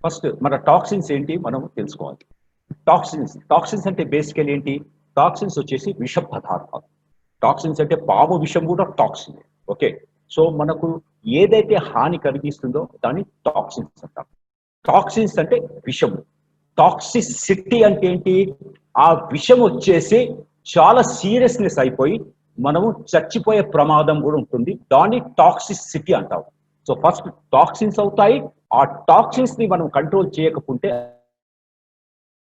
First మన toxins ఏంటి మనం తెలుసుకోవాలి. టాక్సిన్స్ అంటే బేసికల్ ఏంటి? టాక్సిన్స్ వచ్చేసి విష పదార్థాలు. టాక్సిన్స్ అంటే పాము విషం కూడా టాక్సిన్. ఓకే. సో మనకు ఏదైతే హాని కలిగిస్తుందో దాన్ని టాక్సిన్స్ అంటారు. టాక్సిన్స్ అంటే విషము. టాక్సిసిటీ అంటే ఏంటి? ఆ విషం వచ్చేసి చాలా సీరియస్నెస్ అయిపోయి మనము చచ్చిపోయే ప్రమాదం కూడా ఉంటుంది. దాన్ని టాక్సిసిటీ అంటాం. సో ఫస్ట్ టాక్సిన్స్ అవుతాయి. ఆ టాక్సిన్స్ ని మనం కంట్రోల్ చేయకపోతే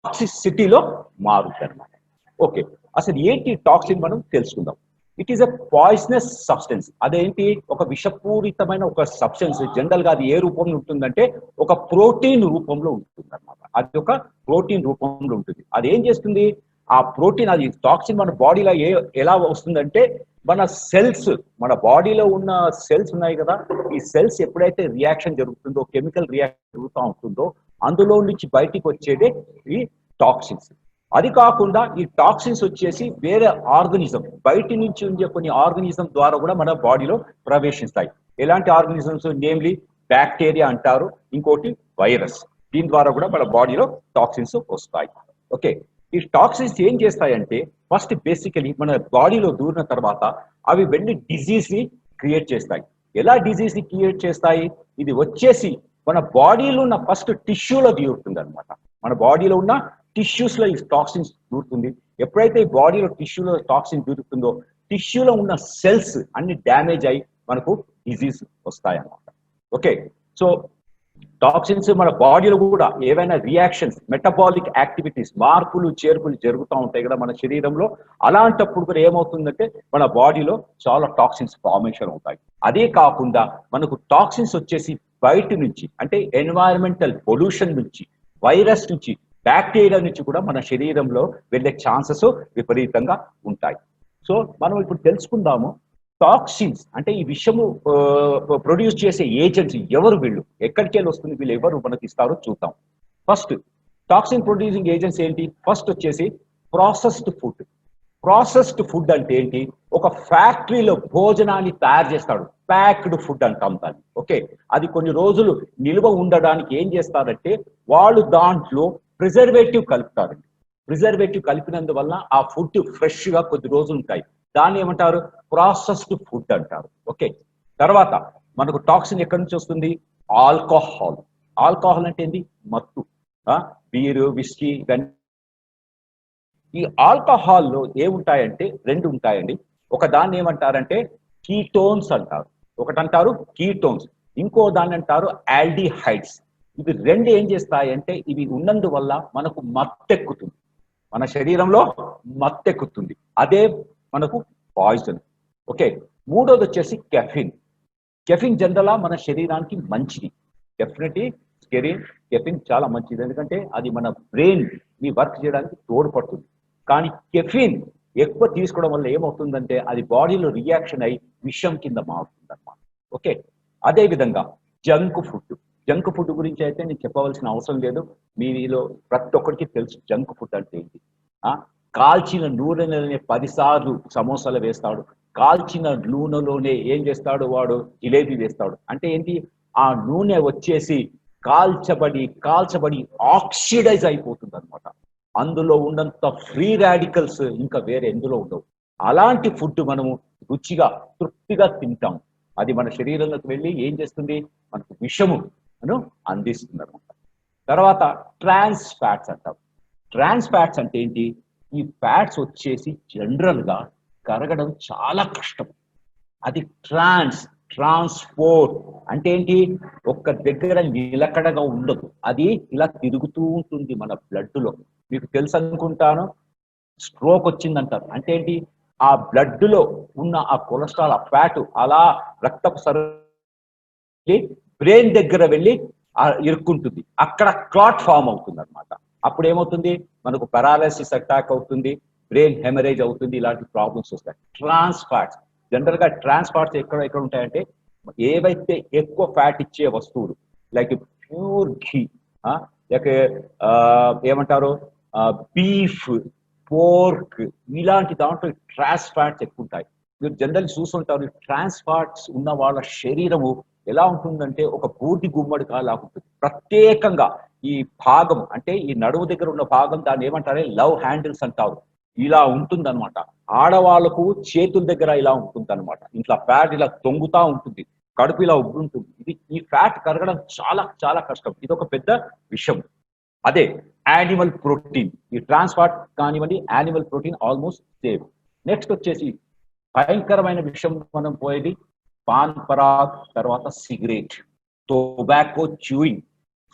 టాక్సిసిటీలో మారుతాయి అన్నమాట. ఓకే. అసలు ఏంటి టాక్సిన్ మనం తెలుసుకుందాం. It is a poisonous substance. అదేంటి? ఒక విషపూరితమైన ఒక సబ్స్టెన్స్. జనరల్ గా అది ఏ రూపంలో ఉంటుందంటే ఒక ప్రోటీన్ రూపంలో ఉంటుంది అనమాట. అది ఒక ప్రోటీన్ రూపంలో ఉంటుంది. అది ఏం చేస్తుంది? ఆ ప్రోటీన్, అది టాక్సిన్ మన బాడీలో ఎలా వస్తుందంటే మన సెల్స్, మన బాడీలో ఉన్న సెల్స్ ఉన్నాయి కదా, ఈ సెల్స్ ఎప్పుడైతే రియాక్షన్ జరుగుతుందో, కెమికల్ రియాక్షన్ జరుగుతూ ఉంటుందో అందులో నుంచి బయటికి వచ్చేదే ఈ టాక్సిన్స్. అది కాకుండా ఈ టాక్సిన్స్ వచ్చేసి వేరే ఆర్గనిజం, బయటి నుంచి ఉండే కొన్ని ఆర్గనిజం ద్వారా కూడా మన బాడీలో ప్రవేశిస్తాయి. ఎలాంటి ఆర్గనిజమ్స్? నేమ్లీ బ్యాక్టీరియా అంటారు, ఇంకోటి వైరస్. దీని ద్వారా కూడా మన బాడీలో టాక్సిన్స్ వస్తాయి. ఓకే. ఈ టాక్సిన్స్ ఏం చేస్తాయంటే ఫస్ట్ బేసికలీ మన బాడీలో దూరిన తర్వాత అవి వెళ్ళి డిజీజ్ ని క్రియేట్ చేస్తాయి. ఎలా డిజీజ్ ని క్రియేట్ చేస్తాయి? ఇది వచ్చేసి మన బాడీలో ఉన్న ఫస్ట్ టిష్యూలో దూరుతుంది అనమాట. మన బాడీలో ఉన్న టిష్యూస్ లో ఈ టాక్సిన్స్ దూరుతుంది. ఎప్పుడైతే ఈ బాడీలో టిష్యూలో టాక్సిన్ దూరుతుందో టిష్యూలో ఉన్న సెల్స్ అన్ని డ్యామేజ్ అయి మనకు డిజీజ్ వస్తాయి అన్నమాట. ఓకే. సో టాక్సిన్స్ మన బాడీలో కూడా ఏవైనా రియాక్షన్స్, మెటబాలిక్ యాక్టివిటీస్, మార్పులు చేర్పులు జరుగుతూ ఉంటాయి కదా మన శరీరంలో. అలాంటప్పుడు కూడా ఏమవుతుందంటే మన బాడీలో చాలా టాక్సిన్స్ ఫార్మేషన్ అవుతాయి. అదే కాకుండా మనకు టాక్సిన్స్ వచ్చేసి బయట నుంచి, అంటే ఎన్వైరన్మెంటల్ పొల్యూషన్ నుంచి, వైరస్ నుంచి, బ్యాక్టీరియా నుంచి కూడా మన శరీరంలో వెళ్ళే ఛాన్సెస్ విపరీతంగా ఉంటాయి. సో మనం ఇప్పుడు తెలుసుకుందాము టాక్సిన్స్ అంటే ఈ విషము ప్రొడ్యూస్ చేసే ఏజెంట్స్ ఎవరు, వీళ్ళు ఎక్కడికి వెళ్ళి వస్తుంది, వీళ్ళు ఎవరు మనకి ఇస్తారో చూద్దాం. ఫస్ట్ టాక్సిన్ ప్రొడ్యూసింగ్ ఏజెంట్స్ ఏంటి? ఫస్ట్ వచ్చేసి ప్రాసెస్డ్ ఫుడ్. ప్రాసెస్డ్ ఫుడ్ అంటే ఏంటి? ఒక ఫ్యాక్టరీలో భోజనాన్ని తయారు చేస్తాడు, ప్యాక్డ్ ఫుడ్ అంటాం దాన్ని. ఓకే. అది కొన్ని రోజులు నిల్వ ఉండడానికి ఏం చేస్తారంటే వాళ్ళు దాంట్లో ప్రిజర్వేటివ్ కలుపుతారండి. ప్రిజర్వేటివ్ కలిపినందువల్ల ఆ ఫుడ్ ఫ్రెష్ గా కొద్ది రోజులు ఉంటాయి. దాన్ని ఏమంటారు? ప్రాసెస్డ్ ఫుడ్ అంటారు. ఓకే. తర్వాత మనకు టాక్సిన్ ఎక్కడి నుంచి వస్తుంది? ఆల్కహాల్. ఆల్కహాల్ అంటే ఏంటి? మత్తు. బీరు, విస్కీ ఇవన్నీ. ఈ ఆల్కహాల్లో ఏముంటాయంటే రెండు ఉంటాయండి. ఒక దాన్ని ఏమంటారంటే కీటోన్స్ అంటారు, ఒకటంటారు కీటోన్స్, ఇంకో దాన్ని అంటారు ఆల్డిహైడ్స్. ఇవి రెండు ఏం చేస్తాయంటే ఇవి ఉన్నందువల్ల మనకు మత్తెక్కుతుంది, మన శరీరంలో మత్తెక్కుతుంది. అదే మనకు పాయిజన్. ఓకే. మూడోది వచ్చేసి కెఫిన్. కెఫిన్ జనరల్గా మన శరీరానికి మంచిది. డెఫినెట్లీ కెఫిన్ చాలా మంచిది, ఎందుకంటే అది మన బ్రెయిన్ ని వర్క్ చేయడానికి తోడ్పడుతుంది. కానీ కెఫిన్ ఎక్కువ తీసుకోవడం వల్ల ఏమవుతుందంటే అది బాడీలో రియాక్షన్ అయి విషం కింద మారుతుంది అన్నమాట. ఓకే. అదే విధంగా జంక్ ఫుడ్. జంక్ ఫుడ్ గురించి అయితే నేను చెప్పవలసిన అవసరం లేదు, మీలో ప్రతి ఒక్కరికి తెలుసు జంక్ ఫుడ్ అంటే ఏంటి. కాల్చిన నూనెలోనే 10 సార్లు సమోసాలు వేస్తాడు, కాల్చిన నూనెలోనే ఏం చేస్తాడు వాడు? జిలేబీ వేస్తాడు. అంటే ఏంటి? ఆ నూనె వచ్చేసి కాల్చబడి ఆక్సిడైజ్ అయిపోతుంది అనమాట. అందులో ఉన్నంత ఫ్రీ రాడికల్స్ ఇంకా వేరే ఎందులో ఉండవు. అలాంటి ఫుడ్ మనము రుచిగా తృప్తిగా తింటాం. అది మన శరీరంలోకి వెళ్ళి ఏం చేస్తుంది? మనకు విషము అందిస్తుంది అనమాట. తర్వాత ట్రాన్స్ ఫ్యాట్స్ అంటాం. ట్రాన్స్ ఫ్యాట్స్ అంటే ఏంటి? ఈ ఫ్యాట్స్ వచ్చేసి జనరల్ గా కరగడం చాలా కష్టం. అది ట్రాన్స్పోర్ట్ అంటే ఏంటి? ఒక్క దగ్గర నిలకడగా ఉండదు, అది ఇలా తిరుగుతూ ఉంటుంది మన బ్లడ్ లో. మీకు తెలుసు అనుకుంటాను, స్ట్రోక్ వచ్చిందంటారు. అంటే ఏంటి? ఆ బ్లడ్ లో ఉన్న ఆ కొలెస్ట్రాల్, ఆ ఫ్యాట్ అలా రక్తపు బ్రెయిన్ దగ్గర వెళ్ళి ఇరుక్కుంటుంది, అక్కడ క్లాట్ ఫామ్ అవుతుంది అనమాట. అప్పుడు ఏమవుతుంది? మనకు పెరాలసిస్ అటాక్ అవుతుంది, బ్రెయిన్ హెమరేజ్ అవుతుంది, ఇలాంటి ప్రాబ్లమ్స్ వస్తాయి. ట్రాన్స్ ఫ్యాట్స్ జనరల్ గా ట్రాన్స్ ఫ్యాట్స్ ఎక్కడ ఉంటాయంటే ఏవైతే ఎక్కువ ఫ్యాట్ ఇచ్చే వస్తువులు, లైక్ ప్యూర్ ఘీ, లేక ఏమంటారు బీఫ్, పోర్క్, ఇలాంటి దాంట్లో ట్రాన్స్ ఫ్యాట్స్ ఎక్కువ ఉంటాయి. మీరు జనరల్ చూస్తుంటారు ట్రాన్స్ ఫ్యాట్స్ ఉన్న వాళ్ళ శరీరము ఎలా ఉంటుందంటే ఒక బూర్ది గుమ్మడికా లాగా ఉంటుంది. ప్రత్యేకంగా ఈ భాగం అంటే ఈ నడుము దగ్గర ఉన్న భాగం దాన్ని ఏమంటారే లవ్ హ్యాండిల్స్ అంటారు. ఇలా ఉంటుందన్నమాట. ఆడవాళ్ళకు చేతుల దగ్గర ఇలా ఉంటుందన్నమాట. ఇట్లా ఫ్యాట్ ఇలా తొంగుతా ఉంటుంది. కడుపు ఇలా ఉబ్బుంటుంది. ఈ ఫ్యాట్ కరగడం చాలా చాలా కష్టం. ఇది ఒక పెద్ద విషయం. అదే యానిమల్ ప్రోటీన్, ఈ ట్రాన్స్ ఫ్యాట్ కానివ్వండి, animal protein almost same. Next వచ్చేసి భయంకరమైన విషయం మనం పోయేది పాన్ పరాగ్, తర్వాత సిగరెట్, టొబాకో చూయింగ్.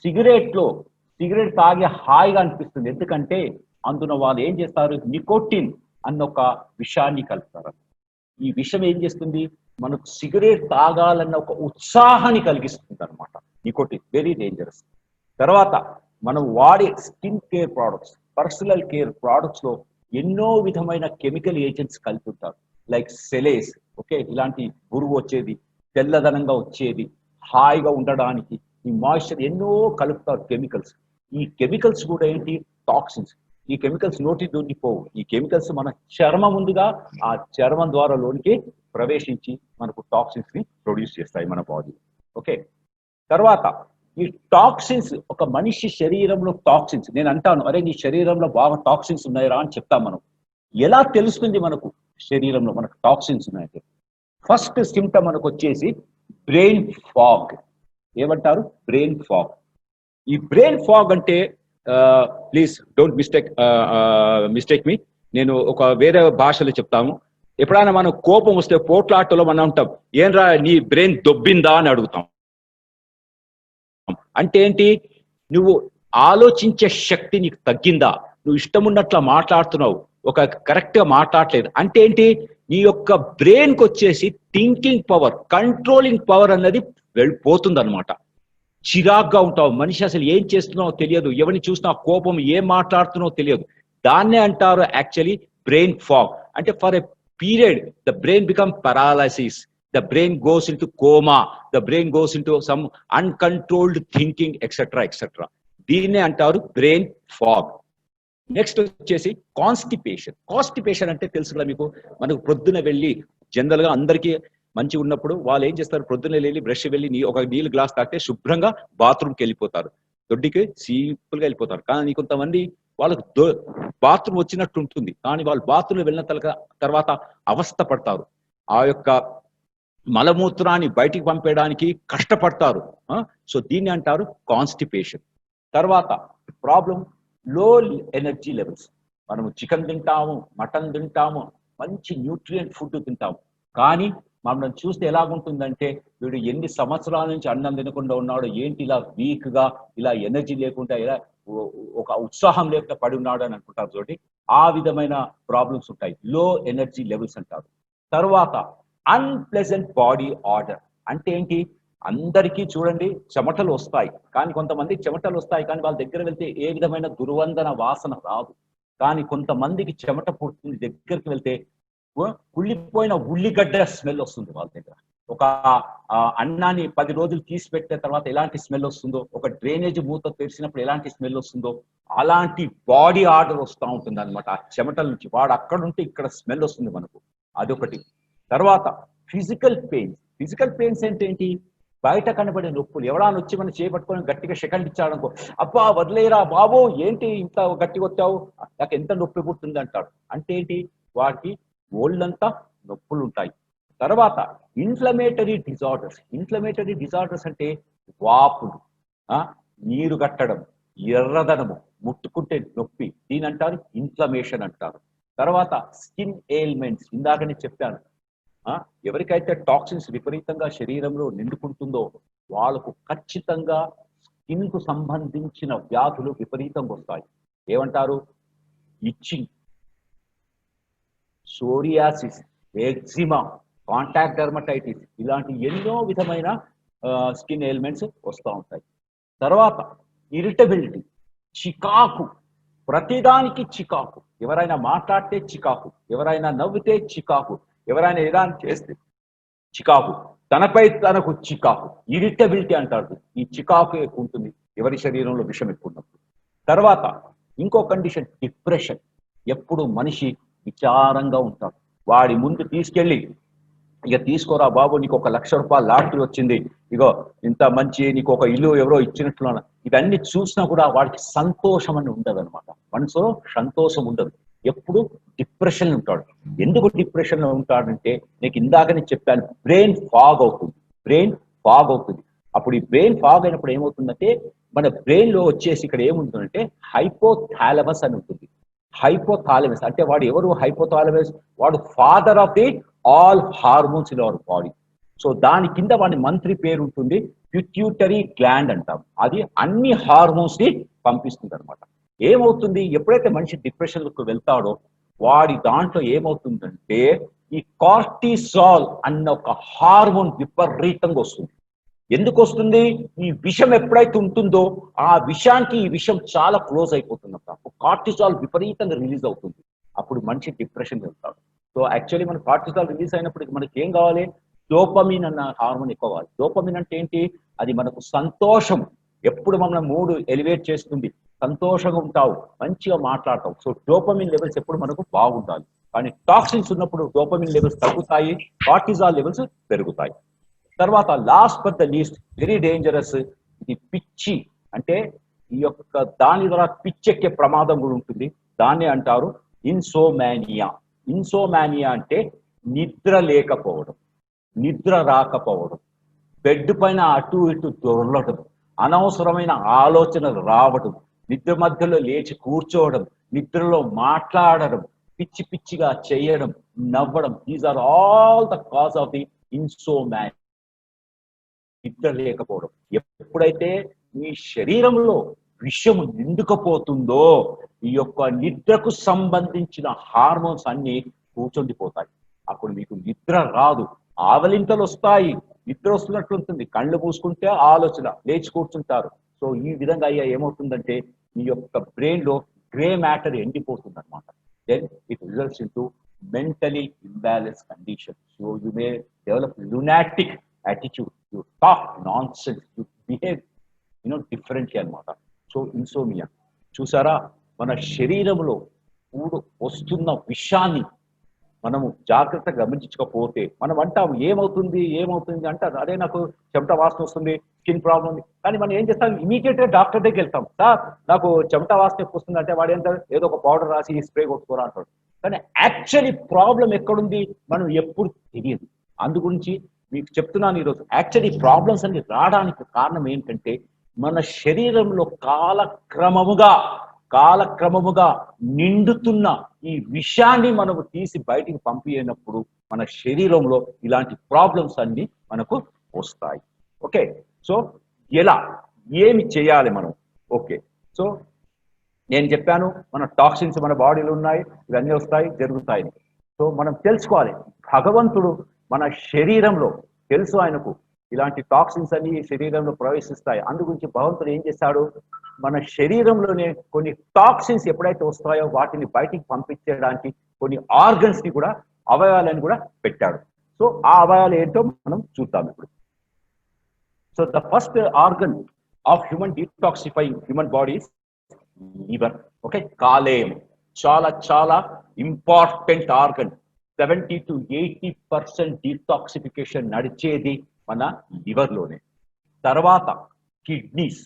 సిగరెట్ తాగి హాయిగా అనిపిస్తుంది. ఎందుకంటే అందులో వాళ్ళు ఏం చేస్తారు, నికోటిన్ అన్న ఒక విషయాన్ని కలుపుతారు. ఈ విషయం ఏం చేస్తుంది, మనకు సిగరెట్ తాగాలన్న ఒక ఉత్సాహాన్ని కలిగిస్తుంది అనమాట. Nicotine very dangerous. తర్వాత మనం వాడే skin care products, personal care products లో ఎన్నో విధమైన కెమికల్ ఏజెంట్స్ కలుపుతారు. లైక్ సెలేస్, ఓకే, ఇలాంటి పురుగు వచ్చేది, తెల్లదనంగా వచ్చేది, హాయిగా ఉండడానికి ఈ మాయిశ్చర్ ఎన్నో కలుపుతారు కెమికల్స్. ఈ కెమికల్స్ కూడా ఏంటి, టాక్సిన్స్. ఈ కెమికల్స్ నోటి దొరికిపోవు. ఈ కెమికల్స్ మన చర్మం ముందుగా ఆ చర్మం ద్వారా లోనికి ప్రవేశించి మనకు టాక్సిన్స్ ని ప్రొడ్యూస్ చేస్తాయి మన బాడీ. ఓకే, తర్వాత ఈ టాక్సిన్స్, ఒక మనిషి శరీరంలో టాక్సిన్స్, నేను అంటాను అరే నీ శరీరంలో బాగా టాక్సిన్స్ ఉన్నాయిరా అని చెప్తాం. మనం ఎలా తెలుస్తుంది మనకు శరీరంలో మనకు టాక్సిన్స్ ఉన్నాయంటే, ఫస్ట్ సిమ్టమ్ మనకు వచ్చేసి బ్రెయిన్ ఫాగ్. ఏమంటారు, బ్రెయిన్ ఫాగ్. ఈ బ్రెయిన్ ఫాగ్ అంటే ప్లీజ్ డోంట్ మిస్టేక్ మీ, నేను ఒక వేరే భాషలో చెప్తాము. ఎప్పుడైనా మనం కోపం వస్తే పోట్లాటలో మనం అంటాం ఏంరా నీ బ్రెయిన్ దొబ్బిందా అని అడుగుతాం. అంటే ఏంటి, నువ్వు ఆలోచించే శక్తి నీకు తగ్గిందా, నువ్వు ఇష్టం ఉన్నట్లా మాట్లాడుతున్నావు, ఒక కరెక్ట్ గా మాట్లాడలేదు అంటే ఏంటి, నీ యొక్క బ్రెయిన్కి వచ్చేసి థింకింగ్ పవర్, కంట్రోలింగ్ పవర్ అన్నది వెళ్ళిపోతుంది అనమాట. చిరాగ్గా ఉంటావు, మనిషి అసలు ఏం చేస్తున్నావో తెలియదు, ఎవరిని చూసినా కోపం, ఏం మాట్లాడుతున్నావో తెలియదు. దాన్నే అంటారు యాక్చువల్లీ బ్రెయిన్ ఫాగ్. అంటే for a period the brain become paralysis, the brain goes into coma, the brain goes into some uncontrolled thinking, etc. దీన్నే అంటారు బ్రెయిన్ ఫాగ్. నెక్స్ట్ వచ్చేసి కాన్స్టిపేషన్ అంటే తెలుసు కదా మీకు, మనకు ప్రొద్దున వెళ్ళి జనరల్ గా అందరికీ మంచి ఉన్నప్పుడు వాళ్ళు ఏం చేస్తారు, ప్రొద్దున వెళ్ళి బ్రష్ వెళ్ళి ఒక నీళ్ళు గ్లాస్ తాగితే శుభ్రంగా బాత్రూమ్కి వెళ్ళిపోతారు, దొడ్డికి సింపుల్ గా వెళ్ళిపోతారు. కానీ కొంతమంది వాళ్ళకు బాత్రూమ్ వచ్చినట్టు ఉంటుంది, కానీ వాళ్ళు బాత్రూమ్ వెళ్ళిన తర్వాత అవస్థ పడతారు, ఆ యొక్క మలమూత్రాన్ని బయటికి పంపేయడానికి కష్టపడతారు. సో దీన్ని అంటారు కాన్స్టిపేషన్. తర్వాత ప్రాబ్లం లో ఎనర్జీ లెవెల్స్. మనము చికెన్ తింటాము, మటన్ తింటాము, మంచి న్యూట్రియంట్ ఫుడ్ తింటాము, కానీ మనం చూస్తే ఎలాగుంటుందంటే వీడు ఎన్ని సంవత్సరాల నుంచి అన్నం తినకుండా ఉన్నాడు, ఏంటి ఇలా వీక్ గా, ఇలా ఎనర్జీ లేకుండా, ఇలా ఒక ఉత్సాహం లేకుండా పడి ఉన్నాడు అని అనుకుంటారు చూడండి. ఆ విధమైన ప్రాబ్లమ్స్ ఉంటాయి, లో ఎనర్జీ లెవెల్స్ అంటారు. తర్వాత అన్ప్లెజెంట్ బాడీ ఆర్డర్ అంటే ఏంటి, అందరికీ చూడండి చెమటలు వస్తాయి, కానీ కొంతమంది చెమటలు వస్తాయి కానీ వాళ్ళ దగ్గర వెళ్తే ఏ విధమైన దుర్వందన వాసన రాదు. కానీ కొంతమందికి చెమట పుడుతుంది, దగ్గరికి వెళ్తే కుళ్ళిపోయిన ఉల్లిగడ్డ స్మెల్ వస్తుంది వాళ్ళ దగ్గర. ఒక అన్నాన్ని 10 రోజులు తీసి పెట్టిన తర్వాత ఎలాంటి స్మెల్ వస్తుందో, ఒక డ్రైనేజ్ మూత తెరిచినప్పుడు ఎలాంటి స్మెల్ వస్తుందో, అలాంటి బాడీ ఆర్డర్ వస్తూ ఉంటుంది అనమాట ఆ చెమటల నుంచి. వాడు అక్కడ ఉంటే ఇక్కడ స్మెల్ వస్తుంది మనకు, అదొకటి. తర్వాత ఫిజికల్ పెయిన్స్ అంటే ఏంటి, బయట కనబడే నొప్పులు. ఎవడాన్ని వచ్చి మనం చేపట్టుకొని గట్టిగా సెకండ్ ఇచ్చాడనుకో, అబ్బా వదిలేరా బాబు ఏంటి ఇంత గట్టిగా వచ్చావు, నాకు ఎంత నొప్పి పుట్టింది అంటాడు. అంటే ఏంటి, వాటికి ఒళ్ళంతా నొప్పులు ఉంటాయి. తర్వాత ఇన్ఫ్లమేటరీ డిజార్డర్స్ అంటే వాపులు, నీరు కట్టడం, ఎర్రదనము, ముట్టుకుంటే నొప్పి, దీని అంటారు ఇన్ఫ్లమేషన్ అంటారు. తర్వాత స్కిన్ ఎయిల్మెంట్స్, ఇందాకనే చెప్పాను, ఎవరికైతే టాక్సిన్స్ విపరీతంగా శరీరంలో నిండుకుంటుందో వాళ్ళకు ఖచ్చితంగా స్కిన్ కు సంబంధించిన వ్యాధులు విపరీతంగా వస్తాయి. ఏమంటారు, itching, psoriasis, eczema, contact dermatitis, ఇలాంటి ఎన్నో విధమైన స్కిన్ ఎయిల్మెంట్స్ వస్తూ ఉంటాయి. తర్వాత ఇరిటబిలిటీ, చికాకు, ప్రతిదానికి చికాకు, ఎవరైనా మాట్లాడితే చికాకు, ఎవరైనా నవ్వితే చికాకు, ఎవరైనా ఏదైనా చేస్తే చికాకు, తనపై తనకు చికాకు, ఇరిటబిలిటీ అంటారు. ఈ చికాకు ఎక్కువ ఉంటుంది ఎవరి శరీరంలో విషం ఎక్కువ ఉన్నప్పుడు. తర్వాత ఇంకో కండిషన్ డిప్రెషన్, ఎప్పుడు మనిషి విచారంగా ఉంటాడు. వాడి ముందు తీసుకెళ్ళి ఇక తీసుకోరా బాబు, నీకు 1,00,000 లాటరీ వచ్చింది, ఇగో ఇంత మంచి నీకు ఒక ఇల్లు ఎవరో ఇచ్చినట్లు, ఇవన్నీ చూసినా కూడా వాడికి సంతోషం అని ఉండదు అనమాట. మనసులో సంతోషం ఉండదు, ఎప్పుడు డిప్రెషన్ ఉంటాడు. ఎందుకు డిప్రెషన్ లో ఉంటాడంటే, నీకు ఇందాకనే చెప్పాను, బ్రెయిన్ ఫాగ్ అవుతుంది. బ్రెయిన్ ఫాగ్ అవుతుంది. అప్పుడు ఈ బ్రెయిన్ ఫాగ్ అయినప్పుడు ఏమవుతుందంటే, మన బ్రెయిన్ లో వచ్చేసి ఇక్కడ ఏముంటుందంటే హైపోథాలమస్ అని ఉంటుంది. హైపోథాలమస్ అంటే వాడు ఎవరు? హైపోథాలమస్ వాడు father of the all hormones in our body. So దాని కింద వాడి మంత్రి పేరు ఉంటుంది, పిట్యూటరీ గ్లాండ్ అంటాం. అది అన్ని హార్మోన్స్ ని పంపిస్తుంది అనమాట. ఏమవుతుంది, ఎప్పుడైతే మనిషి డిప్రెషన్ లోకి వెళ్తాడో వాడి దాంట్లో ఏమవుతుందంటే ఈ కార్టిసాల్ అన్న ఒక హార్మోన్ విపరీతంగా వస్తుంది. ఎందుకు వస్తుంది? ఈ విషం ఎప్పుడైతే ఉంటుందో ఆ విషానికి ఈ విషం చాలా క్లోజ్ అయిపోతుంది. కార్టిసాల్ విపరీతంగా రిలీజ్ అవుతుంది. అప్పుడు మనిషి డిప్రెషన్ వెళ్తాడు. సో యాక్చువల్లీ మన కార్టిసాల్ రిలీజ్ అయినప్పుడు మనకి ఏం కావాలి? డోపమిన్ అన్న హార్మోన్ ఎక్కువ కావాలి. డోపమిన్ అంటే ఏంటి? అది మనకు సంతోషం, ఎప్పుడు మన మూడ్ ఎలివేట్ చేస్తుంది, సంతోషంగా ఉంటావు, మంచిగా మాట్లాడతావు. సో డోపమిన్ లెవెల్స్ ఎప్పుడు మనకు బాగుండాలి. కానీ టాక్సిన్స్ ఉన్నప్పుడు డోపమిన్ లెవెల్స్ తగ్గుతాయి, కార్టిసాల్ లెవెల్స్ పెరుగుతాయి. తర్వాత last but the least very dangerous, ఇది పిచ్చి. అంటే ఈ యొక్క దాని ద్వారా పిచ్చెక్కే ప్రమాదం కూడా ఉంటుంది. దాన్ని అంటారు ఇన్సోమానియా. ఇన్సోమానియా అంటే నిద్ర లేకపోవడం, నిద్ర రాకపోవడం, బెడ్ పైన అటు ఇటు దొరలడం, అనవసరమైన ఆలోచనలు రావడం, నిద్ర మధ్యలో లేచి కూర్చోవడం, నిద్రలో మాట్లాడడం, పిచ్చి పిచ్చిగా చేయడం, నవ్వడం. These are all the cause of the insomnia. నిద్ర లేకపోవడం. ఎప్పుడైతే మీ శరీరంలో విషము నిండుకపోతుందో ఈ యొక్క నిద్రకు సంబంధించిన హార్మోన్స్ అన్ని కూర్చొండిపోతాయి. అప్పుడు మీకు నిద్ర రాదు, ఆవలింతలు వస్తాయి, నిద్ర వస్తున్నట్లు ఉంటుంది, కళ్ళు మూసుకుంటే ఆలోచన, లేచి కూర్చుంటారు. సో ఈ విధంగా అయ్యా ఏమవుతుందంటే మీ యొక్క బ్రెయిన్ లో గ్రే మ్యాటర్ ఎండిపోతుంది అనమాట. Then it results in to mentally imbalance condition. So you may develop lunatic attitude, you talk nonsense, you behave differently అనమాట. సో ఇన్సోమియా చూసారా, మన శరీరంలో వస్తున్న విషయాన్ని మనము జాగ్రత్తగా గమనించకపోతే మనం అంటాం ఏమవుతుంది ఏమవుతుంది అంటారు, అదే నాకు చెమట వాసన వస్తుంది, స్కిన్ ప్రాబ్లం ఉంది. కానీ మనం ఏం చేస్తాం, ఇమీడియట్ గా డాక్టర్ దగ్గరికి వెళ్తాం. సార్ నాకు చెమట వాసన ఎక్కువ వస్తుంది అంటే వాడు ఏంటంటే ఏదో ఒక పౌడర్ రాసి స్ప్రే కొట్టుకోరా అంటాడు. కానీ యాక్చువల్లీ ప్రాబ్లం ఎక్కడుంది మనం ఎప్పుడు తెలియదు. అందు గురించి మీకు చెప్తున్నాను ఈరోజు, యాక్చువల్లీ ప్రాబ్లమ్స్ అన్ని రావడానికి కారణం ఏంటంటే మన శరీరంలో కాలక్రమముగా నిండుతున్న ఈ విషయాన్ని మనము తీసి బయటికి పంపించినప్పుడు మన శరీరంలో ఇలాంటి ప్రాబ్లమ్స్ అన్ని మనకు వస్తాయి. ఓకే, సో ఎలా ఏమి చేయాలి మనం? ఓకే, సో నేను చెప్పాను మన టాక్సిన్స్ మన బాడీలో ఉన్నాయి, ఇవన్నీ వస్తాయి జరుగుతాయి. సో మనం తెలుసుకోవాలి, భగవంతుడు మన శరీరంలో తెలుసు ఆయనకు ఇలాంటి టాక్సిన్స్ అన్ని శరీరంలో ప్రవేశిస్తాయి. అందుగురించి భగవంతుడు ఏం చేశాడు, మన శరీరంలోనే కొన్ని టాక్సిన్స్ ఎప్పుడైతే వస్తాయో వాటిని బయటికి పంపించడానికి కొన్ని ఆర్గన్స్ ని కూడా, అవయవాలని కూడా పెట్టాడు. సో ఆ అవయవాలు ఏంటో మనం చూద్దాం ఇప్పుడు. So the first organ of human detoxifying human bodies liver. Okay, కాలేయం చాలా చాలా ఇంపార్టెంట్ ఆర్గన్. 70 to 80% డిటాక్సిఫికేషన్ నడిచేది మన లివర్ లోనే. తర్వాత కిడ్నీస్.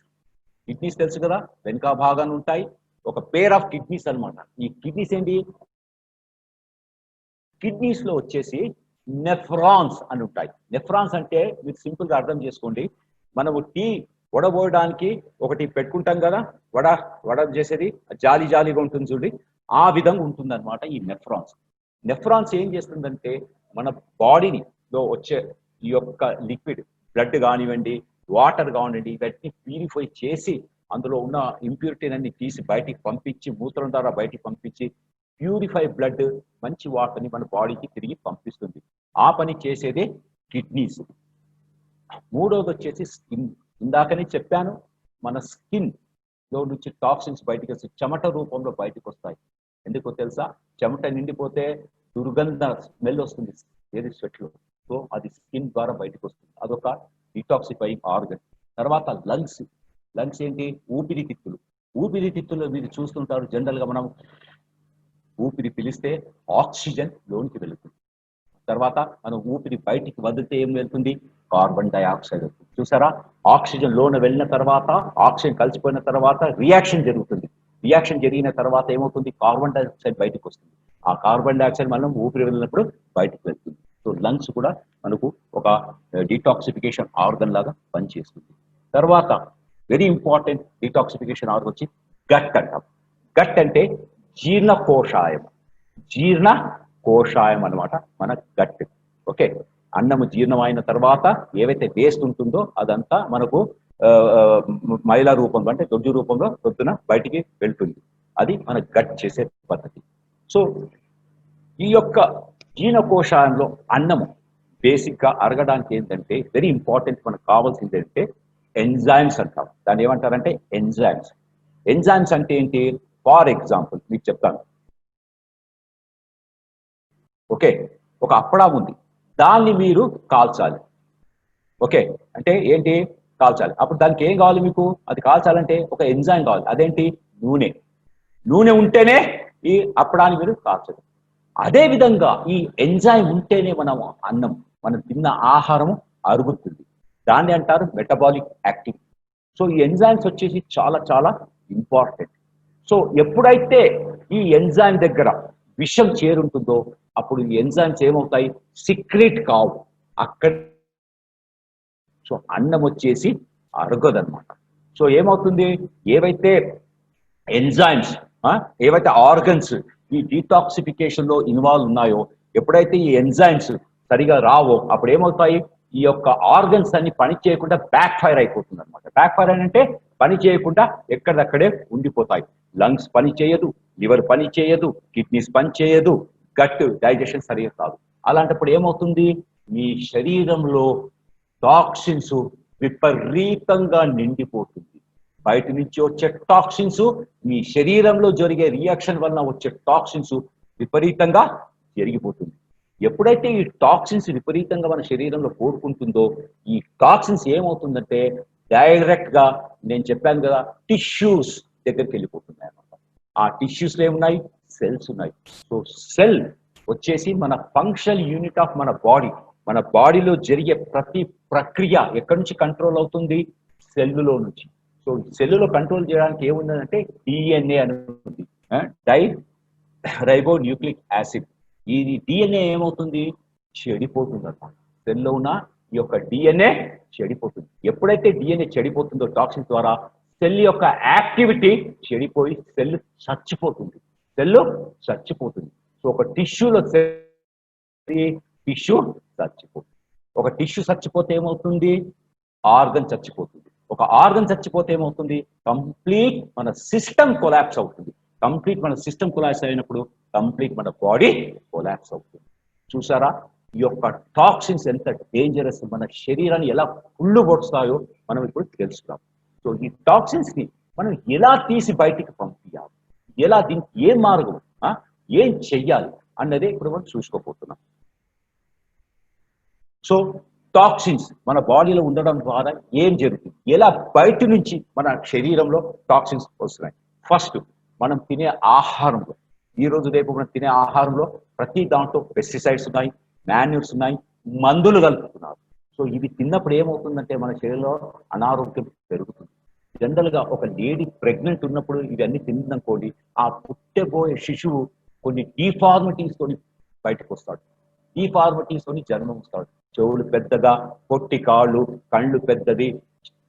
కిడ్నీస్ తెలుసు కదా, వెనుక భాగాన్ని ఉంటాయి, ఒక పేర్ ఆఫ్ కిడ్నీస్ అనమాట. ఈ కిడ్నీస్ ఏంటి, కిడ్నీస్ లో వచ్చేసి నెఫ్రాన్స్ అని ఉంటాయి. నెఫ్రాన్స్ అంటే మీరు సింపుల్ గా అర్థం చేసుకోండి, మనము టీ వడబోయడానికి ఒకటి పెట్టుకుంటాం కదా, వడ చేసేది జాలి జాలిగా ఉంటుంది చూడండి, ఆ విధంగా ఉంటుంది అనమాట ఈ నెఫ్రాన్స్. నెఫ్రాన్స్ ఏం చేస్తుందంటే మన బాడీని లో వచ్చే ఈ యొక్క లిక్విడ్, బ్లడ్ కానివ్వండి, వాటర్ కానివ్వండి, ఇవన్నీ ప్యూరిఫై చేసి అందులో ఉన్న ఇంప్యూరిటీని తీసి బయటికి పంపించి, మూత్రం ద్వారా బయటికి పంపించి ప్యూరిఫై బ్లడ్, మంచి వాటర్ని మన బాడీకి తిరిగి పంపిస్తుంది. ఆ పని చేసేదే కిడ్నీస్. మూడోది వచ్చేసి స్కిన్. ఇందాకనే చెప్పాను, మన స్కిన్ లో నుంచి టాక్సిన్స్ బయటికి వస్తాయి, చెమట రూపంలో బయటకు వస్తాయి. ఎందుకో తెలుసా, చెమట నిండిపోతే దుర్గంధ స్మెల్ వస్తుంది ఏది స్వెట్లో. సో అది స్కిన్ ద్వారా బయటకు వస్తుంది, అదొక డిటాక్సిఫైయింగ్ ఆర్గన్. తర్వాత లంగ్స్. లంగ్స్ ఏంటి, ఊపిరితిత్తులు. ఊపిరితిత్తులు మీరు చూస్తుంటారు జనరల్ గా, మనం ఊపిరి పిలిస్తే ఆక్సిజన్ లోనికి వెళుతుంది, తర్వాత మనం ఊపిరి బయటికి వదిలితే ఏం వెళ్తుంది? కార్బన్ డైఆక్సైడ్ వెళ్తుంది. చూసారా, ఆక్సిజన్ లోన వెళ్ళిన తర్వాత ఆక్సిజన్ కలిసిపోయిన తర్వాత రియాక్షన్ జరుగుతుంది. రియాక్షన్ జరిగిన తర్వాత ఏమవుతుంది? కార్బన్ డైఆక్సైడ్ బయటకు వస్తుంది. ఆ కార్బన్ డైఆక్సైడ్ మనం ఊపిరి వెళ్ళినప్పుడు బయటకు వెళ్తుంది. సో లంగ్స్ కూడా మనకు ఒక డిటాక్సిఫికేషన్ ఆర్గన్ లాగా పనిచేస్తుంది. తర్వాత వెరీ ఇంపార్టెంట్ డిటాక్సిఫికేషన్ ఆర్గన్ వచ్చి గట్ అంటాం. గట్ అంటే జీర్ణకోశాయం. జీర్ణకోశాయం అనమాట మన గట్. ఓకే, అన్నము జీర్ణమైన తర్వాత ఏవైతే వేస్ట్ ఉంటుందో అదంతా మనకు మైల రూపంలో అంటే దొడ్డు రూపంలో పొద్దున బయటికి వెళ్తుంది. అది మన గట్ చేసే పద్ధతి. సో ఈ యొక్క జీర్ణకోశాయంలో అన్నము బేసిక్ గా అరగడానికి ఏంటంటే వెరీ ఇంపార్టెంట్ మనకు కావాల్సింది ఏంటంటే ఎంజైమ్స్ అంటాం. దాన్ని ఏమంటారంటే ఎంజైమ్స్. ఎంజైమ్స్ అంటే ఏంటి? ఫార్ ఎగ్జాంపుల్ మీకు చెప్తాను. ఓకే, ఒక అప్పడం ఉంది, దాన్ని మీరు కాల్చాలి. ఓకే, అంటే ఏంటి? కాల్చాలి. అప్పుడు దానికి ఏం కావాలి మీకు? అది కాల్చాలంటే ఒక ఎంజైమ్ కావాలి. అదేంటి? నూనె. నూనె ఉంటేనే ఈ అప్పడాన్ని మీరు కాల్చదు. అదే విధంగా ఈ ఎంజైమ్ ఉంటేనే మనం తిన్న ఆహారం అరుగుతుంది. దాన్ని అంటారు మెటబాలిక్ యాక్టివిటీ. సో ఈ ఎంజైమ్స్ వచ్చేసి చాలా చాలా ఇంపార్టెంట్. సో ఎప్పుడైతే ఈ ఎంజైమ్ దగ్గర విషం చేరుంటుందో అప్పుడు ఈ ఎంజైమ్స్ ఏమవుతాయి? సిక్రెట్ కావు అక్కడ. సో అన్నం వచ్చేసి అరగదన్నమాట. సో ఏమవుతుంది? ఏవైతే ఎంజైమ్స్ ఏవైతే ఆర్గన్స్ ఈ డీటాక్సిఫికేషన్ లో ఇన్వాల్వ్ ఉన్నాయో, ఎప్పుడైతే ఈ ఎంజైమ్స్ సరిగా రావో అప్పుడు ఏమవుతాయి? ఈ యొక్క ఆర్గన్స్ అన్ని పని చేయకుండా బ్యాక్ ఫైర్ అయిపోతుంది అనమాట. బ్యాక్ ఫైర్ అంటే పని చేయకుండా ఎక్కడక్కడే ఉండిపోతాయి. లంగ్స్ పని చేయదు, లివర్ పని చేయదు, కిడ్నీస్ పని చేయదు, గట్ డైజెషన్ సరిగా కాదు. అలాంటప్పుడు ఏమవుతుంది? మీ శరీరంలో టాక్సిన్స్ విపరీతంగా నిండిపోతుంది. బయట నుంచి వచ్చే టాక్సిన్స్ మీ శరీరంలో జరిగే రియాక్షన్ వలన వచ్చే టాక్సిన్స్ విపరీతంగా జరిగిపోతుంది. ఎప్పుడైతే ఈ టాక్సిన్స్ విపరీతంగా మన శరీరంలో కోరుకుంటుందో ఈ టాక్సిన్స్ ఏమవుతుందంటే డైరెక్ట్ గా నేను చెప్పాను కదా టిష్యూస్ దగ్గరికి వెళ్ళిపోతున్నాయి అన్నమాట. ఆ టిష్యూస్ లో ఏమున్నాయి? సెల్స్ ఉన్నాయి. సో సెల్ వచ్చేసి మన ఫంక్షనల్ యూనిట్ ఆఫ్ మన బాడీ. మన బాడీలో జరిగే ప్రతి ప్రక్రియ ఎక్కడి నుంచి కంట్రోల్ అవుతుంది? సెల్లులో నుంచి. సో సెల్లులో కంట్రోల్ చేయడానికి ఏముందంటే డిఎన్ఏ అని ఉంది, డై రైబో న్యూక్లిక్ యాసిడ్. ఈ డిఎన్ఏ ఏమవుతుంది? చెడిపోతుంది అన్నమాట. సెల్లో ఉన్న ఈ యొక్క డిఎన్ఏ చెడిపోతుంది. ఎప్పుడైతే డిఎన్ఏ చెడిపోతుందో టాక్సిన్ ద్వారా సెల్ యొక్క యాక్టివిటీ చెడిపోయి సెల్ చచ్చిపోతుంది. సో ఒక టిష్యూలో టిష్యూ చచ్చిపోతుంది. ఒక టిష్యూ చచ్చిపోతే ఏమవుతుంది? ఆర్గన్ చచ్చిపోతుంది. ఒక ఆర్గన్ చచ్చిపోతే ఏమవుతుంది? కంప్లీట్ మన సిస్టమ్ కొలాప్స్ అవుతుంది. కంప్లీట్ మన సిస్టమ్ కొలాప్స్ అయినప్పుడు కంప్లీట్ మన బాడీ కొలాప్స్ అవుతుంది. చూసారా ఈ యొక్క టాక్సిన్స్ ఎంత డేంజరస్, మన శరీరాన్ని ఎలా కుళ్ళు పొడుస్తాయో మనం ఇప్పుడు తెలుసుకున్నాం. సో ఈ టాక్సిన్స్ ని మనం ఎలా తీసి బయటికి పంపించాలి, ఎలా దీనికి ఏ మార్గం, ఏం చెయ్యాలి అన్నదే ఇప్పుడు మనం చూసుకోబోతున్నాం. సో టాక్సిన్స్ మన బాడీలో ఉండడం ద్వారా ఏం జరుగుతుంది? ఎలా బయట నుంచి మన శరీరంలో టాక్సిన్స్ వస్తున్నాయి? ఫస్ట్ మనం తినే ఆహారంలో, ఈ రోజు రేపు మనం తినే ఆహారంలో ప్రతి దాంట్లో పెస్టిసైడ్స్ ఉన్నాయి, మాన్యూర్స్ ఉన్నాయి, మందులు కలుపుతున్నారు. సో ఇవి తిన్నప్పుడు ఏమవుతుందంటే మన శరీరంలో అనారోగ్యం పెరుగుతుంది. జనరల్ గా ఒక లేడీ ప్రెగ్నెంట్ ఉన్నప్పుడు ఇవన్నీ తిందనుకోండి, ఆ పుట్టబోయే శిశువు కొన్ని డిఫార్మిటీస్ తోని బయటకు వస్తాడు. డిఫార్మిటీస్ తోని జన్మం వస్తాడు. చెవులు పెద్దగా, పొట్టి కాళ్ళు, కళ్ళు పెద్దది,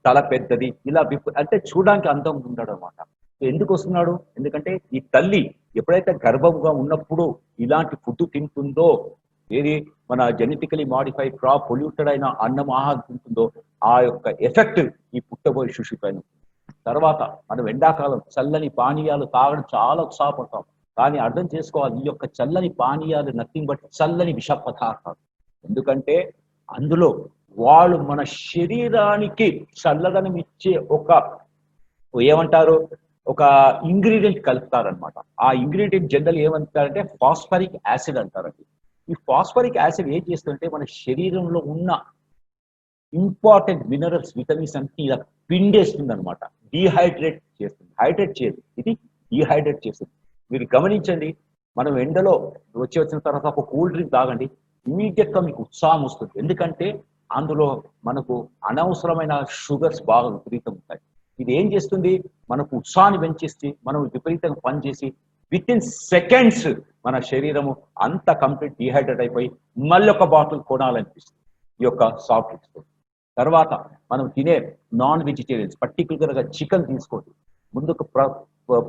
తల పెద్దది, ఇలా అంటే చూడడానికి అందం ఉంటాడు అనమాట. ఎందుకు వస్తున్నాడు? ఎందుకంటే ఈ తల్లి ఎప్పుడైతే గర్భముగా ఉన్నప్పుడు ఇలాంటి ఫుడ్ తింటుందో, ఏది మన జెనెటికలీ మాడిఫైడ్ క్రాప్ పొల్యూటెడ్ అయిన అన్నం ఆహారం తింటుందో ఆ యొక్క ఎఫెక్ట్ ఈ పుట్టబోయే శిశు పైన. తర్వాత మనం ఎండాకాలం చల్లని పానీయాలు తాగడం చాలా ఉత్సాహపడతాం. కానీ అర్థం చేసుకోవాలి, ఈ యొక్క చల్లని పానీయాలు నథింగ్ బట్ చల్లని విష పదార్థాలు. ఎందుకంటే అందులో వాళ్ళు మన శరీరానికి చల్లదనం ఇచ్చే ఏమంటారు ఒక ఇంగ్రీడియంట్ కలుపుతారనమాట. ఆ ఇంగ్రీడియంట్ జనరల్ ఏమంటారంటే ఫాస్ఫరిక్ యాసిడ్ అంటారండి. ఈ ఫాస్ఫరిక్ యాసిడ్ ఏం చేస్తుందంటే మన శరీరంలో ఉన్న ఇంపార్టెంట్ మినరల్స్, విటమిన్స్ అన్ని ఇలా పిండేస్తుంది అనమాట. డీహైడ్రేట్ చేస్తుంది. హైడ్రేట్ చేయదు, ఇది డీహైడ్రేట్ చేస్తుంది. మీరు గమనించండి, మనం ఎండలో వచ్చిన తర్వాత ఒక కూల్ డ్రింక్ తాగండి, ఇమీడియట్ గా మీకు ఉత్సాహం వస్తుంది. ఎందుకంటే అందులో మనకు అనవసరమైన షుగర్స్ బాగా విపరీతం ఉంటాయి. ఇది ఏం చేస్తుంది, మనకు ఉత్సాహాన్ని పెంచేసి మనం విపరీతంగా పనిచేసి విత్ ఇన్ సెకండ్స్ మన శరీరము అంత కంప్లీట్ డిహైడ్రేట్ అయిపోయి మళ్ళీ ఒక బాటిల్ కొనాలనిపిస్తుంది ఈ యొక్క సాఫ్ట్ డ్రింక్స్. తర్వాత మనం తినే నాన్ వెజిటేరియన్స్ పర్టికులర్ గా చికెన్ తీసుకోండి. ముందుకు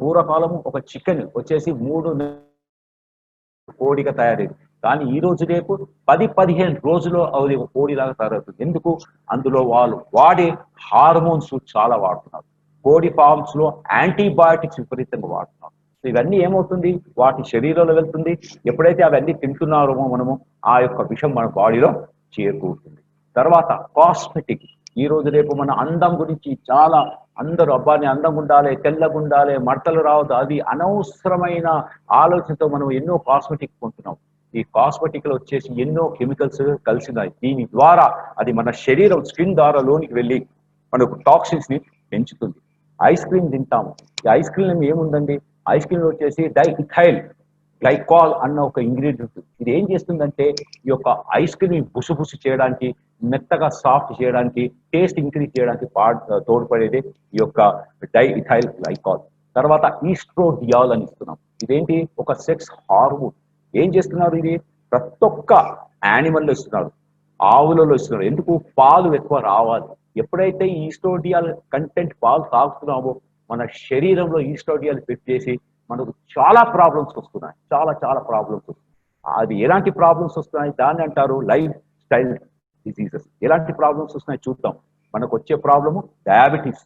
పూర్వకాలము ఒక చికెన్ వచ్చేసి 3 కోడిగా తయారైంది. కానీ ఈ రోజు రేపు 10-15 రోజుల్లో అది ఒక కోడిలాగా తయారవుతుంది. ఎందుకు, అందులో వాళ్ళు వాడే హార్మోన్స్ చాలా వాడుతున్నారు. కోడి ఫార్మ్స్ లో యాంటీబయాటిక్స్ విపరీతంగా వాడుతున్నారు. ఇవన్నీ ఏమవుతుంది, వాటి శరీరంలో వెళ్తుంది. ఎప్పుడైతే అవన్నీ తింటున్నారో మనము ఆ యొక్క విషం మన బాడీలో చేరుకుంటుంది. తర్వాత కాస్మెటిక్. ఈ రోజు రేపు మన అందం గురించి చాలా అందరూ అబ్బాయిని అందంగా ఉండాలి, తెల్లగా ఉండాలి, మడతలు రావద్దు, అది అనవసరమైన ఆలోచనతో మనం ఎన్నో కాస్మెటిక్ కొంటున్నాం. ఈ కాస్మెటిక్ లో వచ్చేసి ఎన్నో కెమికల్స్ కలిసినాయి. దీని ద్వారా అది మన శరీరం స్కిన్ ద్వారా లోనికి వెళ్ళి మనకు టాక్సిన్స్ ని పెంచుతుంది. ఐస్ క్రీమ్ తింటాము. ఈ ఐస్ క్రీమ్ ఏముందండి, ఐస్ క్రీమ్ వచ్చేసి డైఇథైల్ గ్లైకాల్ అన్న ఒక ఇంగ్రీడియంట్. ఇది ఏం చేస్తుందంటే ఈ యొక్క ఐస్ క్రీమ్ బుసుబుసు చేయడానికి, మెత్తగా సాఫ్ట్ చేయడానికి, టేస్ట్ ఇంక్రీజ్ చేయడానికి తోడ్పడేది ఈ యొక్క డైఇథైల్ గ్లైకాల్. తర్వాత ఈస్ట్రోడియాల్ అని ఇస్తున్నాం. ఇదేంటి, ఒక సెక్స్ హార్మోన్. ఏం చేస్తున్నారు, ఇది ప్రతి ఒక్క యానిమల్లో ఇస్తున్నారు, ఆవులలో ఇస్తున్నారు. ఎందుకు, పాలు ఎక్కువ రావాలి. ఎప్పుడైతే ఈస్ట్రోడియాల్ కంటెంట్ పాలు తాగుతున్నామో మన శరీరంలో ఈస్ట్రోడియాల్ పెట్టేసి మనకు చాలా ప్రాబ్లమ్స్ వస్తున్నాయి. చాలా చాలా ప్రాబ్లమ్స్ వస్తున్నాయి. అది ఎలాంటి ప్రాబ్లమ్స్ వస్తున్నాయి, దాన్ని అంటారు లైఫ్ స్టైల్ డిసీజెస్. ఎలాంటి ప్రాబ్లమ్స్ వస్తున్నాయి చూద్దాం. మనకు వచ్చే ప్రాబ్లము డయాబెటీస్,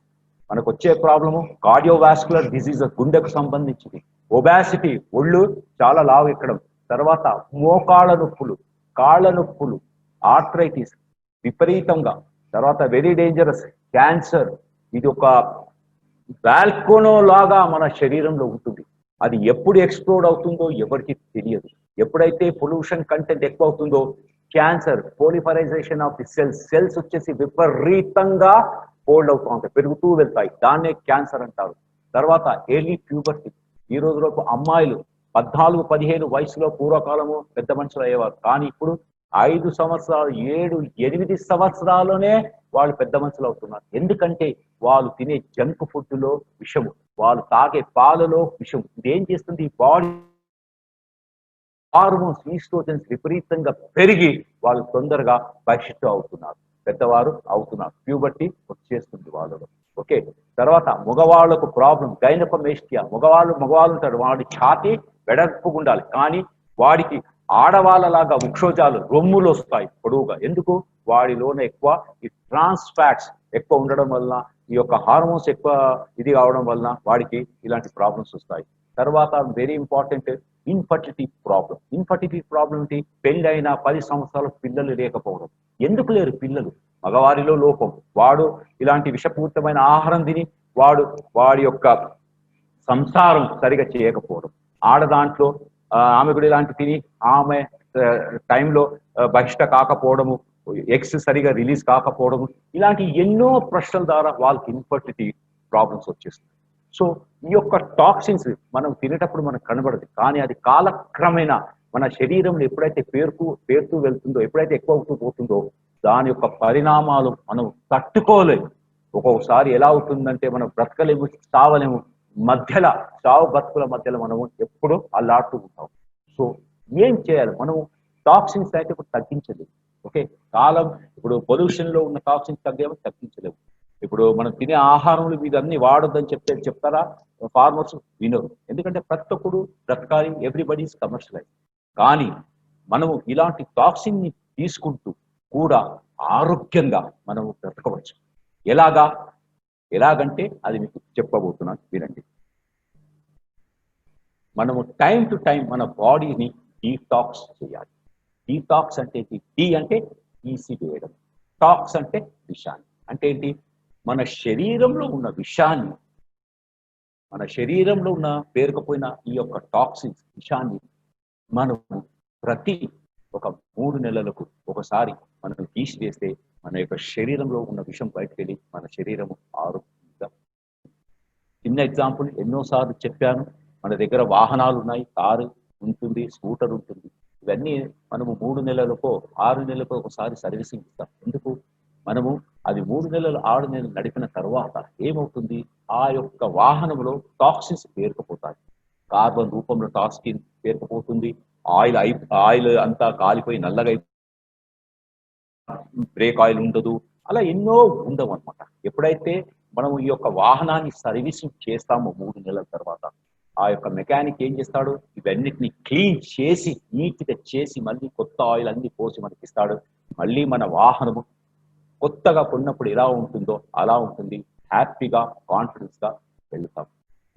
మనకు వచ్చే ప్రాబ్లము కార్డియోవాస్కులర్ డిసీజెస్, గుండెకు సంబంధించింది. ఒబాసిటీ, ఒళ్ళు చాలా లావు ఎక్కడం. తర్వాత మోకాళ్ళ నొప్పులు, కాళ్ళ నొప్పులు, ఆర్థరైటిస్ విపరీతంగా. తర్వాత వెరీ డేంజరస్ క్యాన్సర్. ఇది ఒక బాల్కోనో లాగా మన శరీరంలో ఉంటుంది. అది ఎప్పుడు ఎక్స్ప్లోడ్ అవుతుందో ఎవరికి తెలియదు. ఎప్పుడైతే పొల్యూషన్ కంటెంట్ ఎక్కువ అవుతుందో క్యాన్సర్, పోలిఫరైజేషన్ ఆఫ్ ది సెల్స్ వచ్చేసి విపరీతంగా ఫోల్డ్ అవుతూ ఉంటాయి, పెరుగుతూ వెళ్తాయి. దాన్నే క్యాన్సర్ అంటారు. తర్వాత ఎర్లీ ప్యూబర్టీ. ఈ రోజులోపు అమ్మాయిలు 14-15 వయసులో పూర్వకాలము పెద్ద మనుషులు అయ్యేవారు. కానీ ఇప్పుడు 5 సంవత్సరాలు, 7-8 సంవత్సరాల్లోనే వాళ్ళు పెద్ద మనుషులు అవుతున్నారు. ఎందుకంటే వాళ్ళు తినే జంక్ ఫుడ్ లో విషము, వాళ్ళు తాగే పాలలో విషం. ఇదేం చేస్తుంది, బాడీ హార్మోన్స్ ఈస్ట్రోజన్స్ విపరీతంగా పెరిగి వాళ్ళు తొందరగా బహిష్టు అవుతున్నారు, పెద్దవారు అవుతున్నారు. ప్యూబర్టీ వచ్చేస్తుంది వాళ్ళలో. ఓకే. తర్వాత మగవాళ్లకు ప్రాబ్లం గైనకోమాస్టియా. మగవాళ్ళు ఉంటారు, వాడి ఛాతి వెడల్పుగా ఉండాలి, కానీ వాడికి ఆడవాళ్ళలాగా వృక్షోజాలు, రొమ్ములు వస్తాయి పొడవుగా. ఎందుకు, వాడిలోనే ఎక్కువ ఈ ట్రాన్స్ ఫ్యాట్స్ ఎక్కువ ఉండడం వల్ల, ఈ యొక్క హార్మోన్స్ ఎక్కువ ఇది కావడం వలన వాడికి ఇలాంటి ప్రాబ్లమ్స్ వస్తాయి. తర్వాత very important infertility problem. Infertility problem ఏంటి, పెళ్ళైన 10 సంవత్సరాలు పిల్లలు లేకపోవడం. ఎందుకు లేరు పిల్లలు, మగవారిలో లోపం. వాడు ఇలాంటి విషపూరితమైన ఆహారం తిని వాడి యొక్క సంసారం సరిగా చేయకపోవడం. ఆడదాంట్లో ఆమె కూడా ఇలాంటి తిని ఆమె టైంలో బహిష్ట కాకపోవడము, ఎగ్స్ సరిగా రిలీజ్ కాకపోవడము, ఇలాంటి ఎన్నో ప్రశ్నల ద్వారా వాళ్ళకి ఇన్ఫర్టిలిటీ ప్రాబ్లమ్స్ వచ్చేస్తుంది. సో ఈ యొక్క టాక్సిన్స్ మనం తినేటప్పుడు మనకు కనబడదు, కానీ అది కాలక్రమేణా మన శరీరంలో ఎప్పుడైతే పేరుతూ వెళ్తుందో, ఎప్పుడైతే ఎక్కువ అవుతూ పోతుందో దాని యొక్క పరిణామాలు మనం తట్టుకోలేము. ఒక్కొక్కసారి ఎలా అవుతుందంటే మనం బ్రతకలేము, చావలేము, మధ్యలో చావు బతుకుల మధ్యలో మనము ఎప్పుడూ అల్లాడుతూ ఉంటాం. సో ఏం చేయాలి, మనము టాక్సిన్స్ అయితే ఇప్పుడు తగ్గించలేము. ఓకే, కాలం ఇప్పుడు పొల్యూషన్ లో ఉన్న టాక్సిన్స్ తగ్గించలేము. ఇప్పుడు మనం తినే ఆహారంలో మీద అన్ని వాడొద్దని చెప్తారా ఫార్మర్స్, వినరు. ఎందుకంటే ప్రతి ఒక్కడు బ్రతకాలి, ఎవ్రీబడి ఈస్ కమర్షియలైజ్. కానీ మనము ఇలాంటి టాక్సిన్ ని తీసుకుంటూ కూడా ఆరోగ్యంగా మనము బ్రతకవచ్చు. ఎలాగంటే అది మీకు చెప్పబోతున్నాను, వినండి. మనము టైం టు టైం మన బాడీని డీటాక్స్ చేయాలి. డీటాక్స్ అంటే డి అంటే తీసివేయడం, టాక్స్ అంటే విషాన్ని. అంటే ఏంటి, మన శరీరంలో ఉన్న విషాన్ని, మన శరీరంలో ఉన్న పేరుకపోయిన ఈ యొక్క టాక్సిన్స్ విషాన్ని మనం ప్రతి ఒక 3 నెలలకు ఒకసారి మనం తీసివేస్తే మన యొక్క శరీరంలో ఉన్న విషం బయటకు వెళ్ళి మన శరీరము ఆరోగ్యంగా. చిన్న ఎగ్జాంపుల్, ఎన్నోసార్లు చెప్పాను, మన దగ్గర వాహనాలు ఉన్నాయి, కారు ఉంటుంది, స్కూటర్ ఉంటుంది. ఇవన్నీ మనము 3 నెలలకో 6 నెలలకో ఒకసారి సర్వీసింగ్ ఇస్తాం. ఎందుకు? మనము అది 3 నెలలు 6 నెలలు నడిపిన తర్వాత ఏమవుతుంది? ఆ యొక్క వాహనంలో టాక్సిన్స్ పేరుకుపోతాయి. కార్బన్ రూపంలో టాక్సిన్ పేరుకుపోతుంది. ఆయిల్ అంతా కాలిపోయి నల్లగా బ్రేక్ ఆయిల్ ఉండదు. అలా ఎన్నో ఉండవు అనమాట. ఎప్పుడైతే మనం ఈ యొక్క వాహనాన్ని సర్వీసింగ్ చేస్తామో 3 నెలల తర్వాత, ఆ యొక్క మెకానిక్ ఏం చేస్తాడు? ఇవన్నిటిని క్లీన్ చేసి నీట్‌గా చేసి మళ్ళీ కొత్త ఆయిల్ అన్ని పోసి మనకిస్తాడు. మళ్ళీ మన వాహనము కొత్తగా కొన్నప్పుడు ఎలా ఉంటుందో అలా ఉంటుంది. హ్యాపీగా, కాన్ఫిడెన్స్‌గా వెళ్తాం.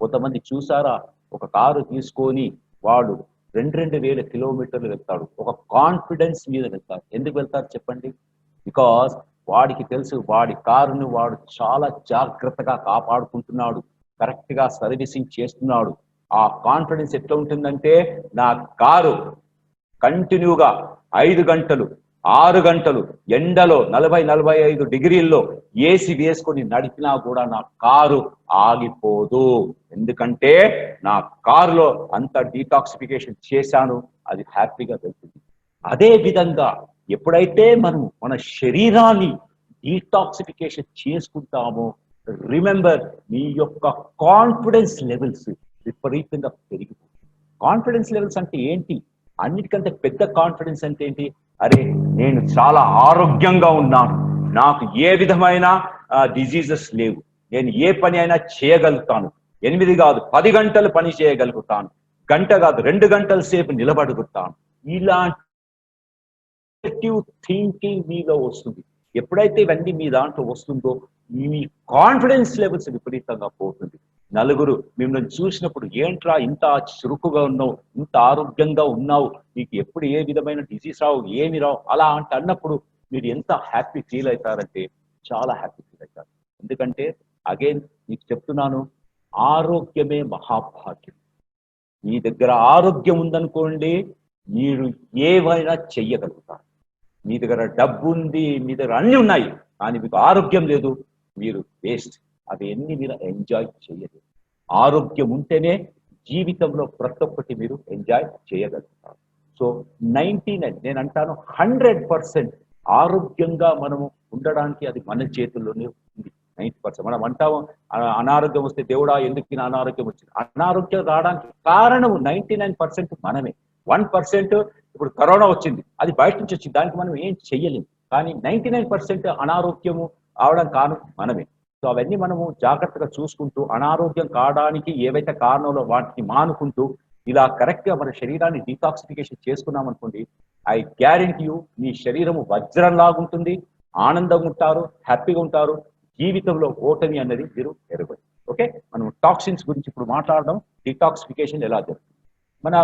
కొంతమంది చూసారా? ఒక కారు తీసుకొని వాడు 2,000 కిలోమీటర్లు వెళ్తాడు. ఒక కాన్ఫిడెన్స్ మీద వెళ్తారు. ఎందుకు వెళ్తారు చెప్పండి? బికాస్ వాడికి తెలుసు వాడి కారును వాడు చాలా జాగ్రత్తగా కాపాడుకుంటున్నాడు. కరెక్ట్‌గా సర్వీసింగ్ చేస్తున్నాడు. ఆ కాన్ఫిడెన్స్ ఎట్లా ఉంటుందంటే, నా కారు కంటిన్యూగా 5 గంటలు 6 గంటలు ఎండలో 40-45 డిగ్రీల్లో ఏసీ వేసుకొని నడిపినా కూడా నా కారు ఆగిపోదు. ఎందుకంటే నా కారులో అంత డీటాక్సిఫికేషన్ చేశాను. అది హ్యాపీగా వెళ్తుంది. అదే విధంగా ఎప్పుడైతే మనం మన శరీరాన్ని డీటాక్సిఫికేషన్ చేసుకుంటామో, రిమెంబర్, మీ యొక్క కాన్ఫిడెన్స్ లెవెల్స్ విపరీతంగా పెరిగిపోతాయి. కాన్ఫిడెన్స్ లెవెల్స్ అంటే ఏంటి? అన్నిటికంటే పెద్ద కాన్ఫిడెన్స్ అంటే ఏంటి? అరే, నేను చాలా ఆరోగ్యంగా ఉన్నాను, నాకు ఏ విధమైన డిజీజెస్ లేవు, నేను ఏ పని అయినా చేయగలుగుతాను, 8 కాదు 10 గంటలు పని చేయగలుగుతాను, గంట కాదు 2 గంటల సేపు నిలబడుగుతాను. ఇలాంటి థింకింగ్ మీలో వస్తుంది. ఎప్పుడైతే ఇవన్నీ మీ దాంట్లో వస్తుందో మీ కాన్ఫిడెన్స్ లెవెల్స్ విపరీతంగా పోతుంది. నలుగురు మిమ్మల్ని చూసినప్పుడు, ఏంట్రా ఇంత చురుకుగా ఉన్నావు, ఇంత ఆరోగ్యంగా ఉన్నావు, నీకు ఎప్పుడు ఏ విధమైన డిసీజ్ రావు, ఏమి రావు, అలా అన్నప్పుడు మీరు ఎంత హ్యాపీ ఫీల్ అవుతారంటే చాలా హ్యాపీ ఫీల్ అవుతారు. ఎందుకంటే అగైన్ మీకు చెప్తున్నాను, ఆరోగ్యమే మహాభాగ్యం. మీ దగ్గర ఆరోగ్యం ఉందనుకోండి, మీరు ఏవైనా చెయ్యగలుగుతారు. మీ దగ్గర డబ్బు ఉంది, మీ దగ్గర అన్ని ఉన్నాయి, కానీ మీకు ఆరోగ్యం లేదు, మీరు వేస్ట్. అవి ఎన్ని మీరు ఎంజాయ్ చేయలేదు. ఆరోగ్యం ఉంటేనే జీవితంలో ప్రతి ఒక్కటి మీరు ఎంజాయ్ చేయగలుగుతారు. సో 99, నేను అంటాను 100% ఆరోగ్యంగా మనము ఉండడానికి అది మన చేతుల్లోనే ఉంది. 90%. మనం అంటాము అనారోగ్యం వస్తే దేవుడా ఎందుకు నా అనారోగ్యం వచ్చింది. అనారోగ్యం రావడానికి కారణం 99% మనమే. 1% ఇప్పుడు కరోనా వచ్చింది, అది బయట నుంచి వచ్చింది, దానికి మనం ఏం చెయ్యలేము. కానీ 99% అనారోగ్యము అవడం కారణం మనమే. సో అవన్నీ మనము జాగ్రత్తగా చూసుకుంటూ, అనారోగ్యం కావడానికి ఏవైతే కారణంలో వాటిని మానుకుంటూ, ఇలా కరెక్ట్గా మన శరీరాన్ని డీటాక్సిఫికేషన్ చేసుకున్నాం అనుకోండి, ఐ గ్యారెంటీ యూ, మీ శరీరము వజ్రంలాగా ఉంటుంది, ఆనందంగా ఉంటారు, హ్యాపీగా ఉంటారు. జీవితంలో ఓటమి అన్నది మీరు ఎరగదు. ఓకే, మనం టాక్సిన్స్ గురించి ఇప్పుడు మాట్లాడడం, డీటాక్సిఫికేషన్ ఎలా జరుగుతుంది. మన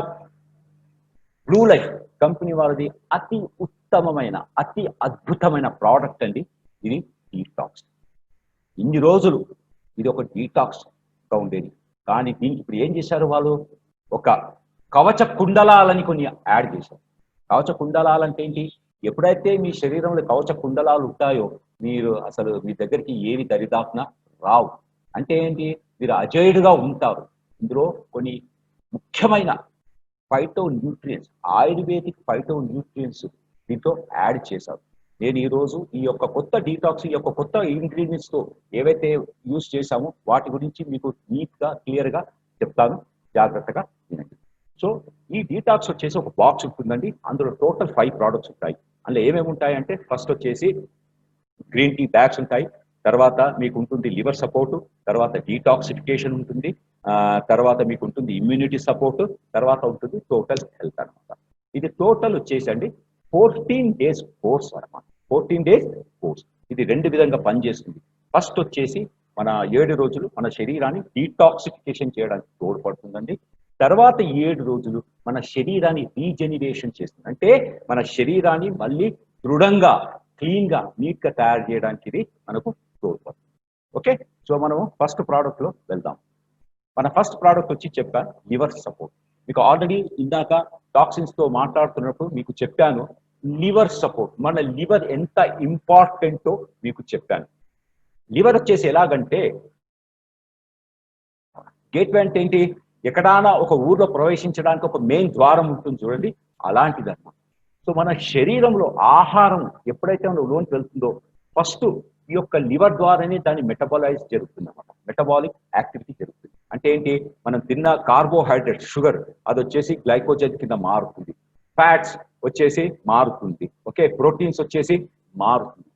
బ్లూ లైఫ్ కంపెనీ వారిది అతి ఉత్తమమైన, అతి అద్భుతమైన ప్రోడక్ట్ అండి ఇది, డీటాక్స్. ఇన్ని రోజులు ఇది ఒక డీటాక్స్ గా ఉండేది, కానీ దీనికి ఇప్పుడు ఏం చేశారు వాళ్ళు? ఒక కవచ కుండలాలని కొన్ని యాడ్ చేశారు. కవచ కుండలాలంటే ఏంటి? ఎప్పుడైతే మీ శరీరంలో కవచ కుండలాలు ఉంటాయో, మీరు అసలు మీ దగ్గరికి ఏవి దరిదాపున రావు. అంటే ఏంటి? మీరు అజేయుడుగా ఉంటారు. ఇందులో కొన్ని ముఖ్యమైన phyto nutrients, ayurvedic phyto nutrients దీంతో యాడ్ చేశారు. నేను ఈ రోజు ఈ యొక్క కొత్త డీటాక్స్, ఈ యొక్క కొత్త ఇంగ్రీడియంట్స్ తో ఏవైతే యూజ్ చేశామో వాటి గురించి మీకు నీట్ గా క్లియర్ గా చెప్తాను, జాగ్రత్తగా వినండి. సో ఈ డీటాక్స్ వచ్చేసి ఒక బాక్స్ ఉంటుందండి, అందులో టోటల్ 5 ప్రోడక్ట్స్ ఉంటాయి. అందులో ఏమేమి ఉంటాయి అంటే, ఫస్ట్ వచ్చేసి గ్రీన్ టీ బ్యాగ్స్ ఉంటాయి, తర్వాత మీకు ఉంటుంది లివర్ సపోర్ట్, తర్వాత డీటాక్సిఫికేషన్ ఉంటుంది, తర్వాత మీకు ఉంటుంది ఇమ్యూనిటీ సపోర్ట్, తర్వాత ఉంటుంది టోటల్ హెల్త్ అనమాట. ఇది టోటల్ వచ్చేసండి 14 days కోర్స్ అనమాట. 14 days కోర్స్. ఇది 2 విధంగా పనిచేస్తుంది. ఫస్ట్ వచ్చేసి మన 7 రోజులు మన శరీరాన్ని డీటాక్సిఫికేషన్ చేయడానికి తోడ్పడుతుందండి. తర్వాత 7 రోజులు మన శరీరాన్ని రీజెనరేషన్ చేస్తుంది. అంటే మన శరీరాన్ని మళ్ళీ దృఢంగా, క్లీన్ గా, నీట్ గా తయారు చేయడానికి ఇది మనకు తోడ్పడుతుంది. ఓకే, సో మనము ఫస్ట్ ప్రోడక్ట్ లో వెళ్దాం. మన ఫస్ట్ ప్రోడక్ట్ వచ్చి చెప్పా, లివర్ సపోర్ట్. మీకు ఆల్రెడీ ఇందాక టాక్సిన్స్ తో మాట్లాడుతున్నప్పుడు మీకు చెప్పాను, లివర్ సపోర్ట్, మన లివర్ ఎంత ఇంపార్టెంటో మీకు చెప్పాను. లివర్ వచ్చేసి ఎలాగంటే, గేట్వే అంటే ఏంటి? ఎక్కడానా ఒక ఊర్లో ప్రవేశించడానికి ఒక మెయిన్ ద్వారం ఉంటుంది చూడండి, అలాంటిదన్నమాట. సో మన శరీరంలో ఆహారం ఎప్పుడైతే మన లోనికి వెళ్తుందో ఫస్ట్ ఈ యొక్క లివర్ ద్వారానే దాని మెటబాలైజ్ జరుగుతుంది అనమాట. మెటబాలిక్ యాక్టివిటీ జరుగుతుంది. అంటే ఏంటి, మనం తిన్న కార్బోహైడ్రేట్ షుగర్ అది వచ్చేసి గ్లైకోజన్ కింద మారుతుంది, ఫ్యాట్స్ వచ్చేసి మారుతుంది, ఓకే, ప్రోటీన్స్ వచ్చేసి మారుతుంది.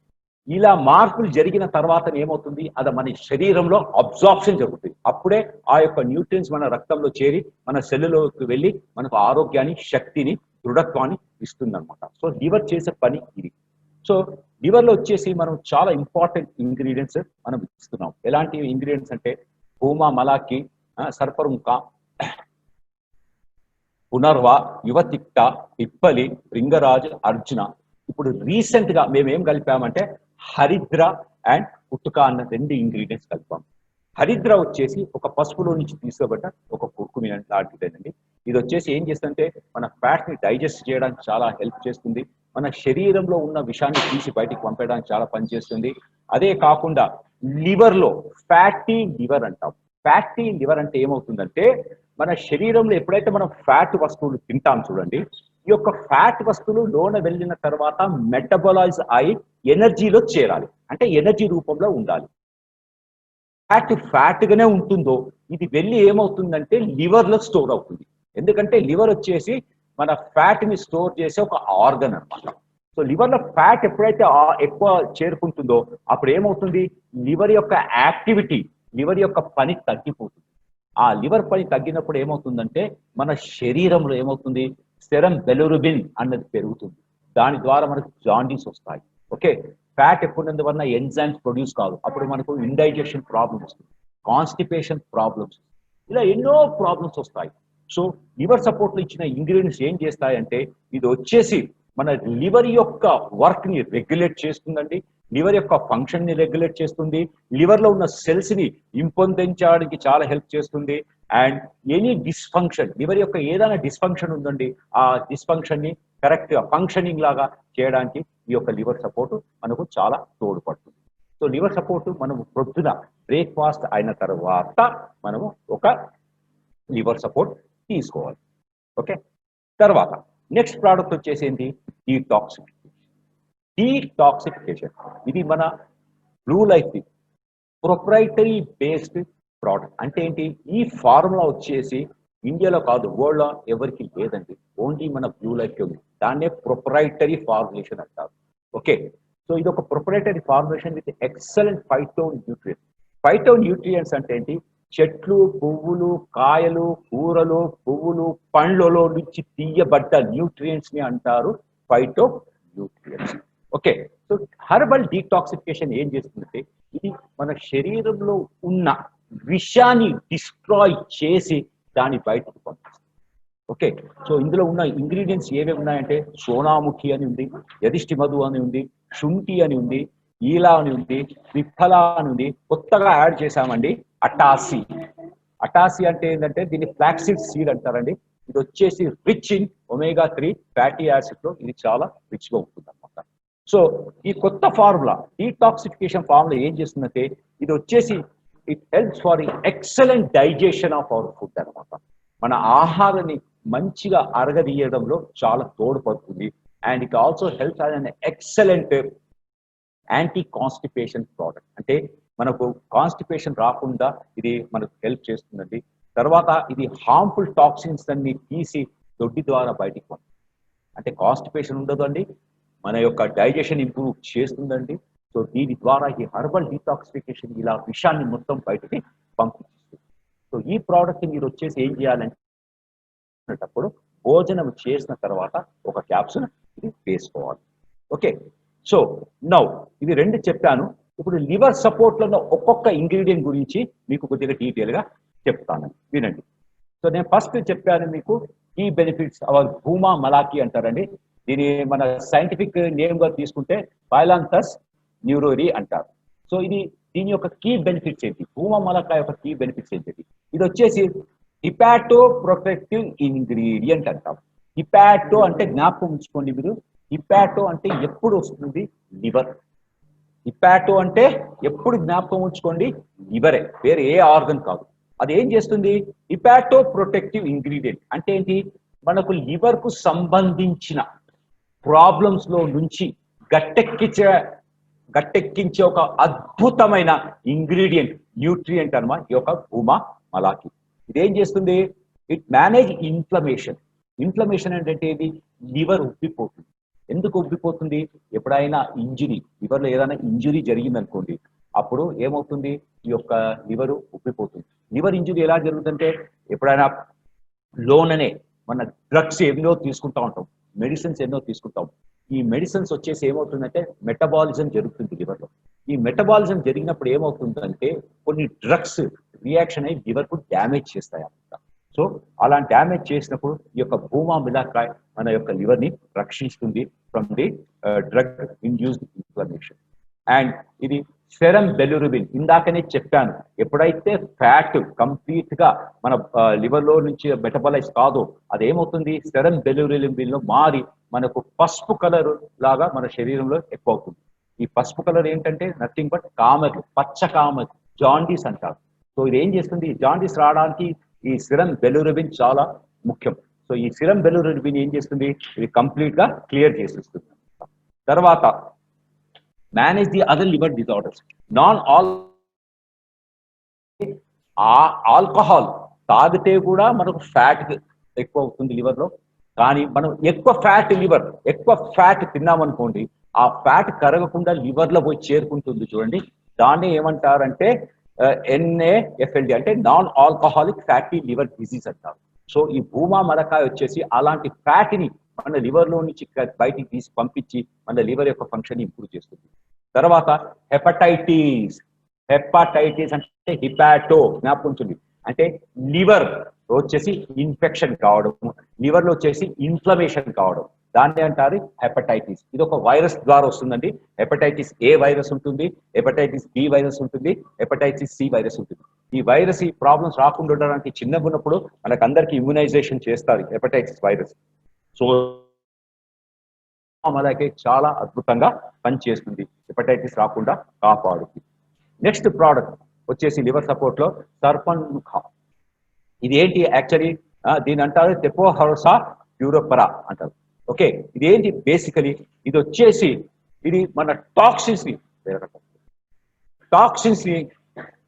ఇలా మార్పులు జరిగిన తర్వాత ఏమవుతుంది, అది మన శరీరంలో అబ్జార్ప్షన్ జరుగుతుంది. అప్పుడే ఆ యొక్క న్యూట్రియన్స్ మన రక్తంలో చేరి మన సెల్లులోకి వెళ్ళి మనకు ఆరోగ్యాన్ని, శక్తిని, దృఢత్వాన్ని ఇస్తుంది అనమాట. సో లివర్ చేసే పని ఇది. సో లివర్ లో వచ్చేసి మనం చాలా ఇంపార్టెంట్ ఇంగ్రీడియంట్స్ మనం ఇస్తున్నాం. ఎలాంటి ఇంగ్రీడియంట్స్ అంటే భూమా మలాకి, సర్పరుంక, పునర్వ, యువతిక్త, పిప్పలి, భృంగరాజ్, అర్జున. ఇప్పుడు రీసెంట్ గా మేము ఏం కలిపామంటే హరిద్ర అండ్ పుట్టుక అన్న 2 ఇంగ్రీడియంట్స్ కలిపాం. హరిద్ర వచ్చేసి ఒక పసుపులో నుంచి తీసుకోబట్ట ఒక కుర్కుమి లాంటిదేనండి. ఇది వచ్చేసి ఏం చేస్తుందంటే మన ఫ్యాట్స్ ని డైజెస్ట్ చేయడానికి చాలా హెల్ప్ చేస్తుంది. మన శరీరంలో ఉన్న విషాన్ని తీసి బయటికి పంపేయడానికి చాలా పనిచేస్తుంది. అదే కాకుండా లివర్ లో ఫ్యాటీ లివర్ అంటాం. ఫ్యాటీ లివర్ అంటే ఏమవుతుందంటే మన శరీరంలో ఎప్పుడైతే మనం ఫ్యాట్ వస్తువులు తింటాం చూడండి, ఈ యొక్క ఫ్యాట్ వస్తువులు లోన వెళ్ళిన తర్వాత మెటబలైజ్ అయి ఎనర్జీలో చేరాలి, అంటే ఎనర్జీ రూపంలో ఉండాలి. ఫ్యాట్ గానే ఉంటుందో ఇది వెళ్ళి ఏమవుతుందంటే లివర్ లో స్టోర్ అవుతుంది. ఎందుకంటే లివర్ వచ్చేసి మన ఫ్యాట్ ని స్టోర్ చేసే ఒక ఆర్గన్ అన్నమాట. సో లివర్ లో ఫ్యాట్ ఎప్పుడైతే ఎక్కువ చేరుకుంటుందో అప్పుడు ఏమవుతుంది, లివర్ యొక్క యాక్టివిటీ, లివర్ యొక్క పని తగ్గిపోతుంది. ఆ లివర్ పని తగ్గినప్పుడు ఏమవుతుందంటే మన శరీరంలో ఏమవుతుంది, సెరం బెలోరుబిన్ అన్నది పెరుగుతుంది. దాని ద్వారా మనకు జాండీస్ వస్తాయి. ఓకే, ఫ్యాట్ ఎక్కువ ఎంజైమ్స్ ప్రొడ్యూస్ కాదు, అప్పుడు మనకు ఇండైజెషన్ ప్రాబ్లమ్స్ వస్తుంది, కాన్స్టిపేషన్ ప్రాబ్లమ్స్, ఇలా ఎన్నో ప్రాబ్లమ్స్ వస్తాయి. సో లివర్ సపోర్ట్ లో ఇచ్చిన ఇంగ్రీడియంట్స్ ఏం చేస్తాయంటే ఇది వచ్చేసి మన లివర్ యొక్క వర్క్ ని రెగ్యులేట్ చేస్తుందండి, లివర్ యొక్క ఫంక్షన్ ని రెగ్యులేట్ చేస్తుంది, లివర్ లో ఉన్న సెల్స్ ని ఇంపొందించడానికి చాలా హెల్ప్ చేస్తుంది. అండ్ ఎనీ డిస్ఫంక్షన్, లివర్ యొక్క ఏదైనా డిస్ఫంక్షన్ ఉందండి, ఆ డిస్ఫంక్షన్ ని కరెక్ట్ గా ఫంక్షనింగ్ లాగా చేయడానికి ఈ యొక్క లివర్ సపోర్ట్ మనకు చాలా తోడ్పడుతుంది. సో లివర్ సపోర్ట్ మనము ప్రొద్దున బ్రేక్ఫాస్ట్ అయిన తర్వాత మనము ఒక లివర్ సపోర్ట్ తీసుకోవాలి. ఓకే, తర్వాత నెక్స్ట్ ప్రోడక్ట్ వచ్చేసి ఏంటి, డీటాక్సిఫికేషన్. డీటాక్సిఫికేషన్ ఇది మన blue life proprietary based product. అంటే ఏంటి, ఈ ఫార్ములా వచ్చేసి ఇండియాలో కాదు, వరల్డ్ లో ఎవరికి లేదండి, ఓన్లీ మన బ్లూ లైఫ్ ఉంది. దాన్నే ప్రొప్రైటరీ ఫార్ములేషన్ అంటారు. ఓకే, సో ఇది ఒక proprietary formulation with excellent phyto nutrients. Phyto nutrients అంటే ఏంటి, చెట్లు, పువ్వులు, కాయలు, కూరలు, పువ్వులు, పండ్లలో నుంచి తీయబడ్డ న్యూట్రియంట్స్ ని అంటారు phyto nutrients. Okay, so herbal detoxification ఏం చేస్తుందంటే ఇది మన శరీరంలో ఉన్న విషాన్ని డిస్ట్రాయ్ చేసి దాన్ని బయటకు పంపిస్తుంది. ఓకే, సో ఇందులో ఉన్న ఇంగ్రీడియంట్స్ ఏమేమి ఉన్నాయంటే సోనాముఖి అని ఉంది, యధిష్ఠి మధు అని ఉంది, శుంఠి అని ఉంది, ఈలా అని ఉంది, విఫల అని ఉంది, కొత్తగా యాడ్ చేశామండి అటాసి. అటాసి అంటే ఏంటంటే దీన్ని ఫ్లాక్సీడ్ సీడ్ అంటారండి. ఇది వచ్చేసి rich in omega 3 fatty acid లో ఇది చాలా రిచ్ గా ఉంటుంది అనమాట. సో ఈ కొత్త ఫార్ములా డీటాక్సిఫికేషన్ ఫార్ములా ఏం చేస్తుందంటే ఇది వచ్చేసి it helps for excellent digestion of our food అనమాట. మన ఆహారాన్ని మంచిగా అరగదీయడంలో చాలా తోడ్పడుతుంది. And it also helps as an excellent anti constipation product. అంటే మనకు కాన్స్టిపేషన్ రాకుండా ఇది మనకు హెల్ప్ చేస్తుందండి. తర్వాత ఇది హార్మ్ఫుల్ టాక్సిన్స్ అన్ని తీసి దొడ్డి ద్వారా బయటికి పంపుతుంది. అంటే కాన్స్టిపేషన్ ఉండదు అండి, మన యొక్క డైజెషన్ ఇంప్రూవ్ చేస్తుందండి. సో దీని ద్వారా ఈ హెర్బల్ డీటాక్సిఫికేషన్ ఇలా విషయాన్ని మొత్తం బయటికి పంపిస్తుంది. సో ఈ ప్రోడక్ట్ మీరు వచ్చేసి ఏం చేయాలంటే భోజనం చేసిన తర్వాత ఒక క్యాప్సూల్ ఇది వేసుకోవాలి. ఓకే, సో నౌ ఇవి 2 చెప్పాను. ఇప్పుడు లివర్ సపోర్ట్ లో ఒక్కొక్క ఇంగ్రీడియంట్ గురించి మీకు కొద్దిగా డీటెయిల్ గా చెప్తాను, వినండి. సో నేను ఫస్ట్ చెప్పాను మీకు కీ బెనిఫిట్స్ అవర్ భూమా మలాకి అంటారండి. దీని మన సైంటిఫిక్ నేమ్ గా తీసుకుంటే బైలాంథస్ న్యూరోరి అంటారు. సో ఇది దీని యొక్క కీ బెనిఫిట్స్ ఏంటి, భూమా మలాకా యొక్క కీ బెనిఫిట్స్ ఏంటి, ఇది వచ్చేసి హిపాటో ప్రొటెక్టివ్ ఇంగ్రీడియంట్ అంటాం. హిపాటో అంటే జ్ఞాపకం ఉంచుకోండి మీరు, హిపాటో అంటే ఎప్పుడు వస్తుంది, లివర్. హిపాటో అంటే ఎప్పుడు జ్ఞాపకం ఉంచుకోండి, లివరే, వేరే ఏ ఆర్గన్ కాదు. అది ఏం చేస్తుంది, హిపాటో ప్రొటెక్టివ్ ఇంగ్రీడియంట్ అంటే ఏంటి, మనకు లివర్ కు సంబంధించిన ప్రాబ్లమ్స్ లో నుంచి గట్టెక్కించే గట్టెక్కించే ఒక అద్భుతమైన ఇంగ్రీడియంట్ న్యూట్రియంట్ అన్నమాట ఈ యొక్క భూమా మలాకి. ఇదేం చేస్తుంది? It manage inflammation. ఇన్ఫ్లమేషన్ ఏంటంటే ఇది లివర్ ఉబ్బిపోతుంది. ఎందుకు ఉబ్బిపోతుంది? ఎప్పుడైనా ఇంజురీ, లివర్లో ఏదైనా ఇంజురీ జరిగిందనుకోండి, అప్పుడు ఏమవుతుంది? ఈ యొక్క లివర్ ఉబ్బిపోతుంది. లివర్ ఇంజురీ ఎలా జరుగుతుందంటే ఎప్పుడైనా లోననే మన డ్రగ్స్ ఎన్నో తీసుకుంటా ఉంటాం, మెడిసిన్స్ ఎన్నో తీసుకుంటాం. ఈ మెడిసిన్స్ వచ్చేసి ఏమవుతుందంటే మెటబాలిజం జరుగుతుంది లివర్లో. ఈ మెటబాలిజం జరిగినప్పుడు ఏమవుతుందంటే కొన్ని డ్రగ్స్ రియాక్షన్ అయ్యి లివర్కు డ్యామేజ్ చేస్తాయి అన్నమాట. సో అలా డ్యామేజ్ చేసినప్పుడు ఈ యొక్క భూమా మిలాకాయ్ మన యొక్క లివర్ ని రక్షిస్తుంది from the drug induced inflammation. And ఇది సెరం బెలురుబిన్, ఇందాకనే చెప్పాను, ఎప్పుడైతే ఫ్యాట్ కంప్లీట్ గా మన లివర్ లో నుంచి మెటబలైజ్ కాదో అదేమవుతుంది? సెరం బెలురుబిన్ లో మారి మనకు పసుపు కలర్ లాగా మన శరీరంలో ఎక్కువ అవుతుంది. ఈ పసుపు కలర్ ఏంటంటే నథింగ్ బట్ కామెర్లు, పచ్చ కామెర్, జాండీస్ అంటారు. సో ఇది ఏం చేస్తుంది? జాండీస్ రావడానికి ఈ సిరం బెలురుబిన్ చాలా ముఖ్యం. సో ఈ సిరం బెలురుబిన్ ఏం చేస్తుంది? ఇది కంప్లీట్ గా క్లియర్ చేసేస్తుంది. తర్వాత manage the other liver disorders. Alcohol తాగితే కూడా మనకు ఫ్యాట్ ఎక్కువ అవుతుంది లివర్ లో. కానీ మనం ఎక్కువ ఫ్యాట్ తిన్నామనుకోండి, ఆ ఫ్యాట్ కరగకుండా లివర్ లో పోయి చేరుకుంటుంది చూడండి. దాన్ని ఏమంటారంటే NAFLD అంటే non alcoholic fatty liver disease అంటారు. సో ఈ భూమా మలకాయ వచ్చేసి అలాంటి ఫ్యాట్ ని మన లివర్ లో నుంచి బయటికి తీసి పంపించి మన లివర్ యొక్క ఫంక్షన్ ఇంప్రూవ్ చేస్తుంది. తర్వాత హెపటైటిస్ అంటే హిపాటో, జ్ఞాపకం ఉంటుంది, అంటే లివర్ వచ్చేసి ఇన్ఫెక్షన్ కావడం, లివర్ లో వచ్చేసి ఇన్ఫ్లమేషన్ కావడం, దాన్ని అంటారు హెపటైటిస్. ఇది ఒక వైరస్ ద్వారా వస్తుందండి. హెపటైటిస్ A వైరస్ ఉంటుంది, హెపటైటిస్ B వైరస్ ఉంటుంది, హెపటైటిస్ C వైరస్ ఉంటుంది. ఈ వైరస్ ఈ ప్రాబ్లమ్స్ రాకుండా ఉండడానికి చిన్నగా ఉన్నప్పుడు మనకందరికి ఇమ్యునైజేషన్ చేస్తారు హెపటైటిస్ వైరస్. సో అలాగే చాలా అద్భుతంగా పనిచేస్తుంది, హెపటైటిస్ రాకుండా కాపాడుతుంది. నెక్స్ట్ ప్రోడక్ట్ వచ్చేసి లివర్ సపోర్ట్ లో సర్పన్ముఖ. ఇది ఏంటి? యాక్చువల్లీ దీని అంటారు టెపోహరోసా ప్యూరోపరా అంటారు. ఓకే, ఇది ఏంటి? బేసికలీ ఇది వచ్చేసి ఇది మన టాక్సిన్స్ ని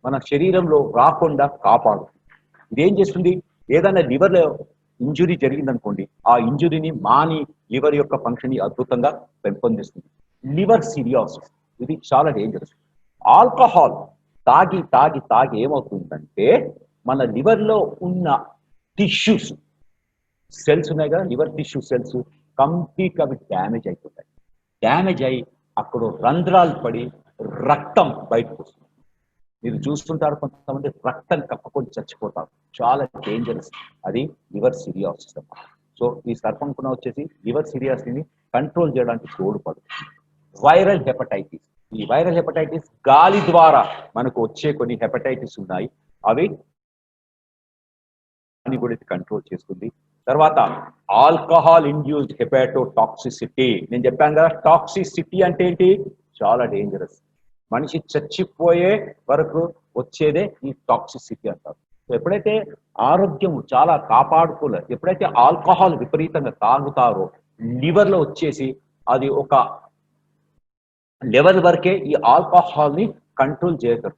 మన శరీరంలో రాకుండా కాపాడు. ఇదేం చేస్తుంది? ఏదైనా లివర్ లో ఇంజురీ జరిగిందనుకోండి, ఆ ఇంజురీని మాని లివర్ యొక్క ఫంక్షన్ ని అద్భుతంగా పెంపొందిస్తుంది. లివర్ సిరియాసిస్ ఇది చాలా డేంజరస్. ఆల్కహాల్ తాగి తాగి తాగి ఏమవుతుందంటే మన లివర్ లో ఉన్న టిష్యూస్ సెల్స్ ఉన్నాయి కదా, లివర్ టిష్యూ సెల్స్ కంప్లీట్ గా డ్యామేజ్ అయిపోతాయి. డ్యామేజ్ అయ్యి అక్కడ రంధ్రాలు పడి రక్తం బయటకు వస్తుంది. మీరు చూస్తుంటారు కొంతమంది రక్తం కక్కుకొని చచ్చిపోతారు, చాలా డేంజరస్. అది లివర్ సిరియాసిస్ అన్నమాట. సో ఈ సర్పంకున వచ్చేసి లివర్ సిరియాసిస్ ని కంట్రోల్ చేయడానికి తోడ్పడుతుంది. వైరల్ హెపటైటిస్, ఈ వైరల్ హెపటైటిస్ గాలి ద్వారా మనకు వచ్చే కొన్ని హెపటైటిస్ ఉన్నాయి, అవి కూడా కంట్రోల్ చేస్తుంది. తర్వాత ఆల్కహాల్ ఇండ్యూస్డ్ హెపాటోటాక్సిసిటీ, నేను చెప్పాను కదా, టాక్సిసిటీ అంటే ఏంటి? చాలా డేంజరస్. మనిషి చచ్చిపోయే వరకు వచ్చేదే ఈ టాక్సిసిటీ అంటారు. సో ఎప్పుడైతే ఆరోగ్యం చాలా కాపాడుకోలేదు, ఎప్పుడైతే ఆల్కహాల్ విపరీతంగా తాగుతారో లివర్ లో వచ్చేసి అది ఒక లెవెల్ వరకే ఈ ఆల్కహాల్ ని కంట్రోల్ చేయగలరు.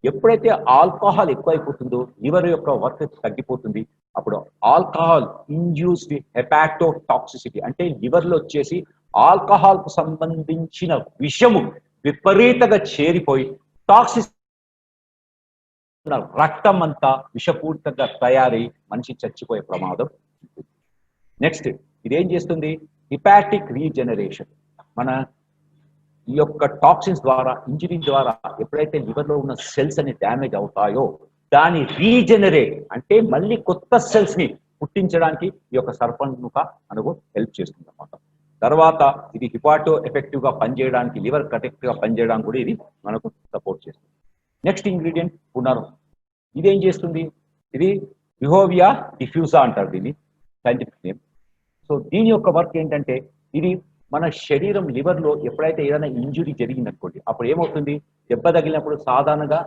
ఎప్పుడైతే ఆల్కహాల్ ఎక్కువైపోతుందో లివర్ యొక్క వర్క్ తగ్గిపోతుంది. అప్పుడు ఆల్కహాల్ ఇండ్యూస్డ్ హెపాటోటాక్సిసిటీ అంటే లివర్ లో వచ్చేసి ఆల్కహాల్ కు సంబంధించిన విషము విపరీతంగా చేరిపోయి టాక్సిస్ రక్తం అంతా విషపూరితంగా తయారై మనిషి చచ్చిపోయే ప్రమాదం ఉంటుంది. నెక్స్ట్ ఇదేం చేస్తుంది? హిపాటిక్ రీజనరేషన్. మన ఈ యొక్క టాక్సిన్స్ ద్వారా, ఇంజరీ ద్వారా ఎప్పుడైతే లివర్ లో ఉన్న సెల్స్ అని డ్యామేజ్ అవుతాయో దాన్ని రీజనరేట్ అంటే మళ్ళీ కొత్త సెల్స్ ని పుట్టించడానికి ఈ యొక్క సర్పన్ముఖ మనకు హెల్ప్ చేస్తుంది అన్నమాట. తర్వాత ఇది హిపాటో ఎఫెక్టివ్ గా పనిచేయడానికి, లివర్ కరెక్ట్ గా పనిచేయడానికి కూడా ఇది మనకు సపోర్ట్ చేస్తుంది. నెక్స్ట్ ఇంగ్రీడియంట్ పునరం. ఇదేం చేస్తుంది? ఇది రిహోవియా డిఫ్యూజా అంటారు దీన్ని సైంటిఫిక్ నేమ్. సో దీని యొక్క వర్క్ ఏంటంటే ఇది మన శరీరం లివర్ లో ఎప్పుడైతే ఏదైనా ఇంజురీ జరిగిందనుకోండి, అప్పుడు ఏమవుతుంది? దెబ్బ తగిలినప్పుడు సాధారణంగా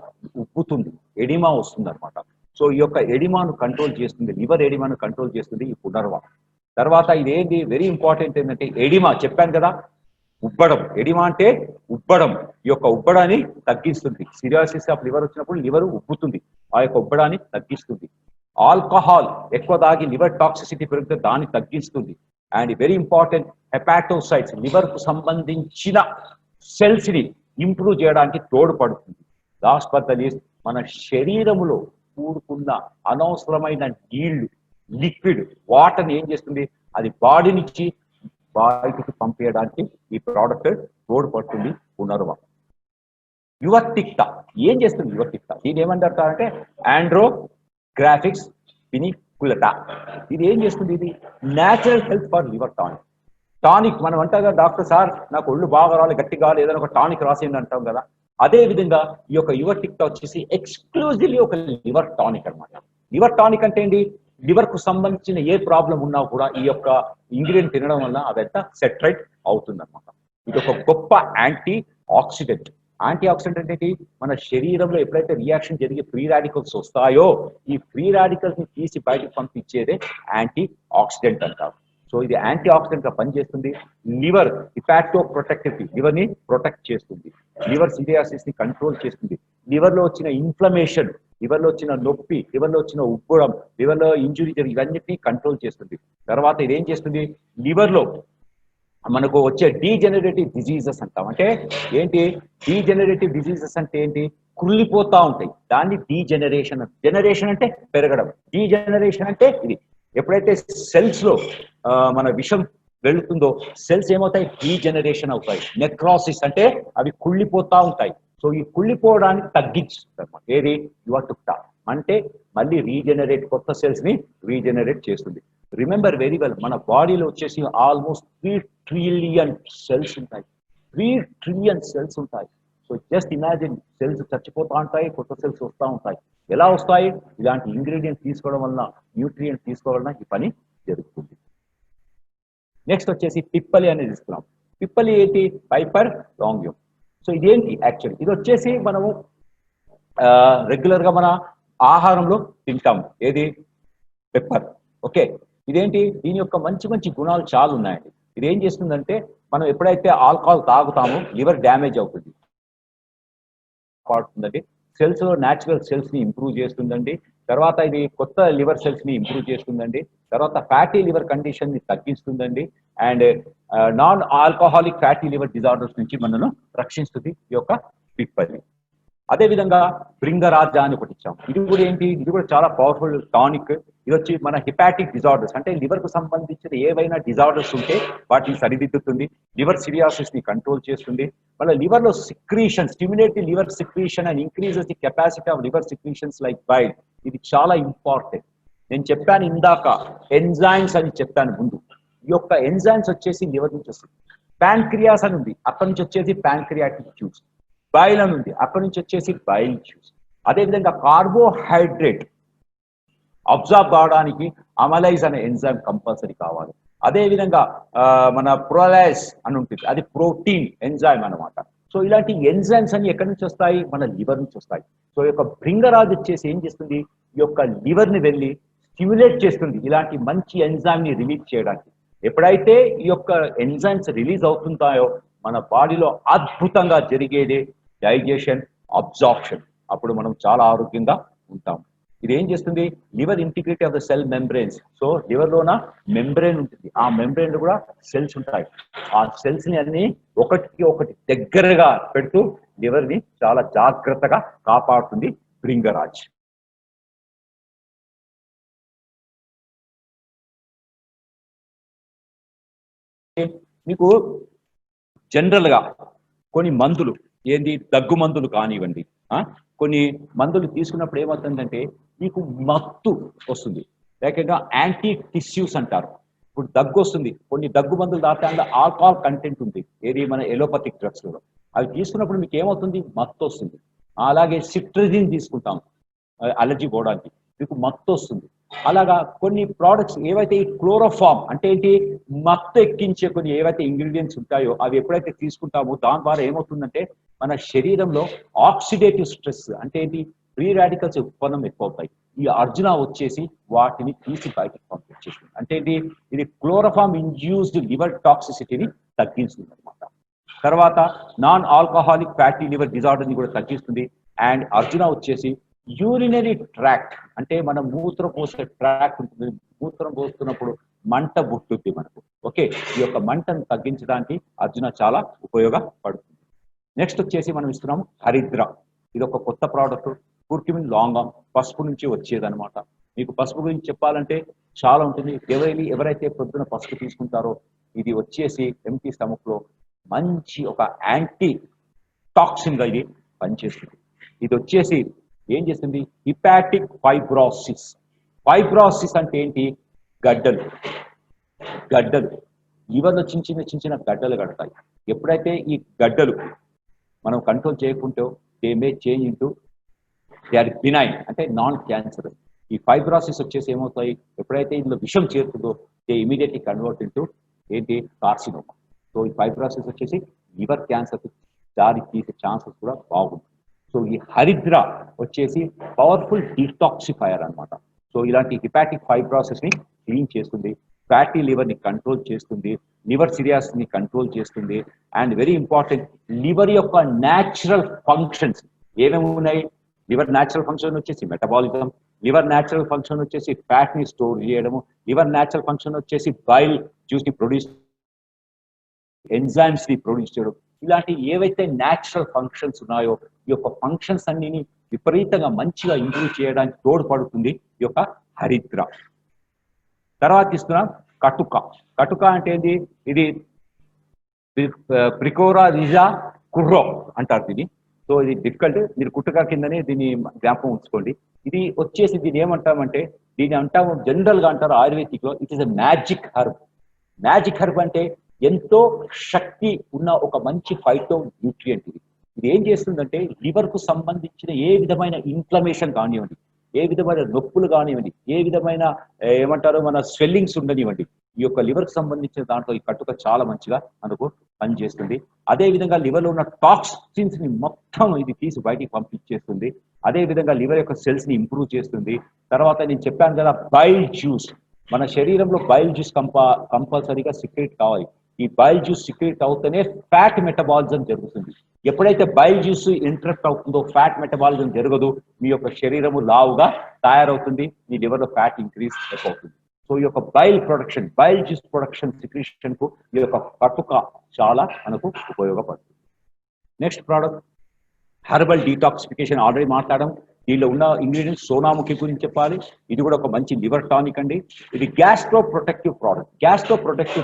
ఉప్పుతుంది, ఎడిమా వస్తుంది అనమాట. సో ఈ యొక్క ఎడిమాను కంట్రోల్ చేస్తుంది, లివర్ ఎడిమాను కంట్రోల్ చేస్తుంది ఈ పునర్వ. తర్వాత ఇదేంటి వెరీ ఇంపార్టెంట్ ఏంటంటే ఎడిమా చెప్పాను కదా, ఉబ్బడం. ఎడిమా అంటే ఉబ్బడం. ఈ యొక్క ఉబ్బడాన్ని తగ్గిస్తుంది. సిరియాసిస్ ఆఫ్ లివర్ వచ్చినప్పుడు లివర్ ఉబ్బుతుంది, ఆ యొక్క ఉబ్బడాన్ని తగ్గిస్తుంది. ఆల్కహాల్ ఎక్కువ తాగి లివర్ టాక్సిసిటీ పెరిగితే దాన్ని తగ్గిస్తుంది. And very important hepatocytes, liver కు సంబంధించిన సెల్స్ ని ఇంప్రూవ్ చేయడానికి తోడ్పడుతుంది. లాస్ట్ బట్ ద లీస్ట్ మన శరీరములో కూడుకున్న అనవసరమైన నీళ్లు, లిక్విడ్ వాటర్ని ఏం చేస్తుంది, అది బాడీ నుంచి బయటికి పంపించడానికి ఈ ప్రోడక్ట్ తోడ్పడుతుంది పునర్వ. యువర్టిక్టా ఏం చేస్తుంది? యువర్టిక్టా దీని ఏమంటారంటే ఆండ్రోగ్రాఫిక్స్ పినికులటా. ఇది ఏం చేస్తుంది? ఇది natural health for liver tonic. Tonic మనం అంటాం కదా, డాక్టర్ సార్ నాకు ఒళ్ళు బాగా రావాలి, గట్టి కావాలి, ఏదైనా ఒక టానిక్ రాసేయండి అంటాం కదా. అదే విధంగా ఈ యొక్క యువర్టిక్టా వచ్చేసి ఎక్స్క్లూజివ్లీ ఒక లివర్ టానిక్ అనమాట. లివర్ టానిక్ అంటే ఏంటి? లివర్ కు సంబంధించిన ఏ ప్రాబ్లం ఉన్నా కూడా ఈ యొక్క ఇంగ్రీడియంట్ తినడం వల్ల అదంతా సెటరైట్ అవుతుంది అనమాట. ఇది ఒక గొప్ప యాంటీ ఆక్సిడెంట్. యాంటీ ఆక్సిడెంట్ ఏంటి? మన శరీరంలో ఎప్పుడైతే రియాక్షన్ జరిగి ఫ్రీ రాడికల్స్ వస్తాయో ఈ ఫ్రీ రాడికల్స్ ని తీసి బయటకు పంపించేదే యాంటీ ఆక్సిడెంట్ అంటారు. సో ఇది యాంటీ ఆక్సిడెంట్ గా పనిచేస్తుంది. లివర్ హిపాటో ప్రొటెక్టివ్, లివర్ ని ప్రొటెక్ట్ చేస్తుంది. లివర్ సిరియాసిస్ ని కంట్రోల్ చేస్తుంది. లివర్ లో వచ్చిన ఇన్ఫ్లమేషన్, లివర్ లో వచ్చిన నొప్పి, లివర్ లో వచ్చిన ఉబ్బడం, లివర్ లో ఇంజురీ జరిగి ఇవన్నిటిని కంట్రోల్ చేస్తుంది. తర్వాత ఇదేం చేస్తుంది? లివర్ లో మనకు వచ్చే డీజెనరేటివ్ డిజీజెస్ అంటాం. అంటే ఏంటి డీజెనరేటివ్ డిజీజెస్ అంటే ఏంటి? కుళ్ళిపోతా ఉంటాయి, దాన్ని డీజెనరేషన్. జనరేషన్ అంటే పెరగడం, డీజెనరేషన్ అంటే ఇది. ఎప్పుడైతే సెల్స్ లో మన విషం వెళుతుందో సెల్స్ ఏమవుతాయి? డీజెనరేషన్ అవుతాయి. నెక్రాసిస్ అంటే అవి కుళ్ళిపోతా ఉంటాయి. సో ఈ కుళ్ళిపోవడానికి తగ్గించుతుంది అనమాట. ఏది? యువర్టిక్టా అంటే మళ్ళీ రీజెనరేట్, కొత్త సెల్స్ ని రీజెనరేట్ చేస్తుంది. రిమెంబర్ వెరీ వెల్, మన బాడీలో వచ్చేసి ఆల్మోస్ట్ 3 ట్రిలియన్ సెల్స్ ఉంటాయి. 3 ట్రిలియన్ సెల్స్ ఉంటాయి. సో జస్ట్ ఇమాజిన్, సెల్స్ చచ్చిపోతా ఉంటాయి, కొత్త సెల్స్ వస్తూ ఉంటాయి. ఎలా వస్తాయి? ఇలాంటి ఇంగ్రీడియంట్ తీసుకోవడం వలన, న్యూట్రియంట్ తీసుకోవడం వలన ఈ పని జరుగుతుంది. నెక్స్ట్ వచ్చేసి పిప్పలి అనేది ఇస్తున్నాం. పిప్పలి ఏంటి? పైపర్ లాంగ్యూమ్. సో ఇదేంటి యాక్చువల్లీ? ఇది వచ్చేసి మనము రెగ్యులర్ గా మన ఆహారంలో తింటాము. ఏది? పెప్పర్. ఓకే, ఇదేంటి? దీని యొక్క మంచి మంచి గుణాలు చాలా ఉన్నాయండి. ఇది ఏం చేస్తుందంటే మనం ఎప్పుడైతే ఆల్కహాల్ తాగుతామో లివర్ డ్యామేజ్ అవుతుంది, పాడుతుందండి. సెల్స్ లో న్యాచురల్ సెల్స్ ని ఇంప్రూవ్ చేస్తుందండి. తర్వాత ఇది కొత్త లివర్ సెల్స్ ని ఇంప్రూవ్ చేస్తుందండి. తర్వాత ఫ్యాటీ లివర్ కండిషన్ ని తగ్గిస్తుందండి. And non alcoholic fatty liver disorders నుంచి మనను రక్షిస్తుంది ఈ యొక్క పిప్పలి. అదేవిధంగా భృంగరాజ అని ఒకటి ఇచ్చాం. ఇది కూడా ఏంటి? ఇది కూడా చాలా పవర్ఫుల్ టానిక్. ఇది వచ్చి మన హిపాటిక్ డిజార్డర్స్ అంటే లివర్ కు సంబంధించిన ఏవైనా డిజార్డర్స్ ఉంటే వాటిని సరిదిద్దుతుంది. లివర్ సిరియాసిస్ ని కంట్రోల్ చేస్తుంది. మళ్ళీ లివర్ లో secretion, stimulate the liver secretion and increases the capacity of liver secretions like bile. ఇది చాలా ఇంపార్టెంట్. నేను చెప్పాను ఇందాక ఎంజైమ్స్ అని చెప్పాను ముందు. ఈ యొక్క ఎంజైమ్స్ వచ్చేసి లివర్ నుంచి వస్తుంది. ప్యాంక్రియాస్ అని ఉంది, అక్కడి నుంచి వచ్చేసి ప్యాంక్రియాటిక్ జ్యూస్. బైల్ అని ఉంది, అక్కడి నుంచి వచ్చేసి బైల్ జ్యూస్. అదేవిధంగా కార్బోహైడ్రేట్ అబ్జార్బ్ కావడానికి అమలైజ్ అనే ఎంజైమ్ కంపల్సరీ కావాలి. అదేవిధంగా మన ప్రొలైజ్ అని ఉంటుంది, అది ప్రోటీన్ ఎంజైమ్ అనమాట. సో ఇలాంటి ఎంజైమ్స్ అన్ని ఎక్కడి నుంచి వస్తాయి? మన లివర్ నుంచి వస్తాయి. సో ఈ యొక్క భృంగరాజు వచ్చేసి ఏం చేస్తుంది? ఈ యొక్క లివర్ ని వెళ్ళి స్టిమ్యులేట్ చేస్తుంది ఇలాంటి మంచి ఎంజైమ్ ని రిలీజ్ చేయడానికి. ఎప్పుడైతే ఈ యొక్క ఎంజైమ్స్ రిలీజ్ అవుతుంటాయో మన బాడీలో అద్భుతంగా జరిగేదే డైజెషన్, అబ్జార్ప్షన్. అప్పుడు మనం చాలా ఆరోగ్యంగా ఉంటాం. ఇది ఏం చేస్తుంది? Liver integrity of the cell membranes. So liver లోన మెంబ్రెయిన్ ఉంటుంది, ఆ మెంబ్రెయిన్ లో కూడా సెల్స్ ఉంటాయి. ఆ సెల్స్ ని అన్ని ఒకటికి ఒకటి దగ్గరగా పెడుతూ లివర్ ని చాలా జాగ్రత్తగా కాపాడుతుంది భృంగరాజ్. మీకు జనరల్ గా కొన్ని మందులు, ఏంది దగ్గు మందులు కానివ్వండి, కొన్ని మందులు తీసుకున్నప్పుడు ఏమవుతుందంటే మీకు మత్తు వస్తుంది, లేకపోతే యాంటీ టిష్యూస్ అంటారు. ఇప్పుడు దగ్గు వస్తుంది, కొన్ని దగ్గు మందులు దాటాక ఆల్కహాల్ కంటెంట్ ఉంది, ఏది మన ఎలోపతిక్ డ్రగ్స్ లో. అవి తీసుకున్నప్పుడు మీకు ఏమవుతుంది? మత్తు వస్తుంది. అలాగే సిట్రజిన్ తీసుకుంటాం అలర్జీ పోవడానికి, మీకు మత్తు వస్తుంది. అలాగా కొన్ని ప్రోడక్ట్స్ ఏవైతే ఈ క్లోరోఫామ్ అంటే ఏంటి, మత్తు ఎక్కించే కొన్ని ఏవైతే ఇంగ్రీడియంట్స్ ఉంటాయో అవి ఎప్పుడైతే తీసుకుంటామో దాని ద్వారా ఏమవుతుందంటే మన శరీరంలో ఆక్సిడేటివ్ స్ట్రెస్ అంటే ఏంటి, ఫ్రీ రాడికల్స్ ఉత్పన్నం ఎక్కువ అవుతాయి. ఈ అర్జున వచ్చేసి వాటిని తీసి బయటకు పంపించేస్తుంది. అంటే ఇది క్లోరోఫామ్ ఇండ్యూస్డ్ లివర్ టాక్సిసిటీని తగ్గిస్తుంది అనమాట. తర్వాత నాన్ ఆల్కహాలిక్ ఫ్యాటీ లివర్ డిజార్డర్ని కూడా తగ్గిస్తుంది. అండ్ అర్జున వచ్చేసి యూరినరీ ట్రాక్ట్, అంటే మన మూత్రం పోసే ట్రాక్ట్ ఉంటుంది, మూత్రం పోస్తున్నప్పుడు మంట పుట్టుద్ది మనకు. ఓకే, ఈ యొక్క మంటను తగ్గించడానికి అర్జున చాలా ఉపయోగపడుతుంది. నెక్స్ట్ వచ్చేసి మనం ఇస్తున్నాము హరిద్ర. ఇది ఒక కొత్త ప్రోడక్ట్, కుర్క్యుమిన్ లాంగామ్, పసుపు నుంచి వచ్చేదనమాట. మీకు పసుపు గురించి చెప్పాలంటే చాలా ఉంటుంది. ఎవరైతే పొద్దున పసుపు తీసుకుంటారో ఇది వచ్చేసి ఎంటీ స్టమక్ లో మంచి ఒక యాంటీ టాక్సిన్ గా ఇది పనిచేస్తుంది. ఇది వచ్చేసి ఏం చేస్తుంది, హిపాటిక్ ఫైబ్రోసిస్. ఫైబ్రోసిస్ అంటే ఏంటి, గడ్డలు లివర్లో చిన్న చిన్న గడ్డలు కడతాయి. ఎప్పుడైతే ఈ గడ్డలు మనం కంట్రోల్ చేయకుంటే they may change into they are benign, అంటే నాన్ క్యాన్సర్. ఈ ఫైబ్రోసిస్ వచ్చేసి ఏమవుతాయి, ఎప్పుడైతే ఇందులో విషం చేరుతుందో దే ఇమీడియట్లీ కన్వర్ట్ ఇంటూ ఏంటి, కార్సినోమా. సో ఈ ఫైబ్రోసిస్ వచ్చేసి లివర్ క్యాన్సర్ దారి తీసే ఛాన్సెస్ కూడా బాగుంటుంది. సో ఈ హరిద్ర వచ్చేసి పవర్ఫుల్ డిటాక్సిఫైయర్ అనమాట. సో ఇలాంటి హిపాటిక్ ఫైబ్రోసిస్ ని క్లీన్ చేస్తుంది, ఫ్యాటీ లివర్ ని కంట్రోల్ చేస్తుంది, లివర్ సిరియాసిస్ ని కంట్రోల్ చేస్తుంది. అండ్ వెరీ ఇంపార్టెంట్, లివర్ యొక్క న్యాచురల్ ఫంక్షన్స్ ఏమేమి ఉన్నాయి. లివర్ న్యాచురల్ ఫంక్షన్ వచ్చేసి మెటబాలిజం, లివర్ న్యాచురల్ ఫంక్షన్ వచ్చేసి ఫ్యాట్ ని స్టోర్ చేయడము, లివర్ న్యాచురల్ ఫంక్షన్ వచ్చేసి బైల్ జ్యూస్ ని ప్రొడ్యూస్, ఎంజైమ్స్ ని ప్రొడ్యూస్ చేయడం. ఇలాంటి ఏవైతే న్యాచురల్ ఫంక్షన్స్ ఉన్నాయో ఈ యొక్క ఫంక్షన్స్ అన్నిని విపరీతంగా మంచిగా ఇంప్రూవ్ చేయడానికి తోడ్పడుతుంది ఈ యొక్క హరిద్ర. తర్వాత ఇస్తున్నాం కటుక అంటే ఏంటి, ఇది ప్రికోరా రిజా కుర్రో అంటారు దీన్ని. సో ఇది డిఫికల్ట్, మీరు కుట్టుక కిందనే దీన్ని జ్ఞాపకం ఉంచుకోండి. ఇది వచ్చేసి దీన్ని ఏమంటామంటే, దీన్ని అంటాము జనరల్ గా అంటారు ఆయుర్వేదిక్ లో, it is a magic herb. Magic herb అంటే ఎంతో శక్తి ఉన్న ఒక మంచి ఫైటో న్యూట్రియంట్. ఇది ఏం చేస్తుందంటే లివర్ కు సంబంధించిన ఏ విధమైన ఇన్ఫ్లమేషన్ కానివ్వండి, ఏ విధమైన నొప్పులు కానివ్వండి, ఏ విధమైన ఏమంటారు మన స్వెల్లింగ్స్ ఉండనివ్వండి, ఈ యొక్క లివర్ కు సంబంధించిన దాంట్లో ఈ కట్టుక చాలా మంచిగా మనకు పనిచేస్తుంది. అదే విధంగా లివర్ లో ఉన్న టాక్సిన్స్ ని మొత్తం ఇది తీసి బయటికి పంపించేస్తుంది. అదే విధంగా లివర్ యొక్క సెల్స్ ని ఇంప్రూవ్ చేస్తుంది. తర్వాత నేను చెప్పాను కదా బైల్ జ్యూస్, మన శరీరంలో బైల్ జ్యూస్ కంపల్సరీగా సిక్రెట్ కావాలి. ఈ బైల్ జ్యూస్ సిక్రెట్ అవుతూనే ఫ్యాట్ మెటబాలిజం జరుగుతుంది. ఎప్పుడైతే బైల్ జ్యూస్ ఇంటరప్ట్ అవుతుందో ఫ్యాట్ మెటబాలిజం జరగదు, మీ యొక్క శరీరము లావుగా తయారవుతుంది, మీ లివర్ లో ఫ్యాట్ ఇంక్రీజ్ అయిపోతుంది. సో ఈ యొక్క బైల్ జ్యూస్ ప్రొడక్షన్ సిక్రీషన్ కు ఈ యొక్క కటుక చాలా మనకు ఉపయోగపడుతుంది. Next product herbal detoxification, already మాట్లాడడం. దీనిలో ఉన్న ఇంగ్రీడియంట్స్ సోనాముఖి గురించి చెప్పాలి. ఇది కూడా ఒక మంచి లివర్ టానిక్ అండి. ఇది గ్యాస్ట్రో ప్రొటెక్టివ్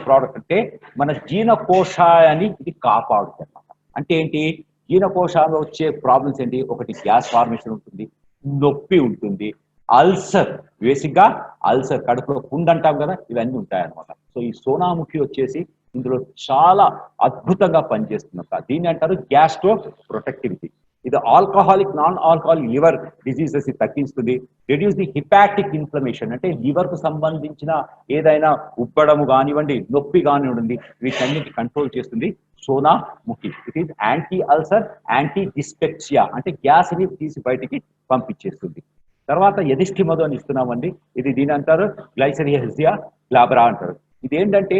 ప్రోడక్ట్ అంటే మన జీర్ణకోశాన్ని ఇది కాపాడుతుంది అన్నమాట. అంటే ఏంటి, జీర్ణకోశాల్లో వచ్చే ప్రాబ్లమ్స్ ఏంటి, ఒకటి గ్యాస్ ఫార్మేషన్ ఉంటుంది, నొప్పి ఉంటుంది, అల్సర్, బేసిక్ గా అల్సర్, కడుపులో పుండు అంటాం కదా, ఇవన్నీ ఉంటాయన్నమాట. సో ఈ సోనాముఖి వచ్చేసి ఇందులో చాలా అద్భుతంగా పనిచేస్తున్నమాట. దీన్ని అంటారు గ్యాస్ట్రో ప్రొటెక్టివిటీ. ఇది alcoholic non alcoholic liver diseases తగ్గిస్తుంది. రెడ్యూస్ ది హిపాటిక్ ఇన్ఫ్లమేషన్, అంటే లివర్ కు సంబంధించిన ఏదైనా ఉబ్బడము కానివ్వండి, నొప్పి కానివ్వండి, వీటన్నిటి కంట్రోల్ చేస్తుంది సోనాముఖి. It is anti ulcer, anti dyspepsia, అంటే గ్యాస్ ని తీసి బయటికి పంపించేస్తుంది. తర్వాత ఎదిస్టిమధు అని ఇస్తున్నామండి. ఇది దీని అంటారు గ్లైసెరియా గ్లాబ్రా అంటారు. ఇది ఏంటంటే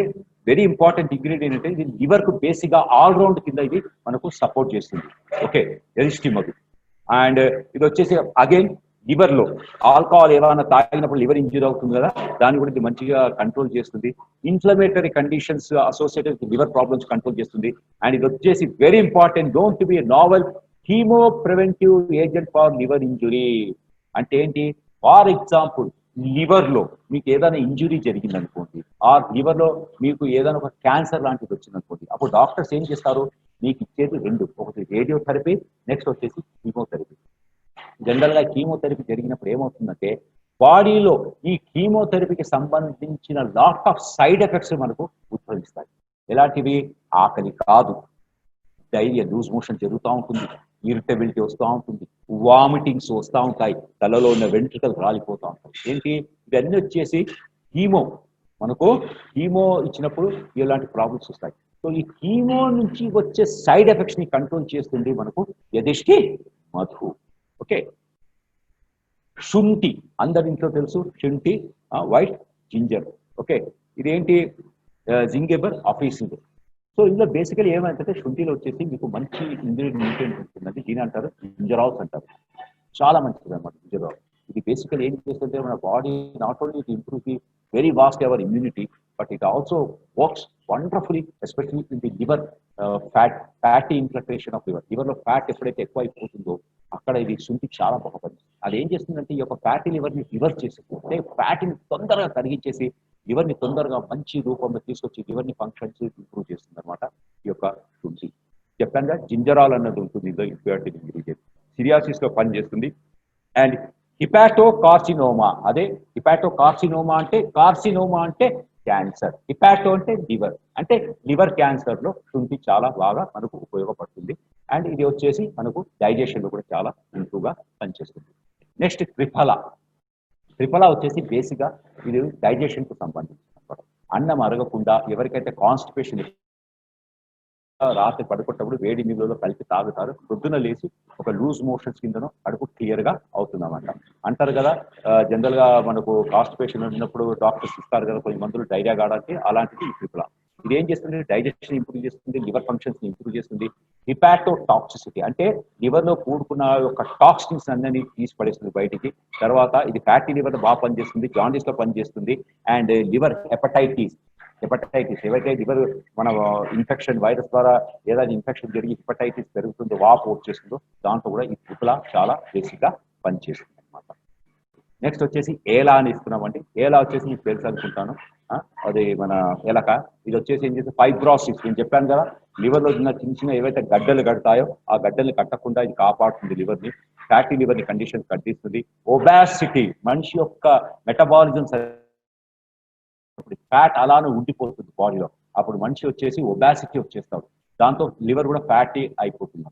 వెరీ ఇంపార్టెంట్ ఇంగ్రీడియంట్, అంటే ఇది లివర్ కు బేసిక్ గా ఆల్ రౌండ్ కింద ఇది మనకు సపోర్ట్ చేస్తుంది. ఓకే, ఎదిస్టిమధు. అండ్ ఇది వచ్చేసి అగైన్ లివర్ లో ఆల్కహాల్ ఏమైనా తాగినప్పుడు లివర్ ఇంజ్యూర్ అవుతుంది కదా, దాన్ని కూడా ఇది మంచిగా కంట్రోల్ చేస్తుంది. Inflammatory conditions associated liver problems control చేస్తుంది. అండ్ ఇది వచ్చేసి very important, going to be novel chemo preventive agent for liver injury. అంటే ఏంటి, ఫర్ ఎగ్జాంపుల్ లివర్ లో మీకు ఏదైనా ఇంజురీ జరిగింది అనుకోండి, ఆ లివర్ లో మీకు ఏదైనా ఒక క్యాన్సర్ లాంటిది వచ్చింది అనుకోండి, అప్పుడు డాక్టర్స్ ఏం చేస్తారు, మీకు ఇచ్చేది రెండు, ఒకటి రేడియోథెరపీ, నెక్స్ట్ వచ్చేసి కీమోథెరపీ. జనరల్ గా కీమోథెరపీ జరిగినప్పుడు ఏమవుతుందంటే బాడీలో ఈ కీమోథెరపీకి సంబంధించిన లాట్ ఆఫ్ సైడ్ ఎఫెక్ట్స్ మనకు ఉద్భవిస్తాయి. ఎలాంటివి, ఆకలి కాదు, డైరియా, లూజ్ మోషన్ జరుగుతూ ఉంటుంది, ఇరిటబిలిటీ వస్తూ ఉంటుంది, వామిటింగ్స్ వస్తూ ఉంటాయి, తలలో ఉన్న వెంట్రుకలు రాలిపోతూ ఉంటాయి. ఏంటి, ఇవన్నీ వచ్చేసి మనకు కీమో ఇచ్చినప్పుడు ఇలాంటి ప్రాబ్లమ్స్ వస్తాయి. సో ఈ కీమో నుంచి వచ్చే సైడ్ ఎఫెక్ట్స్ ని కంట్రోల్ చేస్తుంది మనకు యధిష్ఠి మధు. ఓకే, శుంఠి అందరి ఇంట్లో తెలుసు, శుంఠి, వైట్ జింజర్. ఓకే, ఇదేంటి జింగెబర్ ఆఫీసింగ్. సో ఇందులో బేసికలీ ఏమంటే శుంఠిలో వచ్చేసి మీకు మంచి ఇంగ్రీడియంట్ ఉంటుందండి, దీని అంటారు జింజరాల్స్ అంటారు. చాలా మంచిది అనమాట జింజరాల్. ఇది బేసికల్ ఏం చేస్తుంటే మన body not only it improve the very vast our immunity, but it also works wonderfully especially in the liver fatty infiltration of liver. Liver లో ఫ్యాట్ ఎప్పుడైతే ఎక్కువ అయిపోతుందో అక్కడ ఇది శుంఠి చాలా బాగుపడుతుంది. అది ఏం చేస్తుందంటే ఈ యొక్క ఫ్యాటీ లివర్ ని రివర్స్ చేసేస్తుంది, అంటే ఫ్యాట్ని తొందరగా కరిగించేసి లివర్ ని తొందరగా మంచి రూపంలో తీసుకొచ్చి లివర్ ని ఫంక్షన్స్ ఇంప్రూవ్ చేస్తుంది అనమాట ఈ యొక్క శుంఠి. చెప్పాను కదా జింజరాల్ అన్నది ఉంటుంది ఇందులో ఇంపార్టెంట్ ఇంగ్రీడియంట్. సిరియాసిస్ లో పనిచేస్తుంది. అండ్ హిపాటోకార్సినోమా, అదే హిపాటోకార్సినోమా అంటే, కార్సినోమా అంటే క్యాన్సర్, హిపాటో అంటే లివర్, అంటే లివర్ క్యాన్సర్ లో శుంఠి చాలా బాగా మనకు ఉపయోగపడుతుంది. అండ్ ఇది వచ్చేసి మనకు డైజెషన్ లో కూడా చాలా ఇంప్రూవ్ గా పనిచేస్తుంది. నెక్స్ట్ త్రిఫల వచ్చేసి బేసిక్ గా ఇది డైజెషన్ కు సంబంధించిన అన్నం అరగకుండా ఎవరికైతే కాన్స్టిపేషన్ రాత్రి పడుకున్నప్పుడు వేడి నీళ్ళలో కలిపి తాగుతారు, పొద్దున లేచి ఒక లూజ్ మోషన్స్ కిందనో కడుపు క్లియర్ గా అవుతుందన్నమాట. అంటారు కదా జనరల్ గా మనకు కాన్స్టిపేషన్ ఉన్నప్పుడు డాక్టర్స్ ఇస్తారు కదా కొన్ని మందులు డైరియా కావడానికి, అలాంటిది ఈ త్రిఫల. ఇది ఏం చేస్తుంది, డైజెషన్ ఇంప్రూవ్ చేస్తుంది, లివర్ ఫంక్షన్స్ ఇంప్రూవ్ చేస్తుంది. హిపాటోటాక్సిసిటీ అంటే లివర్ లో కూడుకున్న యొక్క టాక్సిన్స్ అన్నీ తీసి పడేస్తుంది బయటికి. తర్వాత ఇది ఫ్యాటీ లివర్ బాగా పనిచేస్తుంది, జాండీస్ లో పనిచేస్తుంది. అండ్ లివర్ హెపటైటిస్ ఏవైతే లివర్ మన ఇన్ఫెక్షన్ వైరస్ ద్వారా ఏదైనా ఇన్ఫెక్షన్ జరిగి హెపటైటిస్ పెరుగుతుందో, వాపు వచ్చేస్తుందో, దాంట్లో కూడా ఈ త్రిఫల చాలా బేసిక్ గా పనిచేస్తుంది అనమాట. నెక్స్ట్ వచ్చేసి ఏలా అని ఇస్తున్నామండి. ఏలా వచ్చేసి మీకు తెలుసు అనుకుంటాను, అది మన ఎలక. ఇది వచ్చేసి ఏం చేస్తే ఫైబ్రాసిస్, నేను చెప్పాను కదా లివర్ లో ఉన్న చిన్న చిన్న ఏవైతే గడ్డలు కడతాయో ఆ గడ్డల్ని కట్టకుండా ఇది కాపాడుతుంది లివర్ ని, ఫ్యాటీ లివర్ ని కండిషన్ కట్టిస్తుంది. ఒబాసిటీ, మనిషి యొక్క మెటబాలిజం ఫ్యాట్ అలానే ఉండిపోతుంది బాడీలో, అప్పుడు మనిషి వచ్చేసి ఒబాసిటీ వచ్చేస్తాడు, దాంతో లివర్ కూడా ఫ్యాటీ అయిపోతుంది.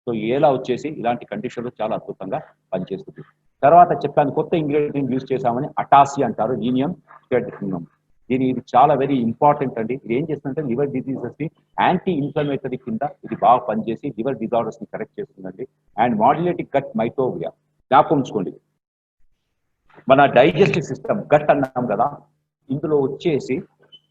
సో ఏలా వచ్చేసి ఇలాంటి కండిషన్లో చాలా అద్భుతంగా పనిచేస్తుంది. తర్వాత చెప్పాను కొత్త ఇంగ్రీడియంట్ యూజ్ చేశామని, అటాసి అంటారు, లీనియం స్టెటినం. ఇది చాలా వెరీ ఇంపార్టెంట్ అండి. ఇది ఏం చేస్తుందంటే లివర్ డిసీజెస్ ని యాంటీ ఇన్ఫ్లమేటరీ కింద ఇది బాగా పనిచేసి లివర్ డిజార్డర్స్ ని కరెక్ట్ చేస్తుందండి. And modulating gut microbia. జ్ఞాపకం ఉంచుకోండి, మన డైజెస్టివ్ సిస్టమ్ గట్ అన్నాం కదా, ఇందులో వచ్చేసి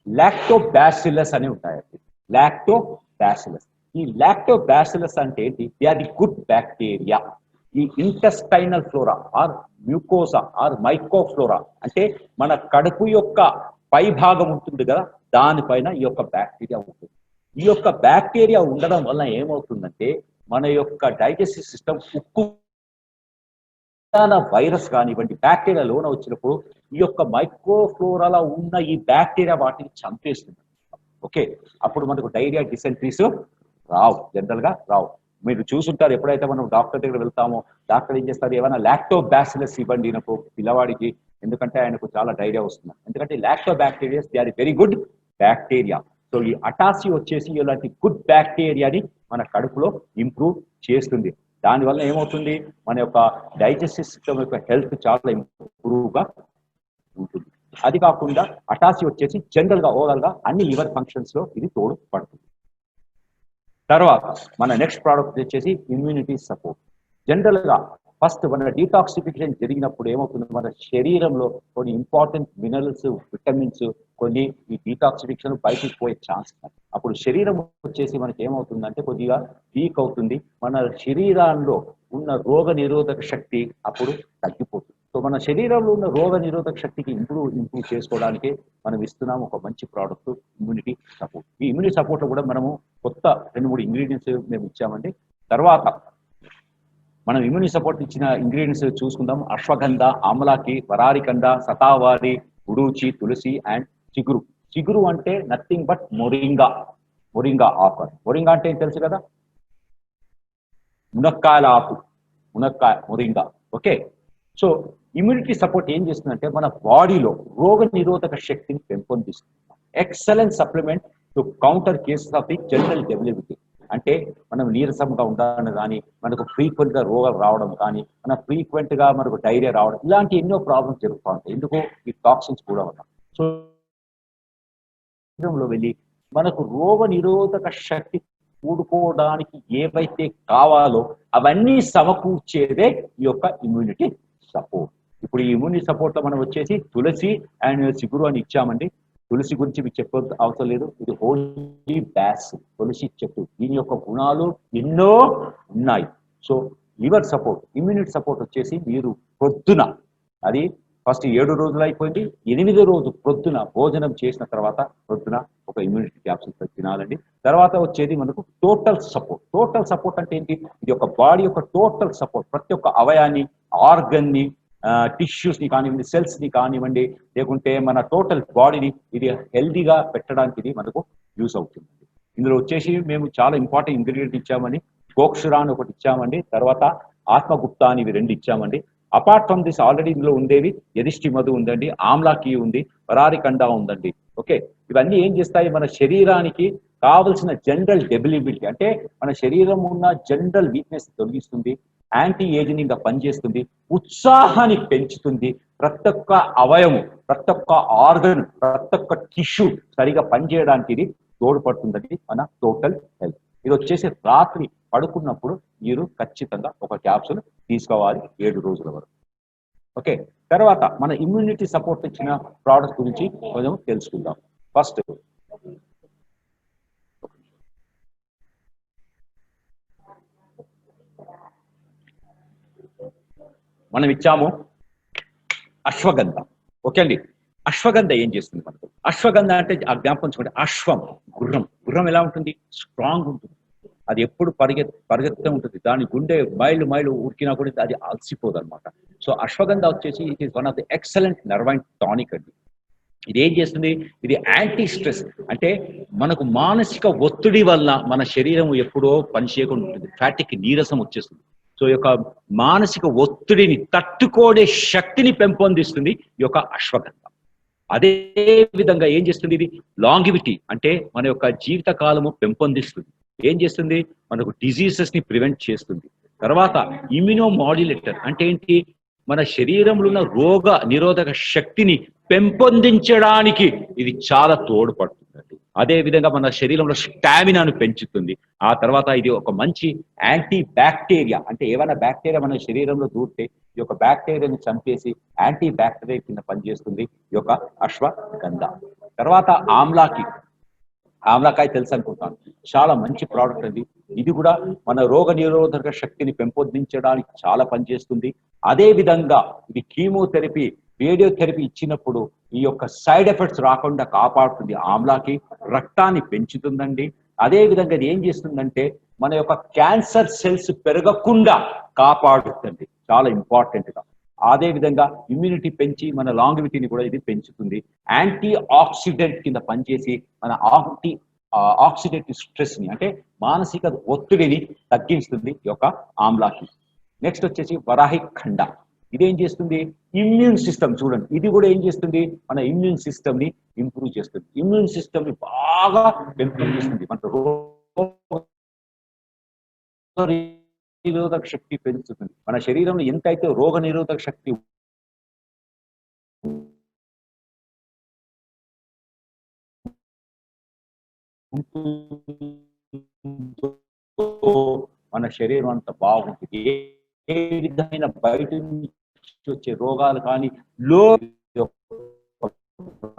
లాక్టోబాసిల్లస్ అని ఉంటాయండి. లాక్టోబాసిల్లస్, ఈ లాక్టోబాసిల్లస్ అంటే ఏంటి, they are the good bacteria. ఈ intestinal flora or mucosa or microflora అంటే మన కడుపు యొక్క పై భాగం ఉంటుంది కదా, దానిపైన ఈ యొక్క బ్యాక్టీరియా ఉంటుంది. ఈ యొక్క బ్యాక్టీరియా ఉండడం వల్ల ఏమవుతుందంటే మన యొక్క డైజెస్టివ్ సిస్టమ్ ఉక్కు వైరస్ కానివ్వండి బ్యాక్టీరియా లోన వచ్చినప్పుడు ఈ యొక్క మైక్రోఫ్లోరాలో ఉన్న ఈ బ్యాక్టీరియా వాటిని చంపేస్తుంది. ఓకే, అప్పుడు మనకు డైరియా, డిసెంట్రీస్ రావు, జనరల్ గా రావు. మీరు చూసుంటారు ఎప్పుడైతే మనం డాక్టర్ దగ్గర వెళ్తామో డాక్టర్ ఏం చేస్తారు, ఏమైనా లాక్టోబాసిల్లస్ ఇవ్వండి నాకు పిల్లవాడికి, ఎందుకంటే ఆయనకు చాలా డైరియా వస్తుంది. ఎందుకంటే lactobacterias they are very good bacteria. So ఈ అటాసి వచ్చేసి ఇలాంటి గుడ్ బ్యాక్టీరియాని మన కడుపులో ఇంప్రూవ్ చేస్తుంది. దానివల్ల ఏమవుతుంది, మన యొక్క డైజెస్టివ్ సిస్టమ్ యొక్క హెల్త్ చాలా ఇంప్రూవ్ గా ఉంటుంది. అది కాకుండా అటాసి వచ్చేసి జనరల్ గా ఓవరాల్ గా అన్ని లివర్ ఫంక్షన్స్ లో ఇది తోడ్పడుతుంది. తర్వాత మన నెక్స్ట్ ప్రోడక్ట్ వచ్చేసి ఇమ్యూనిటీ సపోర్ట్. జనరల్ గా ఫస్ట్ మన డీటాక్సిఫికేషన్ జరిగినప్పుడు ఏమవుతుంది, మన శరీరంలో కొన్ని ఇంపార్టెంట్ మినరల్స్, విటమిన్స్ కొన్ని ఈ డీటాక్సిఫికేషన్ బయటికి పోయే ఛాన్స్. అప్పుడు శరీరం వచ్చేసి మనకి ఏమవుతుందంటే కొద్దిగా వీక్ అవుతుంది, మన శరీరంలో ఉన్న రోగ నిరోధక శక్తి అప్పుడు తగ్గిపోతుంది. సో మన శరీరంలో ఉన్న రోగ నిరోధక శక్తికి ఇంప్రూవ్ చేసుకోవడానికి మనం ఇస్తున్నాం ఒక మంచి ప్రోడక్ట్ ఇమ్యూనిటీ సపోర్ట్. ఈ ఇమ్యూనిటీ సపోర్ట్ లో కూడా మనము కొత్త 2-3 ఇంగ్రీడియంట్స్ మేము ఇచ్చామండి. తర్వాత మనం ఇమ్యూనిటీ సపోర్ట్ ఇచ్చిన ఇంగ్రీడియంట్స్ చూసుకుందాం. అశ్వగంధ, ఆమ్లాకి, వరారికంద, సతావారి, ఉడూచి, తులసి అండ్ చిగురు. చిగురు అంటే నథింగ్ బట్ మొరింగా ఆకు. మొరింగా అంటే తెలుసు కదా, మునక్కాయల ఆకు, moringa. Okay, so immunity support ఏం చేస్తుందంటే మన బాడీలో రోగ నిరోధక శక్తిని పెంపొందిస్తుంది. Excellent supplement to counter cases of the general debility. అంటే మనం నీరసంగా ఉండాలని కానీ, మనకు ఫ్రీక్వెంట్ గా రోగాలు రావడం కానీ, మన ఫ్రీక్వెంట్ గా మనకు డైరియా రావడం, ఇలాంటి ఎన్నో ప్రాబ్లమ్స్ జరుగుతూ ఉంటాయి. ఎందుకు, ఈ టాక్సిన్స్ కూడా ఉంటాయి. సో శరీరంలో వెళ్ళి మనకు రోగ నిరోధక శక్తి కూడుకోవడానికి ఏవైతే కావాలో అవన్నీ సమకూర్చేదే ఈ యొక్క ఇమ్యూనిటీ సపోర్ట్. ఇప్పుడు ఈ ఇమ్యూనిటీ సపోర్ట్ లో మనం వచ్చేసి తులసి అండ్ చిగురు అని ఇచ్చామండి. తులసి గురించి మీకు చెప్ప అవసరం లేదు, ఇది హోలీ బ్యాస్, తులసి చెట్టు, దీని యొక్క గుణాలు ఎన్నో ఉన్నాయి. So liver support, immunity support వచ్చేసి మీరు ప్రొద్దున, అది ఫస్ట్ 7 రోజులు అయిపోయింది, 8వ రోజు ప్రొద్దున భోజనం చేసిన తర్వాత ప్రొద్దున ఒక ఇమ్యూనిటీ క్యాప్సూల్ తినాలండి. తర్వాత వచ్చేది మనకు టోటల్ సపోర్ట్. టోటల్ సపోర్ట్ అంటే ఏంటి? ఇది ఒక బాడీ యొక్క టోటల్ సపోర్ట్, ప్రతి ఒక్క అవయాన్ని, ఆర్గన్ని, టిష్యూస్ ని కానివ్వండి, సెల్స్ ని కానివ్వండి, లేకుంటే మన టోటల్ బాడీని ఇది హెల్దీగా పెట్టడానికి ఇది మనకు యూస్ అవుతుంది. ఇందులో వచ్చేసి మేము చాలా ఇంపార్టెంట్ ఇంగ్రీడియంట్ ఇచ్చామని, గోక్షురా అని ఒకటి ఇచ్చామండి, తర్వాత ఆత్మగుప్తా అని ఇవి 2 ఇచ్చామండి. అపార్ట్ ఫ్రమ్ దిస్ ఆల్రెడీ ఇందులో ఉండేవి యధిష్ఠి మధు ఉందండి, ఆమ్లాకి ఉంది, వరారికండా ఉందండి. ఓకే, ఇవన్నీ ఏం చేస్తాయి? మన శరీరానికి కావలసిన జనరల్ డెబిలిబిలిటీ, అంటే మన శరీరం ఉన్న జనరల్ వీక్నెస్ తొలగిస్తుంది, యాంటీ ఏజింగ్ గా పనిచేస్తుంది, ఉత్సాహాన్ని పెంచుతుంది, ప్రతి ఒక్క అవయవం, ప్రతి ఒక్క ఆర్గన్, ప్రతి ఒక్క టిష్యూ సరిగా పనిచేయడానికి ఇది తోడ్పడుతుందండి మన టోటల్ హెల్త్. ఇది వచ్చేసి రాత్రి పడుకున్నప్పుడు మీరు ఖచ్చితంగా ఒక క్యాప్సూల్ తీసుకోవాలి 7 రోజుల వరకు. ఓకే, తర్వాత మన ఇమ్యూనిటీ సపోర్ట్ ఇచ్చిన ప్రోడక్ట్ గురించి కొంచెం తెలుసుకుందాం. ఫస్ట్ మనం ఇచ్చాము అశ్వగంధ. ఓకే అండి, అశ్వగంధ ఏం చేస్తుంది మనకు? అశ్వగంధ అంటే ఆ జ్ఞాపకం, అశ్వం గుర్రం. గుర్రం ఎలా ఉంటుంది? స్ట్రాంగ్ ఉంటుంది, అది ఎప్పుడు పరిగెత్తుతూ ఉంటుంది, దాని గుండె మైళ్ళు ఉరికినా కూడా అది అలసిపోదు అనమాట. సో అశ్వగంధ వచ్చేసి it is one of the excellent nervine tonic అండి. ఇది ఏం చేస్తుంది? ఇది యాంటీ స్ట్రెస్, అంటే మనకు మానసిక ఒత్తిడి వల్ల మన శరీరం ఎప్పుడో పనిచేయకుండా ఉంటుంది, ఫ్యాటిక్, నీరసం వచ్చేస్తుంది. సో ఈ యొక్క మానసిక ఒత్తిడిని తట్టుకోడే శక్తిని పెంపొందిస్తుంది ఈ యొక్క అశ్వగంధ. అదే విధంగా ఏం చేస్తుంది? ఇది లాంగివిటీ, అంటే మన యొక్క జీవిత కాలము పెంపొందిస్తుంది. ఏం చేస్తుంది? మనకు డిజీజెస్ ని ప్రివెంట్ చేస్తుంది. తర్వాత ఇమ్యూనో మాడ్యులేటర్, అంటే ఏంటి? మన శరీరంలో ఉన్న రోగ నిరోధక శక్తిని పెంపొందించడానికి ఇది చాలా తోడ్పడుతుంది. అదే విధంగా మన శరీరంలో స్టామినాను పెంచుతుంది. ఆ తర్వాత ఇది ఒక మంచి యాంటీ బ్యాక్టీరియా, అంటే ఏమైనా బ్యాక్టీరియా మన శరీరంలో దూరితే ఈ యొక్క బ్యాక్టీరియాని చంపేసి యాంటీ బ్యాక్టీరియా కింద పనిచేస్తుంది ఈ యొక్క అశ్వగంధ. తర్వాత ఆమ్లాకాయ తెలుసు అనుకుంటాను, చాలా మంచి ప్రోడక్ట్ అండి. ఇది కూడా మన రోగ నిరోధక శక్తిని పెంపొందించడానికి చాలా పనిచేస్తుంది. అదే విధంగా ఇది కీమోథెరపీ, రేడియోథెరపీ ఇచ్చినప్పుడు ఈ యొక్క సైడ్ ఎఫెక్ట్స్ రాకుండా కాపాడుతుంది. ఆమ్లాకి రక్తాన్ని పెంచుతుందండి. అదే విధంగా ఇది ఏం చేస్తుందంటే మన యొక్క క్యాన్సర్ సెల్స్ పెరగకుండా కాపాడుతుంది, చాలా ఇంపార్టెంట్ గా. అదే విధంగా ఇమ్యూనిటీ పెంచి మన లాంగివిటీని కూడా ఇది పెంచుతుంది. యాంటీ ఆక్సిడెంట్ కింద పనిచేసి మన ఆక్సిడేటివ్ స్ట్రెస్ ని, అంటే మానసిక ఒత్తిడిని తగ్గిస్తుంది ఈ యొక్క ఆమ్లాకి. నెక్స్ట్ వచ్చేసి వరాహి ఖండ, ఇదేం చేస్తుంది? ఇమ్యూన్ సిస్టమ్, చూడండి, ఇది కూడా ఏం చేస్తుంది? మన ఇమ్యూన్ సిస్టమ్ ని ఇంప్రూవ్ చేస్తుంది, ఇమ్యూన్ సిస్టమ్ ని బాగా పెంపొందిస్తుంది, మన నిరోధక శక్తి పెంచుతుంది. మన శరీరంలో ఎంతైతే రోగ నిరోధక శక్తి మన శరీరం అంత బాగుంటుంది. ఏ విధమైన బయట నుంచి వచ్చే రోగాలు కానీ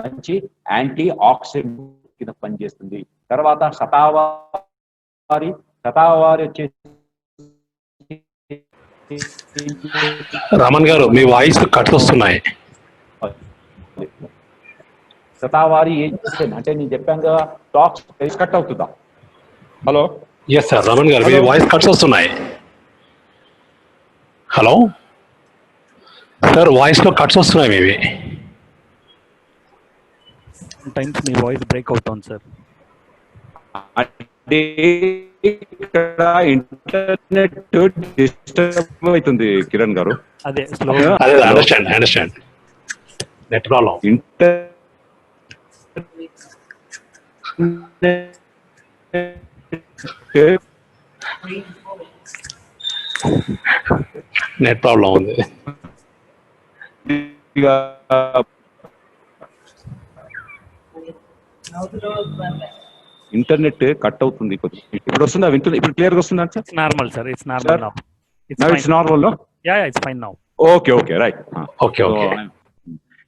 మంచి యాంటీ ఆక్సిడెంట్ కింద పనిచేస్తుంది. తర్వాత శతావారి వచ్చేసి రమణ్ గారు, మీ వాయిస్ కట్ వస్తున్నాయి. శతావారి ఏం చేస్తుంది అంటే నేను చెప్పాను కదా, టాక్స్ కట్ అవుతుందా? హలో, ఎస్ సార్, రమణ్ గారు, మీ వాయిస్ కట్స్ వస్తున్నాయి. హలో సార్, వాయిస్ లో కట్స్ వస్తున్నాయి మేబీ. టైమ్స్ మీ వాయిస్ బ్రేక్ అవుతుంది సార్. ఇక్కడ ఇంటర్నెట్ డిస్టర్బ్ అవుతుంది కిరణ్ గారు. అదే understand net problem. Net problem ఉంది. ఇంటర్నెట్ కట్ అవుతుంది కొద్దిగా. ఇప్పుడు వస్తుందా? ఇప్పుడు క్లియర్ గా వస్తుందా sir? Normal sir, it's normal now. It's normal, no? Yeah, it's fine now. Okay okay right. Okay okay.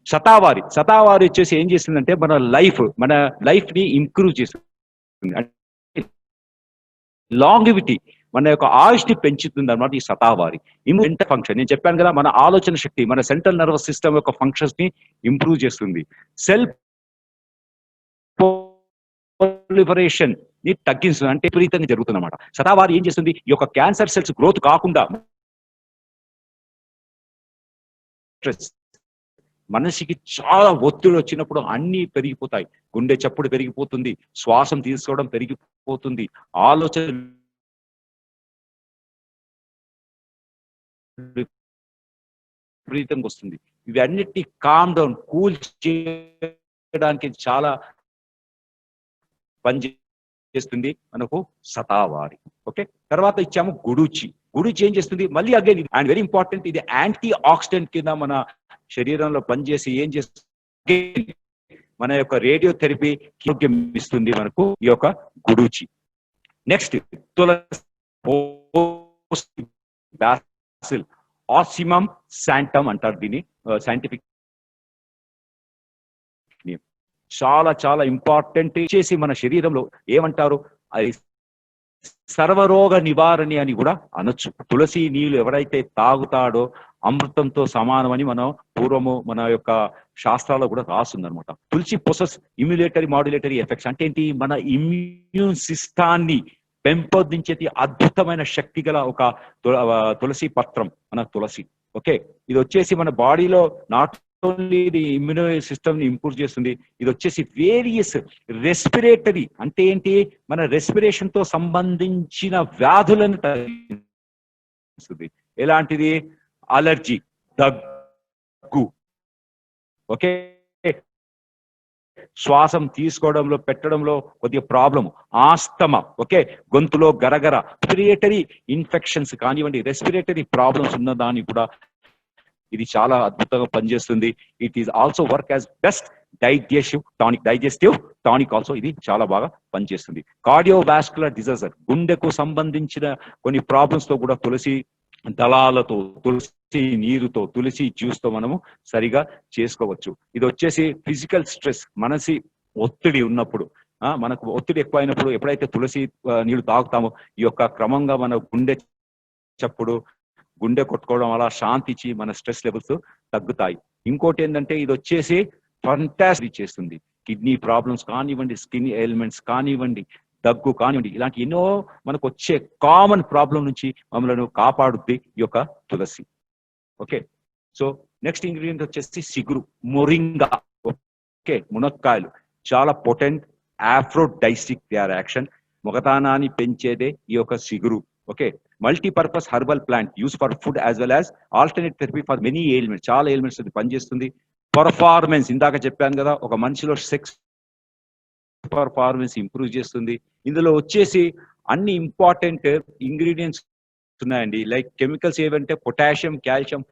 శతావారి వచ్చేసి ఏం చేస్తుందంటే మన లైఫ్ ని ఇంప్రూవ్ చేస్తుంది. లాంగివిటీ, మన యొక్క ఆయుష్ని పెంచుతుంది అనమాట ఈ శతావారి. ఇమ్యూనిటీ ఫంక్షన్ నేను చెప్పాను కదా, మన ఆలోచన శక్తి, మన సెంట్రల్ నర్వస్ సిస్టమ్ యొక్క ఫంక్షన్స్ ని ఇంప్రూవ్ చేస్తుంది. సెల్ ప్రొలిఫరేషన్ ని తగ్గిస్తుంది, అంటే విపరీతంగా జరుగుతుంది అనమాట. శతావారి ఏం చేస్తుంది, ఈ యొక్క క్యాన్సర్ సెల్స్ గ్రోత్ కాకుండా మనిషికి చాలా ఒత్తిడి వచ్చినప్పుడు అన్ని పెరిగిపోతాయి. గుండె చప్పుడు పెరిగిపోతుంది, శ్వాసం తీసుకోవడం పెరిగిపోతుంది, ఆలోచన విపరీతంగా వస్తుంది. ఇవన్నిటిని కామ్ డౌన్, కూల్ చేయడానికి చాలా పనిచేస్తుంది మనకు శతావారి. ఓకే, తర్వాత ఇచ్చాము గుడూచి. ఏం చేస్తుంది, మళ్ళీ అగైన్ అండ్ వెరీ ఇంపార్టెంట్, ఇది యాంటీ ఆక్సిడెంట్ కింద మన శరీరంలో పనిచేసి ఏం చేస్తుంది, మన యొక్క రేడియోథెరపీ ఆరోగ్యం ఇస్తుంది మనకు ఈ యొక్క గుడూచి. నెక్స్ట్ తులసి, ఆసిమమ్ శాంటమ్ అంటారు దీన్ని సైంటిఫిక్ నేమ్. చాలా చాలా ఇంపార్టెంట్ చేసి మన శరీరంలో ఏమంటారు, అది సర్వరోగ నివారణి అని కూడా అనొచ్చు. తులసి నీళ్లు ఎవరైతే తాగుతాడో అమృతంతో సమానమని మనం పూర్వము మన యొక్క శాస్త్రాల్లో కూడా రాస్తుంది అనమాట. తులసి పొసెస్ ఇమ్యులేటరీ మాడ్యులేటరీ ఎఫెక్ట్స్, అంటే ఏంటి, మన ఇమ్యూన్ సిస్టాన్ని పెంపొందించేది అద్భుతమైన శక్తి గల ఒక తులసి పత్రం మన తులసి. ఓకే, ఇది వచ్చేసి మన బాడీలో నాట్ ఓన్లీ ఇది ఇమ్యూనో సిస్టమ్ ని ఇంప్రూవ్ చేస్తుంది, ఇది వచ్చేసి వేరియస్ రెస్పిరేటరీ, అంటే ఏంటి, మన రెస్పిరేషన్ తో సంబంధించిన వ్యాధులను తగ్గిస్తుంది. ఎలాంటిది, అలర్జీ, దగ్గు, ఓకే, శ్వాసం తీసుకోవడంలో పెట్టడంలో కొద్దిగా ప్రాబ్లమ్, ఆస్తమా, ఓకే, గొంతులో గరగర, రెస్పిరేటరీ ఇన్ఫెక్షన్స్ కానివ్వండి, రెస్పిరేటరీ ప్రాబ్లమ్స్ ఉన్న దాన్ని కూడా ఇది చాలా అద్భుతంగా పనిచేస్తుంది. It is also work as best digestive tonic also ఇది చాలా బాగా పనిచేస్తుంది. కార్డియోవాస్కులర్ డిజార్డర్, గుండెకు సంబంధించిన కొన్ని ప్రాబ్లమ్స్ తో కూడా తులసి దళాలతో, తులసి నీరుతో, తులసి జ్యూస్ తో మనము సరిగా చేసుకోవచ్చు. ఇది వచ్చేసి ఫిజికల్ స్ట్రెస్, మనసి ఒత్తిడి ఉన్నప్పుడు, మనకు ఒత్తిడి ఎక్కువ అయినప్పుడు ఎప్పుడైతే తులసి నీళ్లు తాగుతామో ఈ యొక్క క్రమంగా మన గుండె చప్పుడు, గుండె కొట్టుకోవడం అలా శాంతి ఇచ్చి మన స్ట్రెస్ లెవెల్స్ తగ్గుతాయి. ఇంకోటి ఏంటంటే ఇది వచ్చేసి ఫంటాస్టిక్ చేస్తుంది. కిడ్నీ ప్రాబ్లమ్స్ కానివ్వండి, స్కిన్ ఎయిల్మెంట్స్ కానివ్వండి, దగ్గు కానివ్వండి, ఇలాంటి ఎన్నో మనకు వచ్చే కామన్ ప్రాబ్లం నుంచి మమ్మల్ని కాపాడుద్ది ఈ యొక్క తులసి. ఓకే, సో నెక్స్ట్ ఇంగ్రీడియంట్ వచ్చేసి సిగురు, మొరింగా. ఓకే, మునక్కాయలు చాలా పొటెంట్ ఆఫ్రోడైసిక్ యాక్షన్, మొగతానాన్ని పెంచేదే ఈ యొక్క సిగురు. Okay, multipurpose herbal plant use for food as well as alternate therapy for many ailments, చాలా ఎయిల్మెంట్స్ అది పనిచేస్తుంది. పర్ఫార్మెన్స్, ఇందాక చెప్పాను కదా, ఒక మనిషిలో సెక్స్ పర్ఫార్మెన్స్ ఇంప్రూవ్ చేస్తుంది. ఇందులో వచ్చేసి అన్ని ఇంపార్టెంట్ ఇంగ్రీడియంట్స్ ఉన్నాయండి. లైక్ కెమికల్స్ ఏవంటే potassium, calcium,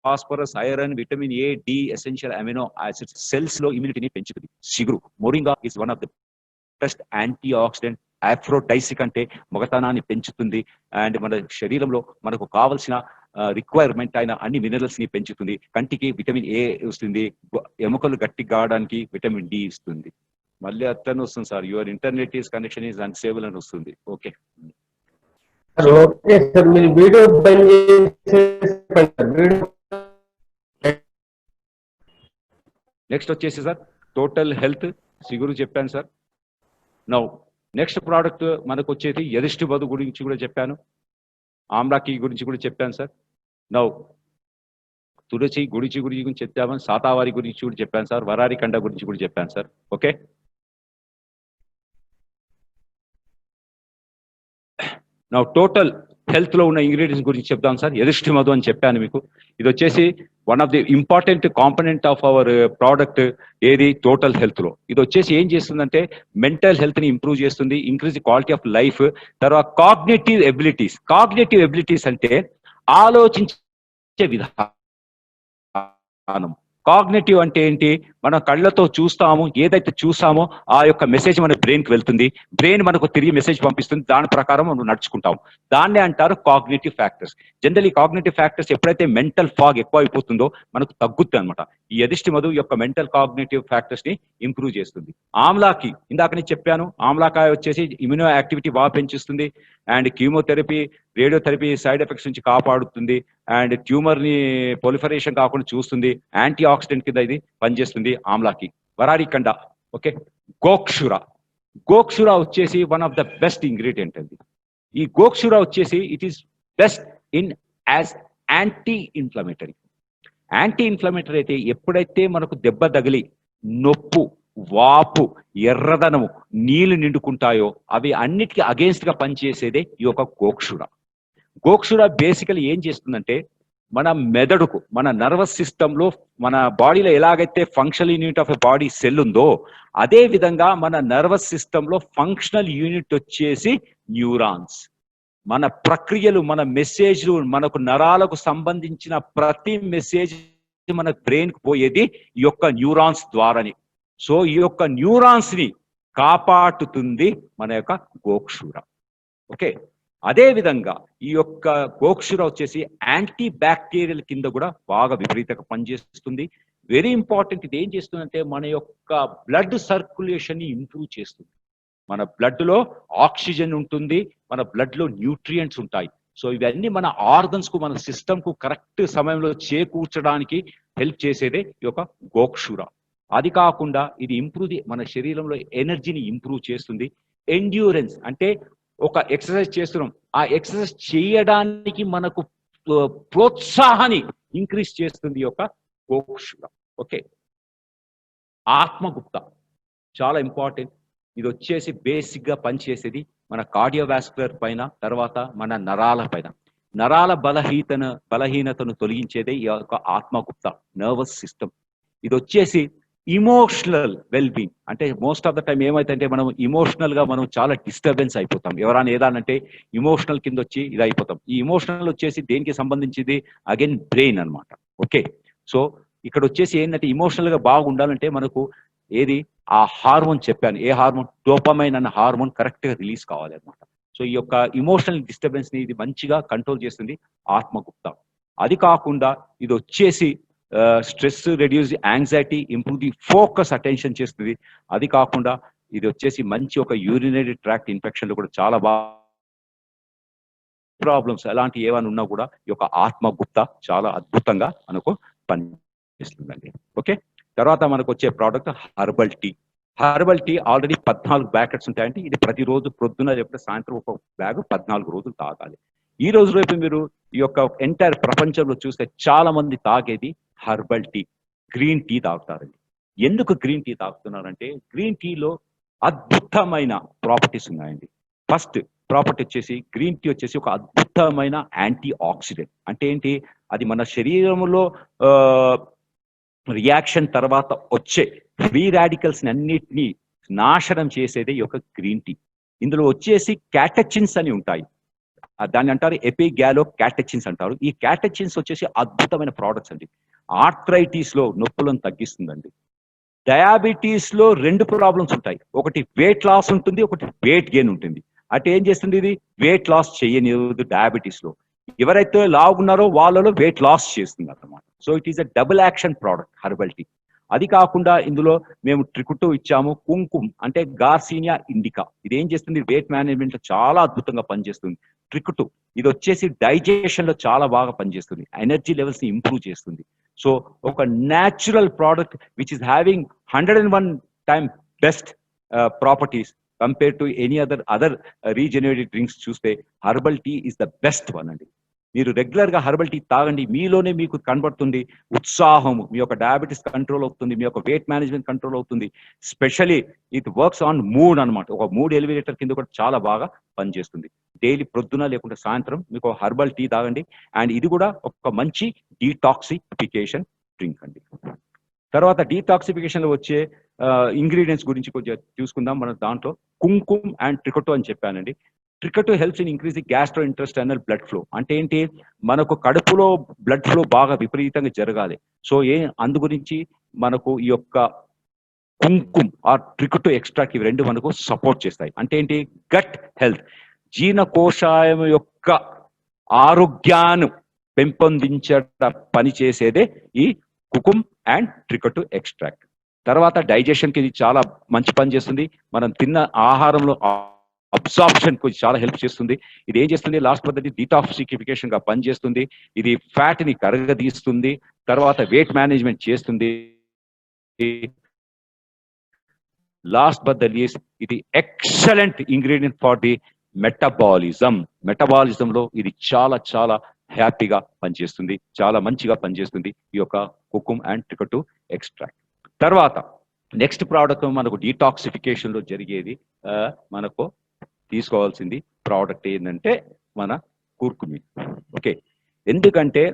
phosphorus, iron, vitamin A, D, essential amino acids, cells లో ఇమ్యూనిటీని పెంచుతుంది. సిగురు, moringa is one of the best antioxidant. Aphrodisiac అంటే మొగతనాన్ని పెంచుతుంది అండ్ మన శరీరంలో మనకు కావలసిన రిక్వైర్మెంట్ అయిన అన్ని మినరల్స్ ని పెంచుతుంది. కంటికి విటమిన్ ఏ ఇస్తుంది, ఎముకలు గట్టి కావడానికి విటమిన్ డి ఇస్తుంది. మళ్ళీ అట్లనే వస్తుంది sir, your internet is connection is unstable అని వస్తుంది. ఓకే నెక్స్ట్ వచ్చేసి సార్ టోటల్ హెల్త్, సిగురు చెప్పాను సార్. నౌ నెక్స్ట్ ప్రోడక్ట్ మనకు వచ్చేది ఎరిస్ట్ బదు గురించి కూడా చెప్పాను, ఆమ్లాకి గురించి కూడా చెప్పాను సార్. నౌ తులసి గురించి చెప్పాను, సాతావారి గురించి కూడా చెప్పాను సార్, వరారి కండ గురించి కూడా చెప్పాను sir. Okay, now total health లో ఉన్న ఇంగ్రీడియంట్స్ గురించి చెప్తాను సార్. ఎరిస్ట్ మధు అని చెప్పాను మీకు. ఇది వచ్చేసి one of the important component of our product. ఏది, టోటల్ హెల్త్ లో ఇది వచ్చేసి ఏం చేస్తుందంటే మెంటల్ హెల్త్ ని ఇంప్రూవ్ చేస్తుంది, increase the quality of life. తర్వాత కాగ్నిటివ్ ఎబిలిటీస్ అంటే ఆలోచించే విధానం. కాగ్నిటివ్ అంటే ఏంటి, మన కళ్ళతో చూస్తాము, ఏదైతే చూసామో ఆ యొక్క మెసేజ్ మన బ్రెయిన్కి వెళ్తుంది, బ్రెయిన్ మనకు తిరిగి మెసేజ్ పంపిస్తుంది, దాని ప్రకారం మనం నడుచుకుంటాం. దాన్నే అంటారు cognitive factors. Generally cognitive factors ఎప్పుడైతే మెంటల్ ఫాగ్ ఎక్కువ అయిపోతుందో మనకు తగ్గుతుంది అనమాట. ఈ యధిష్ఠి మధు యొక్క మెంటల్ కాగ్నిటివ్ ఫ్యాక్టర్స్ ని ఇంప్రూవ్ చేస్తుంది. ఆమ్లాకి ఇందాక నేను చెప్పాను, ఆమ్లాకాయ వచ్చేసి ఇమ్యూనో యాక్టివిటీ బాగా పెంచుతుంది, and chemotherapy, radiotherapy side effects నుంచి కాపాడుతుంది, అండ్ ట్యూమర్ ని ప్రొలిఫరేషన్ కాకుండా చూస్తుంది, యాంటీ ఆక్సిడెంట్ కింద ఇది పనిచేస్తుంది ఆమ్లాకి. వరారికండ, ఓకే. గోక్షుర, గోక్షుర వచ్చేసి one of the best ingredient అండి. ఈ గోక్షుర వచ్చేసి it is best in as anti inflammatory. Anti inflammatory అయితే ఎప్పుడైతే మనకు దెబ్బ తగిలి నొప్పు, వాపు, ఎర్రదనము, నీళ్లు నిండుకుంటాయో అవి అన్నిటికీ అగేన్స్ట్ గా పనిచేసేదే ఈ యొక్క గోక్షుర. గోక్షుర బేసికలీ ఏం చేస్తుందంటే మన మెదడుకు, మన నర్వస్ సిస్టంలో, మన బాడీలో ఎలాగైతే functional unit of a body cell ఉందో అదే విధంగా మన నర్వస్ సిస్టంలో ఫంక్షనల్ యూనిట్ వచ్చేసి న్యూరాన్స్. మన ప్రక్రియలు, మన మెసేజ్లు, మనకు నరాలకు సంబంధించిన ప్రతి మెసేజ్ మన బ్రెయిన్ కు పోయేది ఈ యొక్క న్యూరాన్స్ ద్వారానే. సో ఈ యొక్క న్యూరాన్స్ ని కాపాడుతుంది మన యొక్క గోక్షుర, ఓకే. అదే విధంగా ఈ యొక్క గోక్షుర వచ్చేసి యాంటీ బ్యాక్టీరియల్ కింద కూడా బాగా విపరీతంగా పనిచేస్తుంది. వెరీ ఇంపార్టెంట్, ఇది ఏం చేస్తుందంటే మన యొక్క బ్లడ్ సర్క్యులేషన్ ని ఇంప్రూవ్ చేస్తుంది. మన బ్లడ్ లో ఆక్సిజన్ ఉంటుంది, మన బ్లడ్ లో న్యూట్రియంట్స్ ఉంటాయి. సో ఇవన్నీ మన ఆర్గన్స్ కు, మన సిస్టమ్ కు కరెక్ట్ సమయంలో చేకూర్చడానికి హెల్ప్ చేసేదే ఈ యొక్క గోక్షుర. అది కాకుండా ఇది మన శరీరంలో ఎనర్జీని ఇంప్రూవ్ చేస్తుంది. ఎండ్యూరెన్స్ అంటే ఒక ఎక్సర్సైజ్ చేస్తున్నాం, ఆ ఎక్సర్సైజ్ చేయడానికి మనకు ప్రోత్సాహాన్ని ఇంక్రీజ్ చేస్తుంది ఈ యొక్క గోక్షుర, ఓకే. ఆత్మగుప్త చాలా ఇంపార్టెంట్. ఇది వచ్చేసి బేసిక్ గా పనిచేసేది మన కార్డియోవాస్కులర్ పైన, తర్వాత మన నరాల పైన. నరాల బలహీనతను తొలగించేదే ఈ యొక్క ఆత్మగుప్త, నర్వస్ సిస్టమ్. ఇది వచ్చేసి ఇమోషనల్ వెల్బీయింగ్. అంటే మోస్ట్ ఆఫ్ ద టైం ఏమైతే మనం ఇమోషనల్ గా మనం చాలా డిస్టర్బెన్స్ అయిపోతాం. ఎవరైనా ఏదానంటే ఇమోషనల్ కింద వచ్చి ఇది అయిపోతాం. ఈ ఇమోషనల్ వచ్చేసి దేనికి సంబంధించింది? అగైన్ బ్రెయిన్ అన్నమాట, ఓకే. సో ఇక్కడ వచ్చేసి ఏంటంటే ఇమోషనల్ గా బాగుండాలంటే మనకు ఏది ఆ హార్మోన్ చెప్పాను, ఏ హార్మోన్? డోపమైన్ అన్న హార్మోన్ కరెక్ట్ గా రిలీజ్ కావాలి అనమాట. సో ఈ యొక్క ఇమోషనల్ డిస్టర్బెన్స్ ని ఇది మంచిగా కంట్రోల్ చేస్తుంది ఆత్మగుప్త. అది కాకుండా ఇది వచ్చేసి stress reduce, anxiety improve the focus, attention చేస్తుంది. అది కాకుండా ఇది వచ్చేసి మంచి ఒక యూరినరీ ట్రాక్ట్ ఇన్ఫెక్షన్లు కూడా చాలా బాగా, ప్రాబ్లమ్స్ ఎలాంటి ఏమైనా ఉన్నా కూడా ఈ యొక్క ఆత్మగుప్త చాలా అద్భుతంగా మనకు పనిచేస్తుందండి, ఓకే. తర్వాత మనకు వచ్చే product herbal tea. Herbal tea already 14 packets ఉంటాయండి. ఇది ప్రతిరోజు ప్రొద్దున లేకపోతే సాయంత్రం ఒక బ్యాగ్ 14 రోజులు తాగాలి. ఈ రోజు రేపు మీరు ఈ యొక్క ఎంటైర్ ప్రపంచంలో చూస్తే చాలా మంది తాగేది హర్బల్ టీ, గ్రీన్ టీ తాగుతారండి. ఎందుకు గ్రీన్ టీ తాగుతున్నారంటే గ్రీన్ టీలో అద్భుతమైన ప్రాపర్టీస్ ఉన్నాయండి. ఫస్ట్ ప్రాపర్టీ వచ్చేసి గ్రీన్ టీ వచ్చేసి ఒక అద్భుతమైన యాంటీ ఆక్సిడెంట్. అంటే ఏంటి? అది మన శరీరంలో రియాక్షన్ తర్వాత వచ్చే ఫ్రీ రాడికల్స్ అన్నిటినీ నాశనం చేసేదే ఈ యొక్క గ్రీన్ టీ. ఇందులో వచ్చేసి క్యాటెచిన్స్ అని ఉంటాయి, దాన్ని అంటారు ఎపిగ్యాలో క్యాటెచిన్స్ అంటారు. ఈ క్యాటెచిన్స్ వచ్చేసి అద్భుతమైన ప్రోడక్ట్స్ అండి. ఆర్థరైటిస్ లో నొప్పులను తగ్గిస్తుందండి. డయాబెటీస్ లో 2 ప్రాబ్లమ్స్ ఉంటాయి, ఒకటి వెయిట్ లాస్ ఉంటుంది, ఒకటి వెయిట్ గెయిన్ ఉంటుంది. అంటే ఏం చేస్తుంది? ఇది వెయిట్ లాస్ చేయనివ్వదు. డయాబెటీస్ లో ఎవరైతే లావున్నారో వాళ్ళలో వెయిట్ లాస్ చేస్తుంది అన్నమాట. So it is a double action product herbal tea. అది కాకుండా ఇందులో మేము ట్రికుటో ఇచ్చాము, కుంకుమ్ అంటే గార్సినియా ఇండికా. ఇది ఏం చేస్తుంది? వెయిట్ మేనేజ్మెంట్ లో చాలా అద్భుతంగా పనిచేస్తుంది. ట్రికుటో ఇది వచ్చేసి డైజెషన్ లో చాలా బాగా పనిచేస్తుంది, ఎనర్జీ లెవెల్స్ ని ఇంప్రూవ్ చేస్తుంది. సో ఒక natural product which is having 101 time best properties compare to any other regenerative drinks చూస్తే herbal tea is the best one అండి. మీరు రెగ్యులర్ గా హర్బల్ టీ తాగండి, మీలోనే మీకు కనబడుతుంది ఉత్సాహం, మీ యొక్క డయాబెటీస్ కంట్రోల్ అవుతుంది, మీ యొక్క వెయిట్ మేనేజ్మెంట్ కంట్రోల్ అవుతుంది. Specially it works on mood అనమాట. ఒక మూడ్ ఎలివేటర్ కింద కూడా చాలా బాగా పనిచేస్తుంది. డైలీ ప్రొద్దున లేకుంటే సాయంత్రం మీకు హర్బల్ టీ తాగండి. అండ్ ఇది కూడా ఒక మంచి డీటాక్సిఫికేషన్ డ్రింక్ అండి. తర్వాత డీటాక్సిఫికేషన్ లో వచ్చే ఇంగ్రీడియంట్స్ గురించి కొంచెం చూసుకుందాం. మన దాంట్లో కుంకుమ్ అండ్ ట్రికటో అని చెప్పానండి. Trikatu helps in increase the gastrointestinal blood flow. అంటే ఏంటి? మనకు కడుపులో బ్లడ్ ఫ్లో బాగా విపరీతంగా జరగాలి. సో అందు గురించి మనకు ఈ యొక్క కుంకుమ్ ఆర్ ట్రికటో ఎక్స్ట్రాక్ట్ ఇవి రెండు మనకు సపోర్ట్ చేస్తాయి. అంటే ఏంటి? గట్ హెల్త్, జీర్ణకోశాయం యొక్క ఆరోగ్యాన్ని పెంపొందించడం పని చేసేదే ఈ కుకుమ్ అండ్ ట్రికటో ఎక్స్ట్రాక్ట్. తర్వాత డైజెషన్ కి ఇది చాలా మంచి పని చేస్తుంది. మనం తిన్న ఆహారంలో అబ్సార్ప్షన్ కు చాలా హెల్ప్ చేస్తుంది. ఇది ఏం చేస్తుంది? లాస్ట్ పద్ధతి డీటాక్సిఫికేషన్ గా పనిచేస్తుంది. ఇది ఫ్యాట్ ని కరగదీస్తుంది. తర్వాత వెయిట్ మేనేజ్మెంట్ చేస్తుంది. లాస్ట్ బట్ ద లీస్ట్, ఇది excellent ingredient for the metabolism. Metabolism లో ఇది చాలా చాలా హ్యాపీగా పనిచేస్తుంది, చాలా మంచిగా పనిచేస్తుంది ఈ యొక్క కుకుమ్ అండ్ ట్రికటో ఎక్స్ట్రాక్ట్. తర్వాత నెక్స్ట్ ప్రోడక్ట్ మనకు డీటాక్సిఫికేషన్ లో జరిగేది మనకు తీసుకోవాల్సింది ప్రోడక్ట్ ఏంటంటే మన కుర్కుమిన్. ఓకే, ఎందుకంటే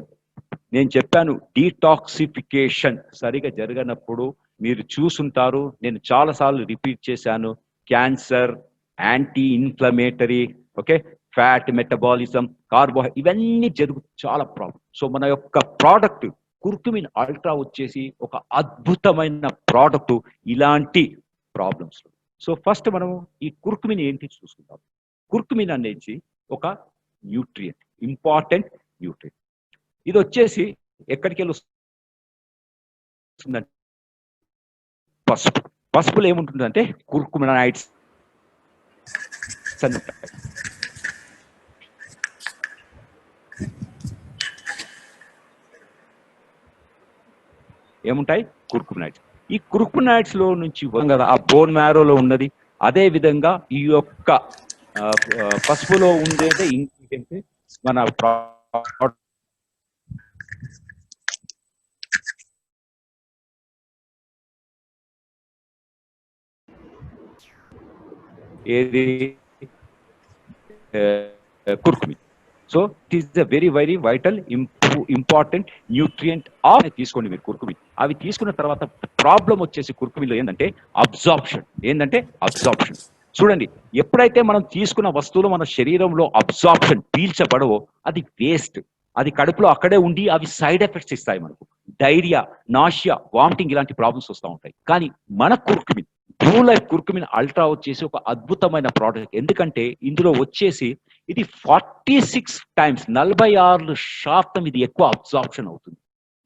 నేను చెప్పాను డీటాక్సిఫికేషన్ సరిగా జరగనప్పుడు మీరు చూసుంటారు, నేను చాలాసార్లు రిపీట్ చేశాను, cancer, anti inflammatory, okay, fat metabolism, carbohydrate ఇవన్నీ చాలా ప్రాబ్లం. సో మన యొక్క ప్రోడక్ట్ కుర్కుమిన్ అల్ట్రా వచ్చేసి ఒక అద్భుతమైన ప్రోడక్ట్ ఇలాంటి ప్రాబ్లమ్స్. సో ఫస్ట్ మనము ఈ కుర్కుమిన్ ఏంటి చూసుకుందాం. కుర్కుమిన్ అనేది ఒక న్యూట్రియంట్, ఇంపార్టెంట్ న్యూట్రియంట్. ఇది వచ్చేసి ఎక్కడికి వెళ్ళి వస్తుందంటే పసుపు. పసుపులో ఏముంటుందంటే కుర్కుమినైడ్స్ అని ఉంటాయి. ఏముంటాయి? కుర్కుమినైడ్స్. ఈ కుర్కుమినైడ్స్ లో నుంచి కదా ఆ బోన్ మ్యారోలో ఉన్నది. అదే విధంగా ఈ యొక్క పసుపులో ఉండేది ఇంగ్రీడియంట్ మన ఏది curcumin. So it is the very very vital important nutrient తీసుకోండి మీరు కుర్కుమిన్. అవి తీసుకున్న తర్వాత ప్రాబ్లం వచ్చేసి కుర్కుమిన్లో ఏంటంటే అబ్జార్ప్షన్. ఏంటంటే అబ్జార్ప్షన్. చూడండి, ఎప్పుడైతే మనం తీసుకున్న వస్తువులు మన శరీరంలో అబ్జార్ప్షన్ పీల్చబడవో అది వేస్ట్. అది కడుపులో అక్కడే ఉండి అవి సైడ్ ఎఫెక్ట్స్ ఇస్తాయి మనకు. డైరియా, నాషియా, వామిటింగ్ ఇలాంటి ప్రాబ్లమ్స్ వస్తూ ఉంటాయి. కానీ మన curcumin, blue life curcumin ultra వచ్చేసి ఒక అద్భుతమైన ప్రోడక్ట్. ఎందుకంటే ఇందులో వచ్చేసి ఇది 46 టైమ్స్ 46% ఇది ఎక్కువ అబ్జార్ప్షన్ అవుతుంది.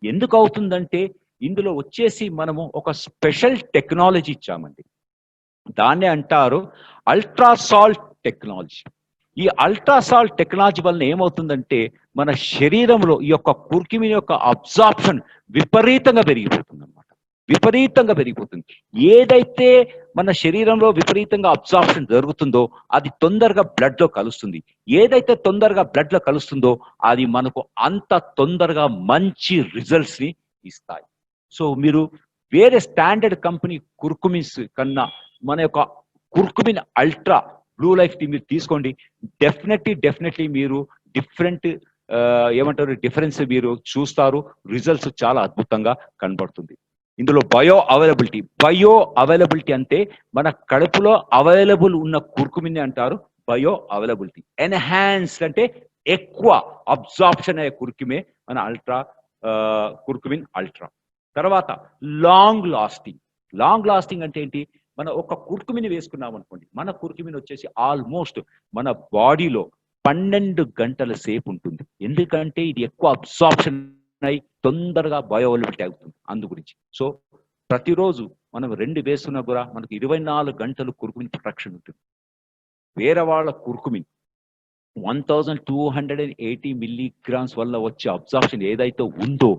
ఎందుకు అవుతుందంటే ఇందులో వచ్చేసి మనము ఒక స్పెషల్ టెక్నాలజీ ఇచ్చామండి. దాన్నే అంటారు అల్ట్రాసాల్ట్ టెక్నాలజీ. ఈ అల్ట్రాసాల్ట్ టెక్నాలజీ వలన ఏమవుతుందంటే మన శరీరంలో ఈ యొక్క కుర్కుమిన్ యొక్క అబ్జార్ప్షన్ విపరీతంగా పెరిగిపోతుంది అన్నమాట. విపరీతంగా పెరిగిపోతుంది. ఏదైతే మన శరీరంలో విపరీతంగా అబ్జార్ప్షన్ జరుగుతుందో అది తొందరగా బ్లడ్ లో కలుస్తుంది. ఏదైతే తొందరగా బ్లడ్ లో కలుస్తుందో అది మనకు అంత తొందరగా మంచి రిజల్ట్స్ ని ఇస్తాయి. సో మీరు వేరే స్టాండర్డ్ కంపెనీ కుర్కుమిన్స్ కన్నా మన యొక్క కుర్కుమిన్ అల్ట్రా బ్లూ లైఫ్ ని మీరు తీసుకోండి. డెఫినెట్లీ మీరు డిఫరెంట్ డిఫరెన్స్ మీరు చూస్తారు. రిజల్ట్స్ చాలా అద్భుతంగా కనబడుతుంది. ఇందులో బయో అవైలబిలిటీ అంటే మన కడుపులో అవైలబుల్ ఉన్న కుర్కుమిన్ అంటారు బయో అవైలబిలిటీ. ఎన్హాన్స్డ్ అంటే ఎక్కువ అబ్జార్ప్షన్ అయ్యే కుర్కుమే మన కుర్కుమిన్ అల్ట్రా. తర్వాత లాంగ్ లాస్టింగ్ అంటే ఏంటి? మన ఒక కుర్కుమిని వేసుకున్నాం అనుకోండి, మన కుర్కుమిన్ వచ్చేసి ఆల్మోస్ట్ మన బాడీలో 12 గంటల సేపు ఉంటుంది. ఎందుకంటే ఇది ఎక్కువ అబ్జార్ప్షన్ అయి తొందరగా బయోవైలబిలిటీ అవుతుంది. అందు గురించి సో ప్రతిరోజు మనం 2 వేసుకున్నా కూడా మనకు 24 గంటలు కుర్కుమిన్ ప్రొటెక్షన్ ఉంటుంది. వేరే వాళ్ళ కుర్కుమిన్ 1280 మిల్లీగ్రామ్స్ వల్ల వచ్చే అబ్జార్ప్షన్ ఏదైతే ఉందో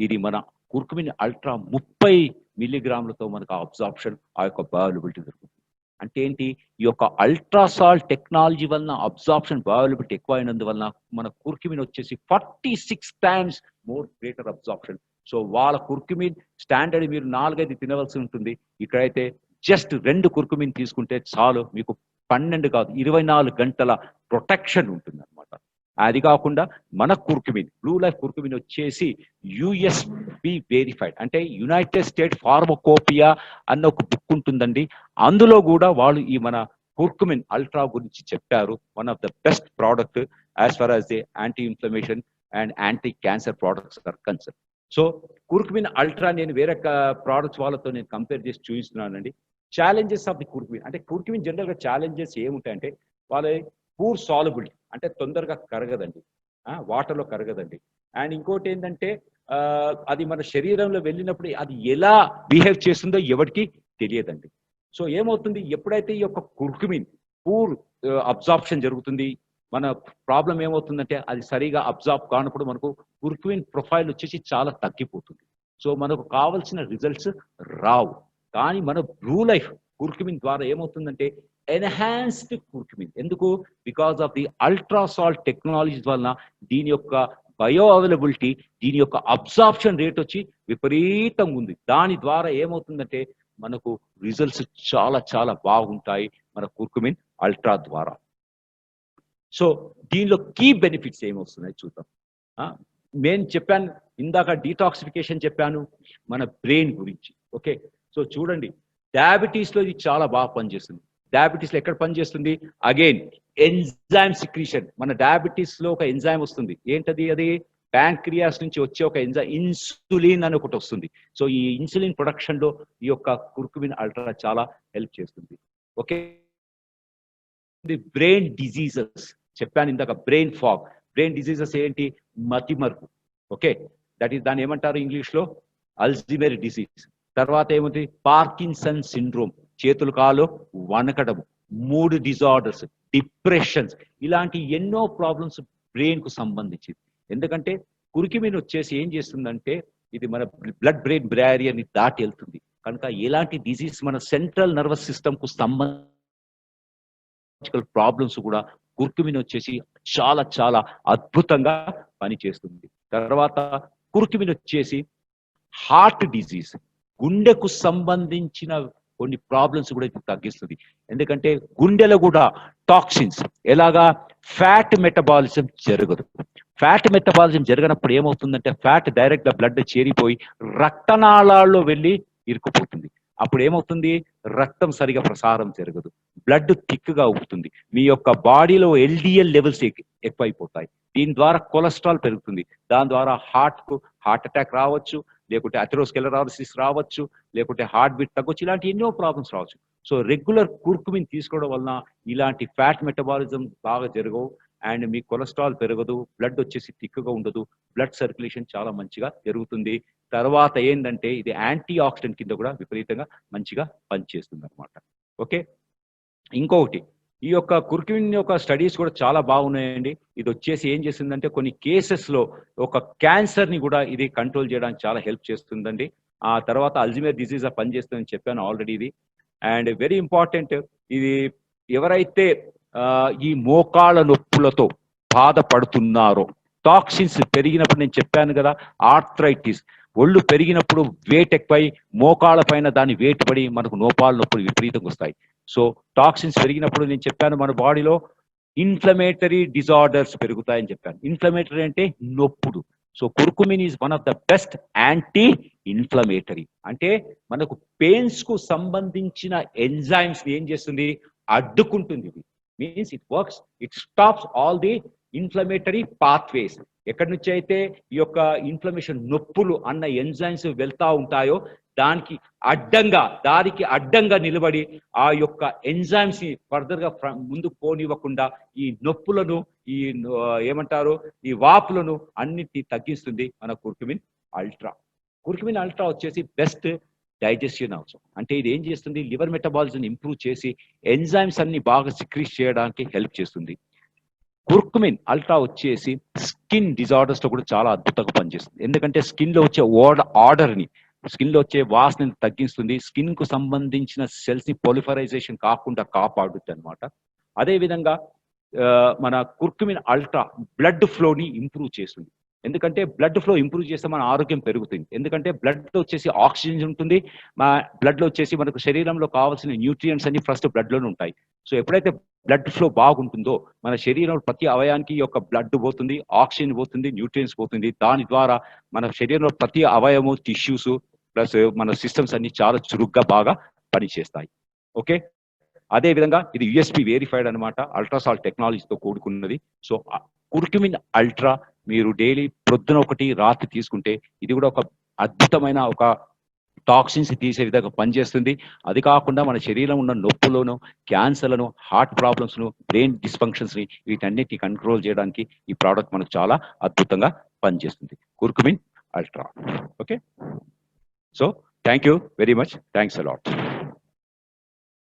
ఇది మన కుర్కుమిన్ అల్ట్రా 30 మిల్లీగ్రాములతో మనకు అబ్జార్ప్షన్ ఆ యొక్క బయోవైలబిలిటీ దొరుకుతుంది. అంటే ఏంటి? ఈ యొక్క అల్ట్రాసాల్ టెక్నాలజీ వలన అబ్జార్ప్షన్ బయోవైలబిలిటీ ఎక్కువ అయినందువలన మన కుర్కుమిన్ వచ్చేసి 46 times more greater absorption. So వాళ్ళ కుర్కుమిన్ స్టాండర్డ్ మీరు 4-5 తినవలసి ఉంటుంది. ఇక్కడైతే జస్ట్ 2 కుర్కుమిన్ తీసుకుంటే చాలు, మీకు 12 కాదు 24 గంటల ప్రొటెక్షన్ ఉంటుంది అనమాట. అది కాకుండా మన కుర్కుమిన్ బ్లూ లైఫ్ కుర్కుమిన్ వచ్చేసి యుఎస్పి వెరిఫైడ్, అంటే యునైటెడ్ స్టేట్ ఫార్మకోపియా అన్న ఒక బుక్ ఉంటుందండి. అందులో కూడా వాళ్ళు ఈ మన కుర్కుమిన్ అల్ట్రా గురించి చెప్పారు. One of the best product as far as the anti inflammation and anti cancer products are concern. So curcumin ultra నేను వేరే ప్రోడక్ట్స్ వాళ్ళతో నేను కంపేర్ చేసి చూపిస్తున్నానండి. ఛాలెంజెస్ ఆఫ్ ది కుర్కుమిన్ అంటే కుర్కుమిన్ జనరల్గా ఛాలెంజెస్ ఏముంటాయంటే వాళ్ళ పూర్ సాల్యుబిలిటీ అంటే తొందరగా కరగదండి, వాటర్లో కరగదండి. అండ్ ఇంకోటి ఏంటంటే అది మన శరీరంలో వెళ్ళినప్పుడు అది ఎలా బిహేవ్ చేస్తుందో ఎవరికి తెలియదండి. సో ఏమవుతుంది, ఎప్పుడైతే ఈ యొక్క కుర్కుమిన్ పూర్ అబ్జార్ప్షన్ జరుగుతుంది, మన ప్రాబ్లం ఏమవుతుందంటే అది సరిగా అబ్జార్బ్ కానప్పుడు మనకు కుర్కుమిన్ ప్రొఫైల్ వచ్చేసి చాలా తగ్గిపోతుంది. సో మనకు కావాల్సిన రిజల్ట్స్ రావు. కానీ మన బ్లూ లైఫ్ కుర్కుమిన్ ద్వారా ఏమవుతుందంటే ఎన్హాన్స్డ్ కుర్కుమిన్. ఎందుకు? బికాస్ ఆఫ్ ది అల్ట్రాసాల్ట్ టెక్నాలజీస్ వలన దీని యొక్క బయో అవైలబిలిటీ, దీని యొక్క అబ్జార్ప్షన్ రేట్ వచ్చి విపరీతంగా ఉంది. దాని ద్వారా ఏమవుతుందంటే మనకు రిజల్ట్స్ చాలా చాలా బాగుంటాయి మన కుర్కుమిన్ అల్ట్రా ద్వారా. సో దీనిలో కీ బెనిఫిట్స్ ఏమొస్తున్నాయి చూద్దాం. నేను చెప్పాను ఇందాక డీటాక్సిఫికేషన్ చెప్పాను, మన బ్రెయిన్ గురించి. ఓకే, సో చూడండి డయాబెటీస్లో ఇది చాలా బాగా పనిచేస్తుంది. డయాబెటీస్లో ఎక్కడ పనిచేస్తుంది? Again enzyme secretion. మన డయాబెటీస్లో ఒక ఎంజైమ్ వస్తుంది, ఏంటది? అది ప్యాంక్రియాస్ నుంచి వచ్చే ఒక ఎంజైమ్ ఇన్సులిన్ అని ఒకటి వస్తుంది. సో ఈ ఇన్సులిన్ ప్రొడక్షన్లో ఈ యొక్క కుర్కుమిన్ అల్ట్రా చాలా హెల్ప్ చేస్తుంది. ఓకే, బ్రెయిన్ డిజీజెస్ చెప్పాను ఇందాక, బ్రెయిన్ ఫాగ్. బ్రెయిన్ డిజీజెస్ ఏంటి? మతిమరుపు. ఓకే, దట్ ఈస్ దాన్ని ఏమంటారు ఇంగ్లీష్లో? Alzheimer disease. తర్వాత ఏముంది? పార్కిన్సన్ సిండ్రోమ్, చేతులు కాలు వనకడము, మూడ్ డిజార్డర్స్, డిప్రెషన్స్, ఇలాంటి ఎన్నో ప్రాబ్లమ్స్ బ్రెయిన్ కు సంబంధించింది. ఎందుకంటే కుర్కుమిన్ వచ్చేసి ఏం చేస్తుందంటే ఇది మన బ్లడ్ బ్రెయిన్ బ్యారియర్ని దాటి వెళ్తుంది కనుక ఎలాంటి డిజీజ్ మన సెంట్రల్ నర్వస్ సిస్టమ్ కు సంబంధించిన ప్రాబ్లమ్స్ కూడా కుర్కుమిన్ వచ్చేసి చాలా చాలా అద్భుతంగా పనిచేస్తుంది. తర్వాత కుర్కుమిన్ వచ్చేసి హార్ట్ డిజీజ్, గుండెకు సంబంధించిన కొన్ని ప్రాబ్లమ్స్ కూడా ఇది తగ్గిస్తుంది. ఎందుకంటే గుండెలో కూడా టాక్సిన్స్, ఎలాగా? ఫ్యాట్ మెటబాలిజం జరగదు. ఫ్యాట్ మెటబాలిజం జరగనప్పుడు ఏమవుతుందంటే ఫ్యాట్ డైరెక్ట్ గా బ్లడ్ చేరిపోయి రక్తనాళాల్లో వెళ్ళి ఇరుక్కుపోతుంది. అప్పుడు ఏమవుతుంది? రక్తం సరిగా ప్రసారం జరగదు, బ్లడ్ థిక్గా అవుతుంది, మీ యొక్క బాడీలో ఎల్డిఎల్ లెవెల్స్ ఎక్కువైపోతాయి. దీని ద్వారా కొలెస్ట్రాల్ పెరుగుతుంది, దాని ద్వారా హార్ట్ అటాక్ రావచ్చు, లేకుంటే అథెరోస్క్లెరోసిస్ రావచ్చు, లేకుంటే హార్ట్ బీట్ తగ్గొచ్చు, ఇలాంటి ఎన్నో ప్రాబ్లమ్స్ రావచ్చు. సో రెగ్యులర్ కుర్కుమిన్ తీసుకోవడం వలన ఇలాంటి ఫ్యాట్ మెటబాలిజం బాగా జరగవు, అండ్ మీ కొలెస్ట్రాల్ పెరగదు, బ్లడ్ వచ్చేసి థిక్గా ఉండదు, బ్లడ్ సర్క్యులేషన్ చాలా మంచిగా జరుగుతుంది. తర్వాత ఏంటంటే ఇది యాంటీ ఆక్సిడెంట్ కింద కూడా విపరీతంగా మంచిగా పనిచేస్తుంది అనమాట. ఓకే, ఇంకొకటి ఈ యొక్క కుర్కుమిన్ యొక్క స్టడీస్ కూడా చాలా బాగున్నాయండి. ఇది వచ్చేసి ఏం చేస్తుందంటే కొన్ని కేసెస్లో ఒక క్యాన్సర్ని కూడా ఇది కంట్రోల్ చేయడానికి చాలా హెల్ప్ చేస్తుందండి. ఆ తర్వాత అల్జీమర్ డిజీజ్ పనిచేస్తుందని చెప్పాను ఆల్రెడీ ఇది. అండ్ వెరీ ఇంపార్టెంట్, ఇది ఎవరైతే ఈ మోకాళ్ళ నొప్పులతో బాధపడుతున్నారో, టాక్సిన్స్ పెరిగినప్పుడు నేను చెప్పాను కదా, ఆర్థరైటిస్, ఒళ్ళు పెరిగినప్పుడు వెయిట్ ఎక్కువై మోకాళ్ళ పైన దాని వెయిట్ పడి మనకు మోకాళ్ళ నొప్పులు విపరీతంగా వస్తాయి. సో టాక్సిన్స్ పెరిగినప్పుడు నేను చెప్పాను మన బాడీలో ఇన్ఫ్లమేటరీ డిజార్డర్స్ పెరుగుతాయని చెప్పాను. ఇన్ఫ్లమేటరీ అంటే నొప్పుడు. So curcumin is one of the best anti inflammatory. అంటే మనకు పెయిన్స్ కు సంబంధించిన ఎంజైమ్స్ ఏం చేస్తుంది? అడ్డుకుంటుంది. ఇది means it works, it stops all the inflammatory pathways. ఎక్కడి నుంచి అయితే ఈ యొక్క ఇన్ఫ్లమేషన్ నొప్పులు అన్న ఎంజైమ్స్ వెళ్తా ఉంటాయో దానికి అడ్డంగా నిలబడి ఆ యొక్క ఎంజైమ్స్ ని ఫర్దర్ గా ముందుకు పోనివ్వకుండా ఈ నొప్పులను, ఈ ఏమంటారు, ఈ వాపులను అన్నిటినీ తగ్గిస్తుంది మన కుర్కుమిన్ అల్ట్రా. కుర్కుమిన్ అల్ట్రా వచ్చేసి బెస్ట్ డైజెషన్ అవసరం. అంటే ఇది ఏం చేస్తుంది? లివర్ మెటబాలిజం ఇంప్రూవ్ చేసి ఎంజైమ్స్ అన్ని బాగా సిక్రీట్ చేయడానికి హెల్ప్ చేస్తుంది. కుర్కుమిన్ అల్ట్రా వచ్చేసి స్కిన్ డిజార్డర్స్ లో కూడా చాలా అద్భుతంగా పనిచేస్తుంది. ఎందుకంటే స్కిన్ లో వచ్చే ఆర్డర్ని, స్కిన్ లో వచ్చే వాసనని తగ్గిస్తుంది, స్కిన్ కు సంబంధించిన సెల్స్ ని పొలిఫరైజేషన్ కాకుండా కాపాడుతుంది అనమాట. అదేవిధంగా మన కుర్కుమిన్ అల్ట్రా బ్లడ్ ఫ్లోని ఇంప్రూవ్ చేస్తుంది. ఎందుకంటే బ్లడ్ ఫ్లో ఇంప్రూవ్ చేస్తే మన ఆరోగ్యం పెరుగుతుంది. ఎందుకంటే బ్లడ్ లో వచ్చేసి ఆక్సిజన్ ఉంటుంది, మా బ్లడ్ లో వచ్చేసి మనకు శరీరంలో కావాల్సిన న్యూట్రియంట్స్ అన్ని ఫస్ట్ బ్లడ్ లోనే ఉంటాయి. సో ఎప్పుడైతే బ్లడ్ ఫ్లో బాగుంటుందో మన శరీరంలో ప్రతి అవయానికి యొక్క బ్లడ్ పోతుంది, ఆక్సిజన్ పోతుంది, న్యూట్రియంట్స్ పోతుంది. దాని ద్వారా మన శరీరంలో ప్రతి అవయము, టిష్యూస్ ప్లస్ మన సిస్టమ్స్ అన్ని చాలా చురుగ్గా బాగా పనిచేస్తాయి. ఓకే, అదే విధంగా ఇది యుఎస్పి వెరిఫైడ్ అనమాట, అల్ట్రాసాల్ టెక్నాలజీతో కూడుకున్నది. సో కుర్కుమిన్ అల్ట్రా మీరు డైలీ ప్రొద్దున ఒకటి రాత్రి తీసుకుంటే ఇది కూడా ఒక అద్భుతమైన ఒక టాక్సిన్స్ తీసే విధంగా పనిచేస్తుంది. అది కాకుండా మన శరీరం ఉన్న నొప్పులను, క్యాన్సర్లను, హార్ట్ ప్రాబ్లమ్స్ను, బ్రెయిన్ డిస్ఫంక్షన్స్ని వీటన్నిటిని కంట్రోల్ చేయడానికి ఈ ప్రోడక్ట్ మనకు చాలా అద్భుతంగా పనిచేస్తుంది. Curcumin ultra. Okay, so thank you very much. Thanks a lot.